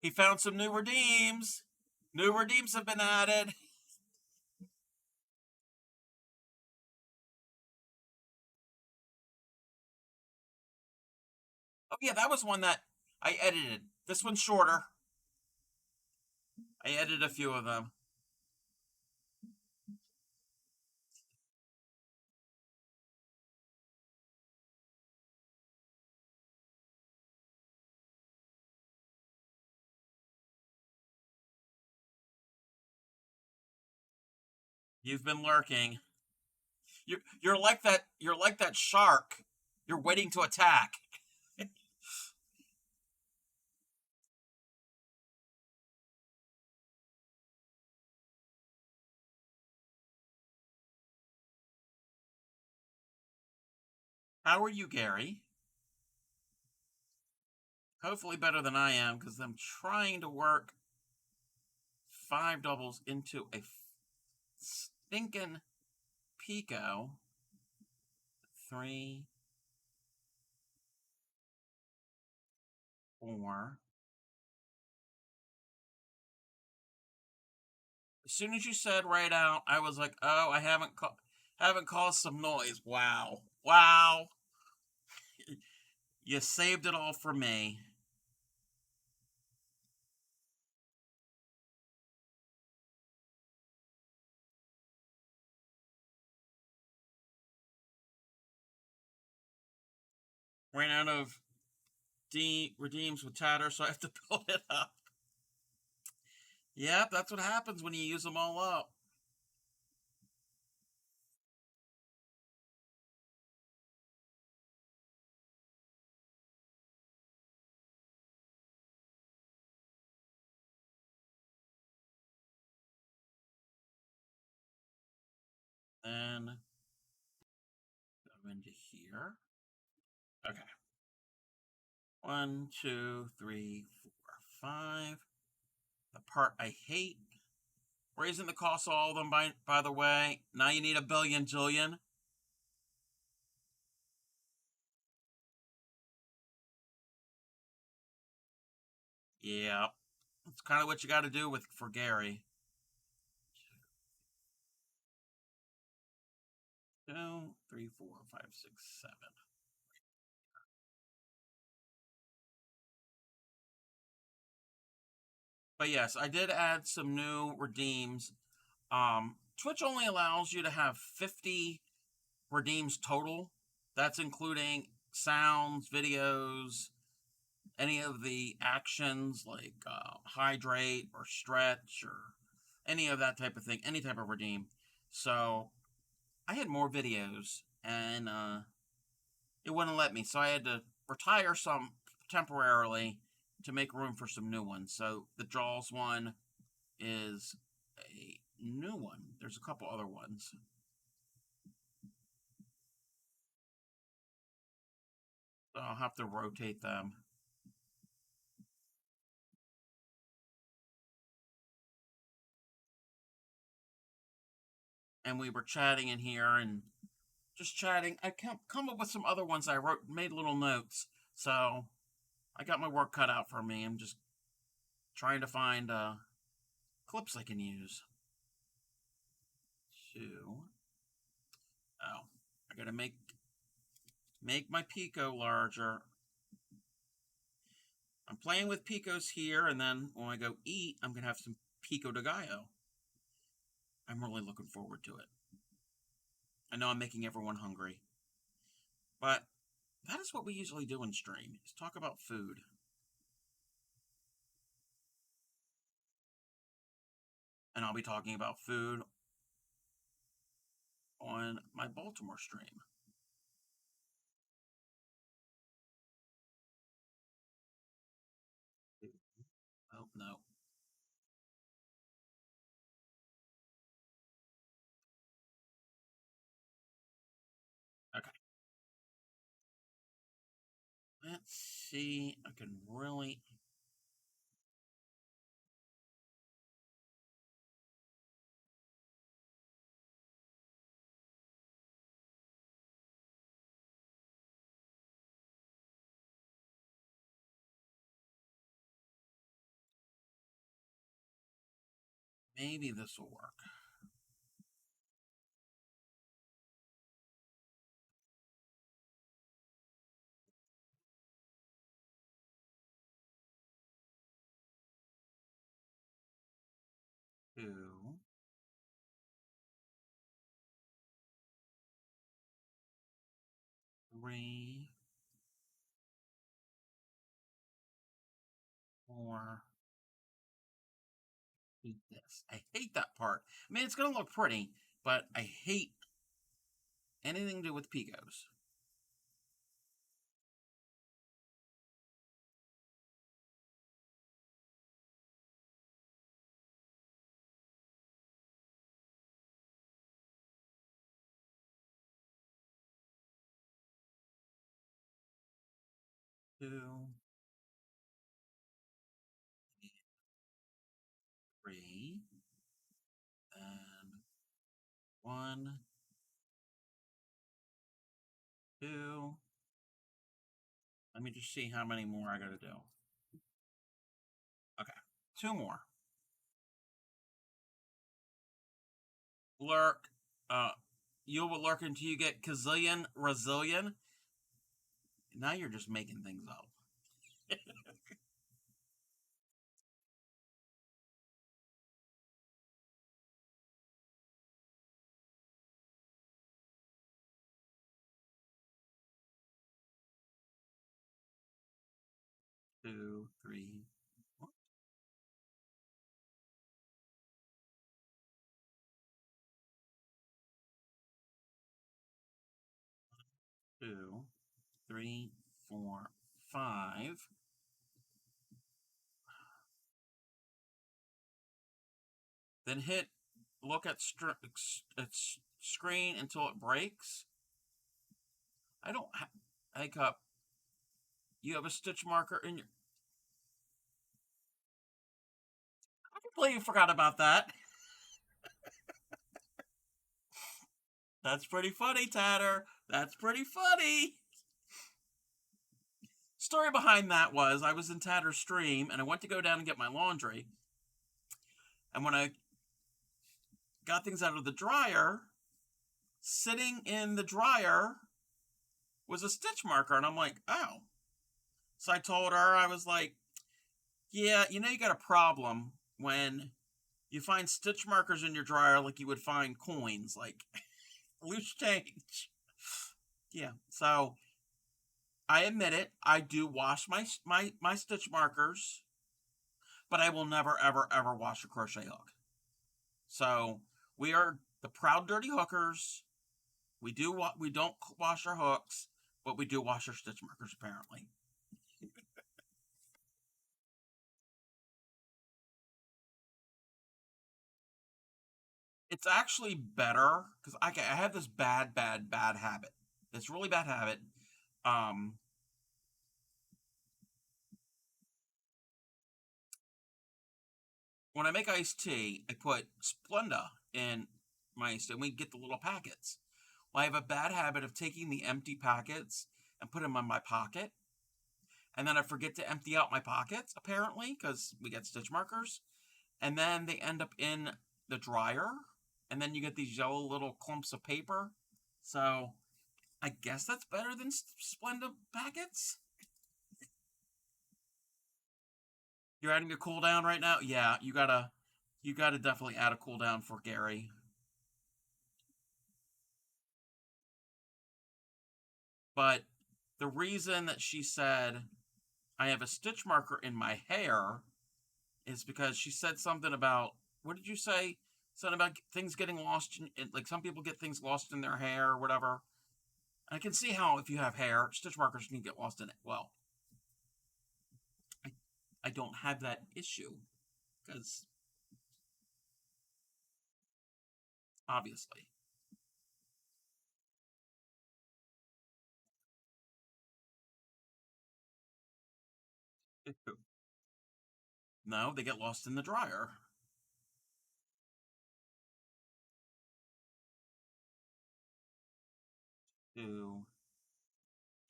he found some new redeems. New redeems have been added. Oh, yeah, that was one that I edited. This one's shorter. I edited a few of them. You've been lurking. You're like that. You're like that shark. You're waiting to attack. How are you, Gary? Hopefully better than I am, because I'm trying to work 5 doubles into a stinking Pico. 3, 4. As soon as you said right out, I was like, oh, I haven't caused some noise. Wow. Wow. You saved it all for me. Ran out of redeems with tatter, so I have to build it up. Yep, that's what happens when you use them all up. Then into here. Okay. 1, 2, 3, 4, 5. The part I hate. Raising the cost of all of them, by the way. Now you need a billion jillion. Yeah. That's kind of what you got to do for Gary. 2, 3, 4, 5, 6, 7. But yes, I did add some new redeems. Twitch only allows you to have 50 redeems total. That's including sounds, videos, any of the actions like hydrate or stretch or any of that type of thing, any type of redeem. So I had more videos and it wouldn't let me. So I had to retire some temporarily to make room for some new ones. So the Jaws one is a new one. There's a couple other ones. So I'll have to rotate them. And we were chatting in here and just chatting. I come up with some other ones I made little notes. So I got my work cut out for me. I'm just trying to find clips I can use. 2. Oh, I gotta make my Pico larger. I'm playing with Picos here, and then when I go eat, I'm gonna have some Pico de Gallo. I'm really looking forward to it. I know I'm making everyone hungry, but that is what we usually do in stream, is talk about food. And I'll be talking about food on my Baltimore stream. Oh, no. Okay. Let's see. I can really. Maybe this will work. 2, 3, 4. Hate this. I hate that part. I mean, it's going to look pretty, but I hate anything to do with Picos. 2, 3, and 1, 2. Let me just see how many more I got to do. Okay, 2 more. Lurk. You will lurk until you get Kazillion Razillion. Now you're just making things up. 2, 3, 2, 3, 4, 5. Then look at its screen until it breaks. I don't have. Hey, Cup, you have a stitch marker in your. I completely forgot about that. That's pretty funny, Tatter. That's pretty funny. Story behind that was I was in Tatter's stream and I went to go down and get my laundry. And when I got things out of the dryer, sitting in the dryer was a stitch marker. And I'm like, oh. So I told her, I was like, yeah, you know, you got a problem when you find stitch markers in your dryer like you would find coins, like loose change. Yeah. So I admit it. I do wash my stitch markers, but I will never ever ever wash a crochet hook. So we are the proud dirty hookers. We don't wash our hooks, but we do wash our stitch markers apparently. It's actually better because I have this bad habit. This really bad habit. Um, when I make iced tea, I put Splenda in my iced tea, and we get the little packets. Well, I have a bad habit of taking the empty packets and put them in my pocket, and then I forget to empty out my pockets apparently because we get stitch markers, and then they end up in the dryer, and then you get these yellow little clumps of paper. So I guess that's better than Splenda packets. You're adding a cooldown right now? Yeah, you gotta definitely add a cooldown for Gary. But the reason that she said I have a stitch marker in my hair is because she said something about, what did you say? Something about things getting lost in, like some people get things lost in their hair or whatever. I can see how if you have hair, stitch markers can get lost in it. Well, I, I don't have that issue because obviously. No, they get lost in the dryer. 2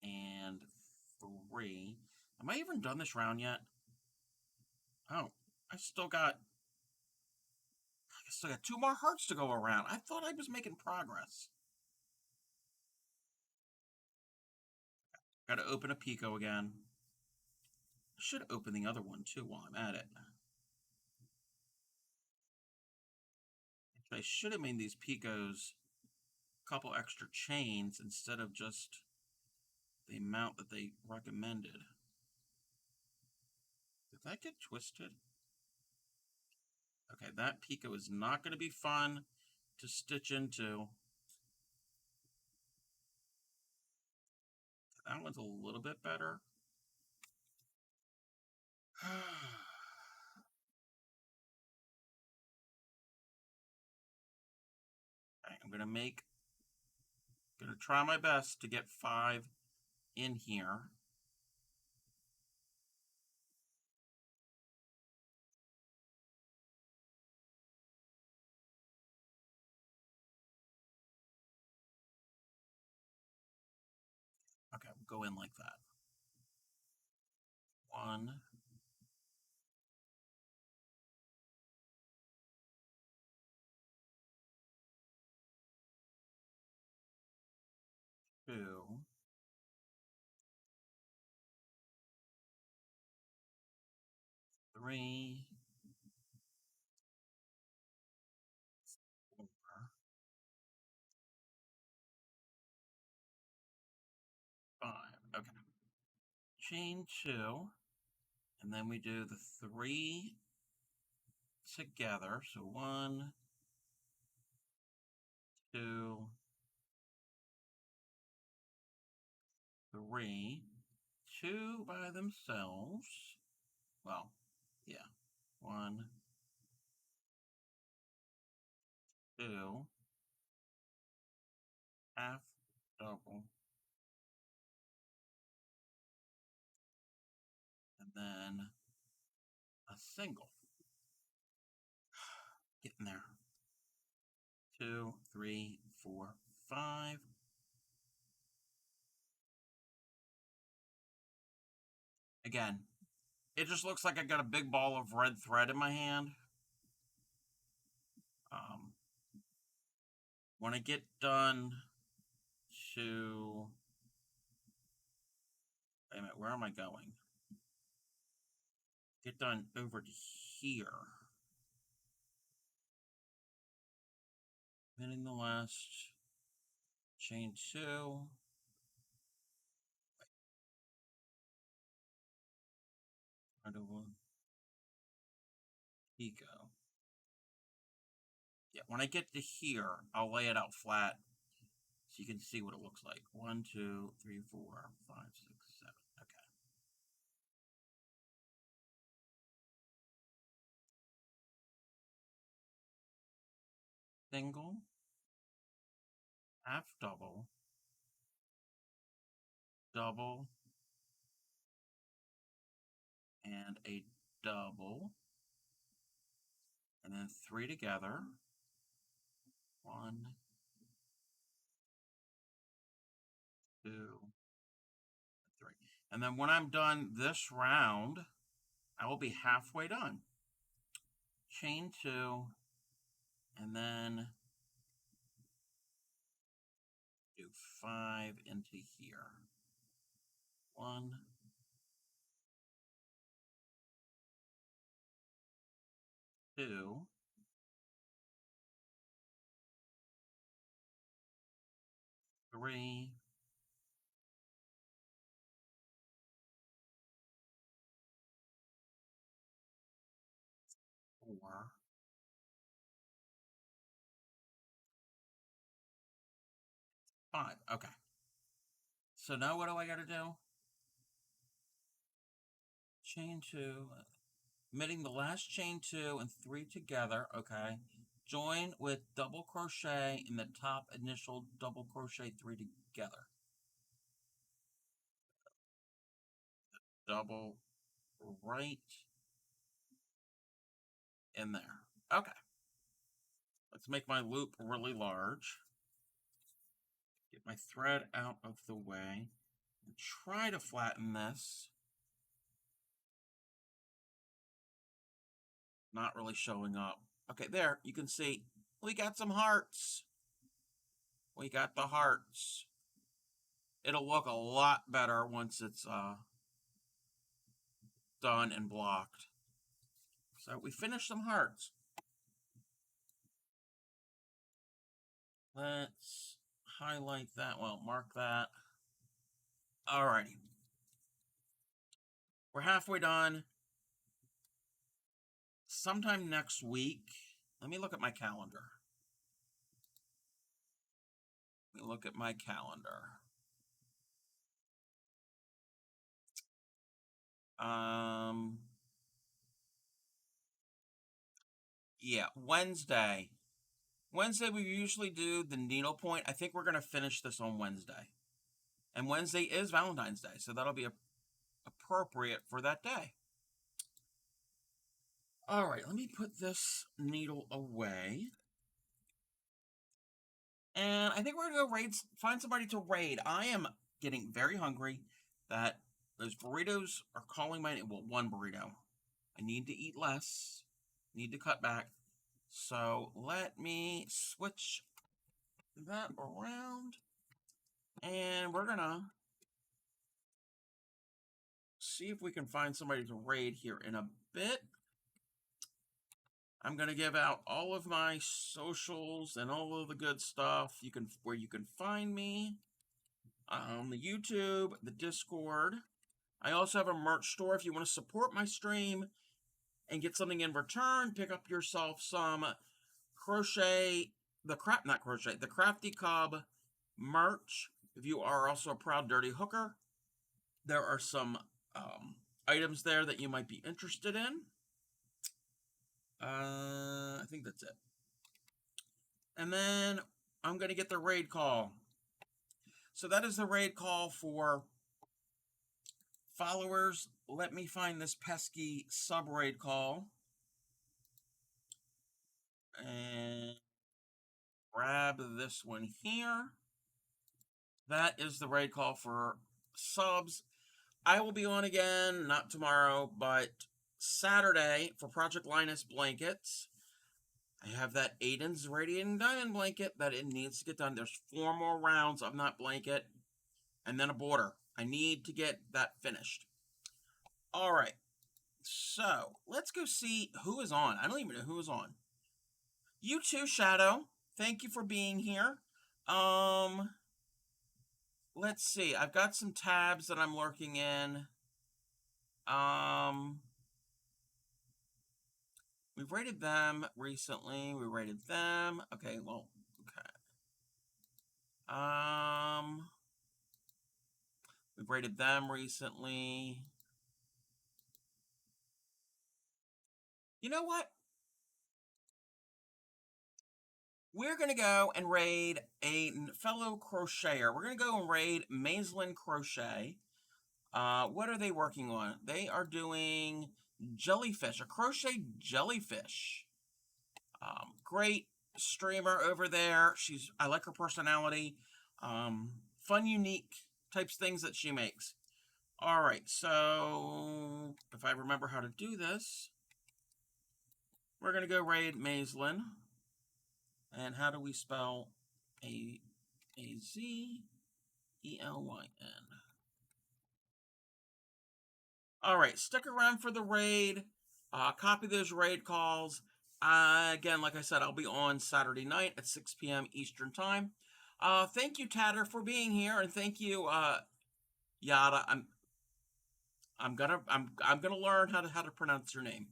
and 3. Am I even done this round yet? Oh, I still got I still got 2 more hearts to go around. I thought I was making progress. Gotta open a Pico again. I should open the other one too while I'm at it. I should have made these Picos a couple extra chains instead of just the amount that they recommended. Did that get twisted? Okay, that Pico is not going to be fun to stitch into. That one's a little bit better. Okay, gonna try my best to get 5 in here. Okay, we'll go in like that. 1, 2, 3, 4, 5. Okay. Chain 2, and then we do the 3 together. So 1, 2, 3, 2 by themselves. Well, yeah. 1, 2, half, double, then a single. Getting there. 2, 3, 4, 5. Again, it just looks like I got a big ball of red thread in my hand. When I get done to... Wait a minute, where am I going? Get done over to here. Hitting the last chain 2. Where do he go? Yeah, when I get to here, I'll lay it out flat so you can see what it looks like. 1, 2, 3, 4, 5, 6, 7. Okay. Single, half double, double, and a double, and then 3 together. 1, 2, 3. And then when I'm done this round, I will be halfway done. Chain 2, and then do 5 into here. 1, 2, 3, 4, 5. Okay. So now what do I got to do? Chain 2, knitting the last chain 2 and 3 together. Okay. Join with double crochet in the top initial double crochet 3 together. Double right in there. Okay. Let's make my loop really large. Get my thread out of the way. And try to flatten this. Not really showing up. Okay, there. You can see we got some hearts. We got the hearts. It'll look a lot better once it's done and blocked. So we finished some hearts. Let's highlight that. Well, mark that. Alrighty. We're halfway done. Sometime next week. Let me look at my calendar. Let me look at my calendar. Yeah, Wednesday. Wednesday we usually do the needlepoint. I think we're going to finish this on Wednesday. And Wednesday is Valentine's Day, so that'll be appropriate for that day. All right, let me put this needle away. And I think we're going to go raid, find somebody to raid. I am getting very hungry. That those burritos are calling my name. Well, one burrito. I need to eat less. Need to cut back. So let me switch that around. And we're going to see if we can find somebody to raid here in a bit. I'm going to give out all of my socials and all of the good stuff where you can find me on the YouTube, the Discord. I also have a merch store if you want to support my stream and get something in return. Pick up yourself some the Crafty Cob merch. If you are also a proud dirty hooker, there are some items there that you might be interested in. I think that's it. And then I'm going to get the raid call. So that is the raid call for Followers, let me find this pesky sub-raid call. And grab this one here. That is the raid call for subs. I will be on again, not tomorrow, but Saturday for Project Linus blankets. I have that Aiden's Radiating Diamond blanket that it needs to get done. There's 4 more rounds of that blanket and then a border. I need to get that finished. All right. So let's go see who is on. I don't even know who is on. You too, Shadow. Thank you for being here. Let's see. I've got some tabs that I'm lurking in. We've rated them recently. We rated them. Okay, well, okay. We've rated them recently. You know what? We're going to go and raid a fellow crocheter. We're going to go and raid Maislin Crochet. What are they working on? They are doing jellyfish, a crochet jellyfish. Great streamer over there. I like her personality. Fun, unique types things that she makes. All right, so if I remember how to do this, we're going to go raid Maislin. And how do we spell A-Z-E-L-Y-N? All right, stick around for the raid. Copy those raid calls. Again, like I said, I'll be on Saturday night at 6 p.m. Eastern Time. Thank you, Tatter, for being here, and thank you, Yada. I'm gonna learn how to pronounce your name.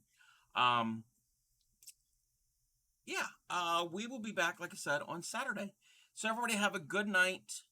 Yeah. We will be back, like I said, on Saturday. So everybody have a good night.